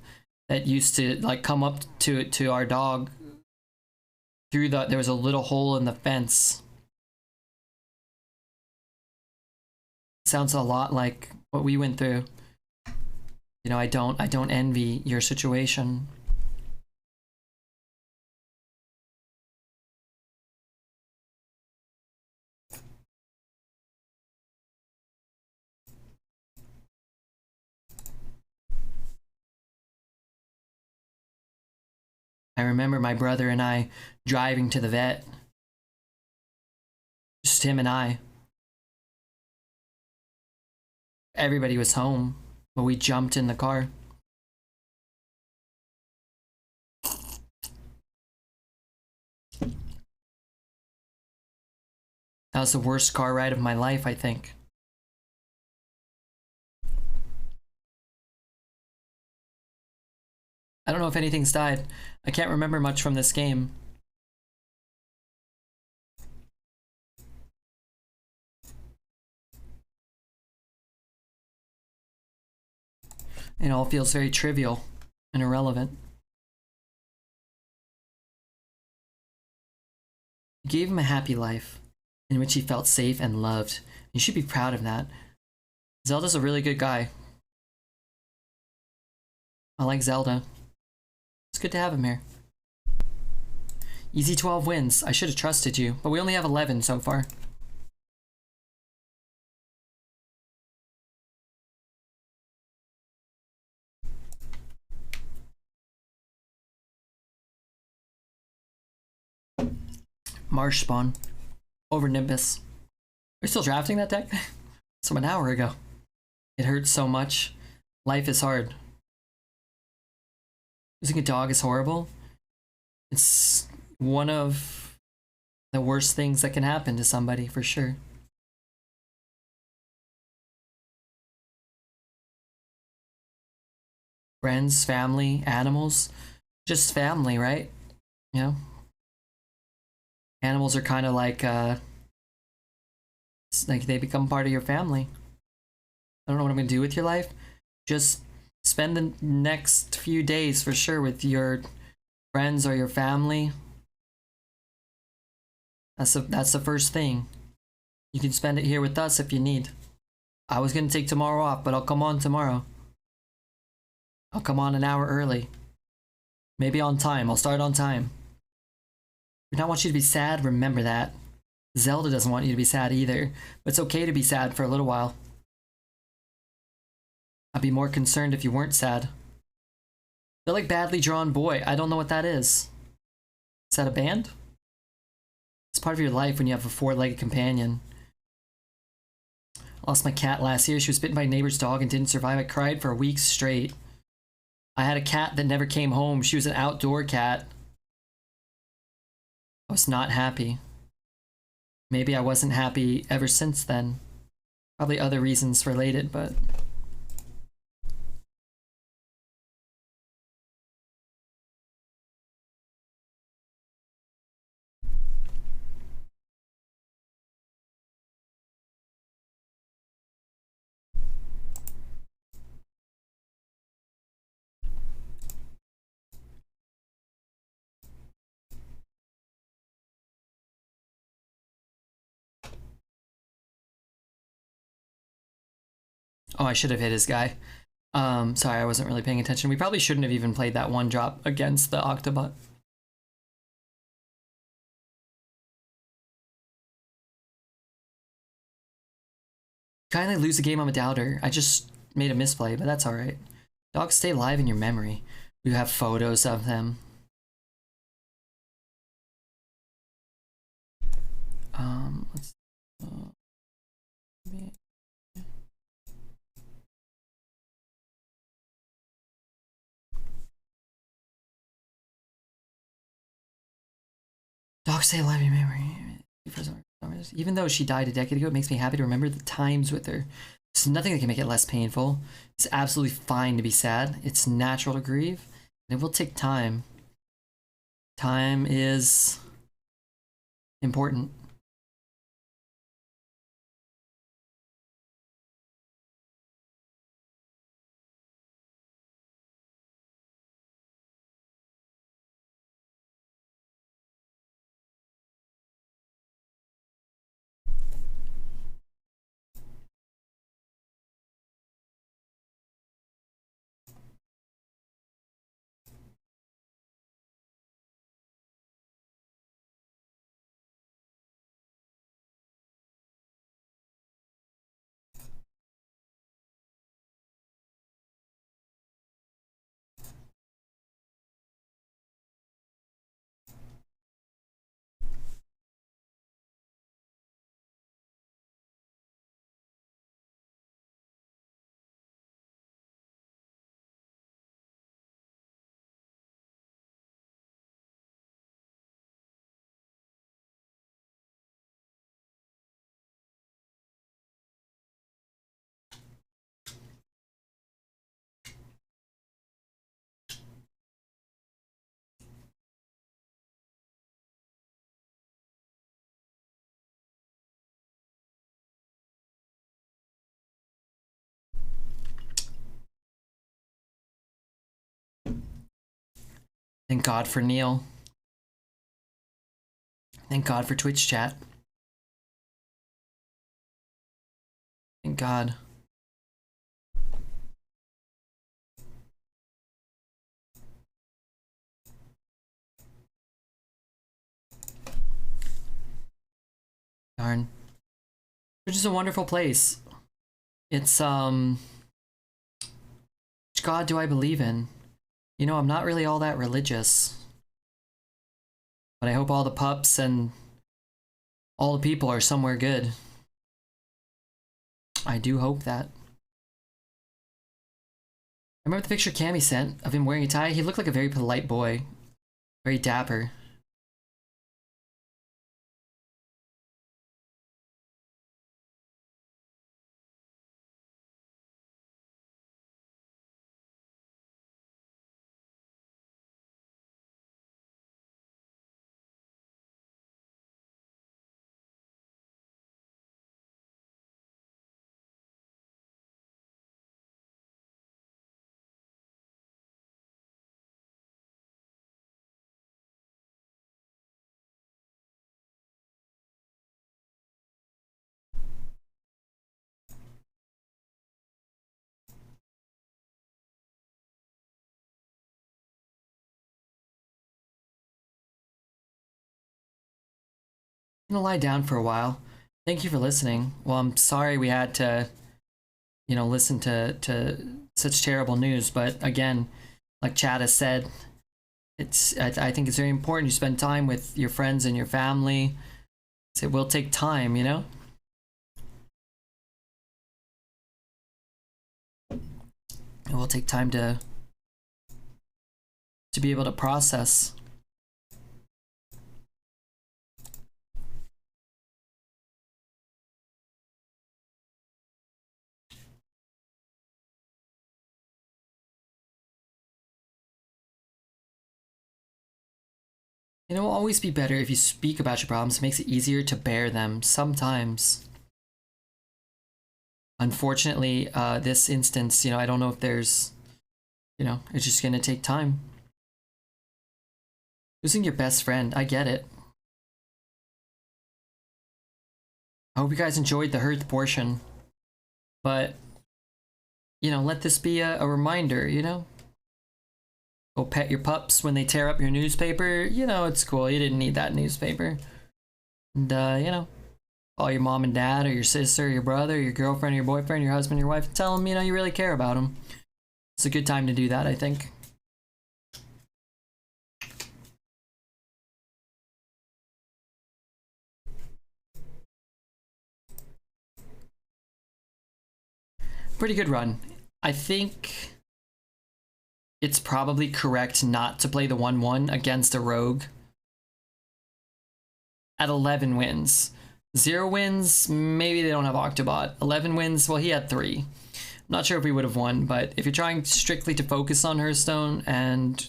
that used to like come up to our dog through there was a little hole in the fence. Sounds a lot like what we went through. You know, I don't envy your situation. I remember my brother and I driving to the vet. Just him and I. Everybody was home, but we jumped in the car. That was the worst car ride of my life, I think. I don't know if anything's died. I can't remember much from this game. It all feels very trivial and irrelevant. You gave him a happy life in which he felt safe and loved. You should be proud of that. Zelda's a really good guy. I like Zelda. It's good to have him here. Easy 12 wins. I should have trusted you, but we only have 11 so far. Marsh spawn. Over Nimbus. We're still drafting that deck? It's from an hour ago. It hurts so much. Life is hard. Losing a dog is horrible. It's one of the worst things that can happen to somebody, for sure. Friends, family, animals. Just family, right? You know? Animals are kind of like, it's like they become part of your family. I don't know what I'm gonna do with your life. Just spend the next few days for sure with your friends or your family. That's the first thing. You can spend it here with us if you need. I was gonna take tomorrow off, but I'll come on tomorrow. I'll come on an hour early. Maybe on time. I'll start on time. We don't want you to be sad, remember that. Zelda doesn't want you to be sad either, but it's okay to be sad for a little while. I'd be more concerned if you weren't sad. They're like badly drawn boy. I don't know what that is. Is that a band? It's part of your life when you have a four-legged companion. I lost my cat last year. She was bitten by a neighbor's dog and didn't survive. I cried for a week straight. I had a cat that never came home. She was an outdoor cat. I was not happy. Maybe I wasn't happy ever since then. Probably other reasons related, but... Oh, I should have hit his guy. Sorry, I wasn't really paying attention. We probably shouldn't have even played that one drop against the Octobot. Kindly lose the game, I'm a doubter. I just made a misplay, but that's alright. Dogs stay alive in your memory. You have photos of them. Let's... Dogs stay alive in your memory. Even though she died a decade ago, it makes me happy to remember the times with her. There's nothing that can make it less painful. It's absolutely fine to be sad. It's natural to grieve. And it will take time. Time is important. Thank God for Neil. Thank God for Twitch chat. Thank God. Darn. Which is a wonderful place. It's, which God do I believe in? You know, I'm not really all that religious. But I hope all the pups and all the people are somewhere good. I do hope that. I remember the picture Cammy sent of him wearing a tie. He looked like a very polite boy. Very dapper. I'm gonna lie down for a while. Thank you for listening. Well, I'm sorry we had to, you know, listen to such terrible news, but again, like Chad has said, I think it's very important you spend time with your friends and your family. It will take time, you know? It will take time to be able to process. It will always be better if you speak about your problems. It makes it easier to bear them sometimes. Unfortunately, this instance, you know, I don't know if there's, you know, it's just gonna take time. Losing your best friend, I get it. I hope you guys enjoyed the Hearth portion. But, you know, let this be a reminder, you know? Go pet your pups when they tear up your newspaper. You know, it's cool. You didn't need that newspaper. And, you know, call your mom and dad or your sister, or your brother, or your girlfriend, or your boyfriend, your husband, your wife. Tell them, you know, you really care about them. It's a good time to do that, I think. Pretty good run. I think it's probably correct not to play the 1-1 against a rogue at 11 wins. 0 wins, maybe they don't have Octobot. 11 wins, well, he had 3. I'm not sure if we would have won, but if you're trying strictly to focus on Hearthstone and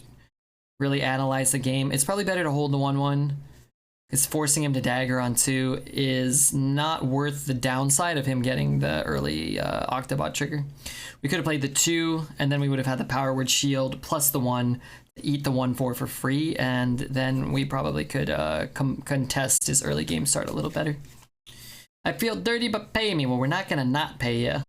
really analyze the game, it's probably better to hold the 1-1, because forcing him to dagger on 2 is not worth the downside of him getting the early Octobot trigger. We could have played the 2, and then we would have had the Power Word Shield plus the 1 to eat the 1-4 for free, and then we probably could contest his early game start a little better. I feel dirty, but pay me. Well, we're not gonna not pay you.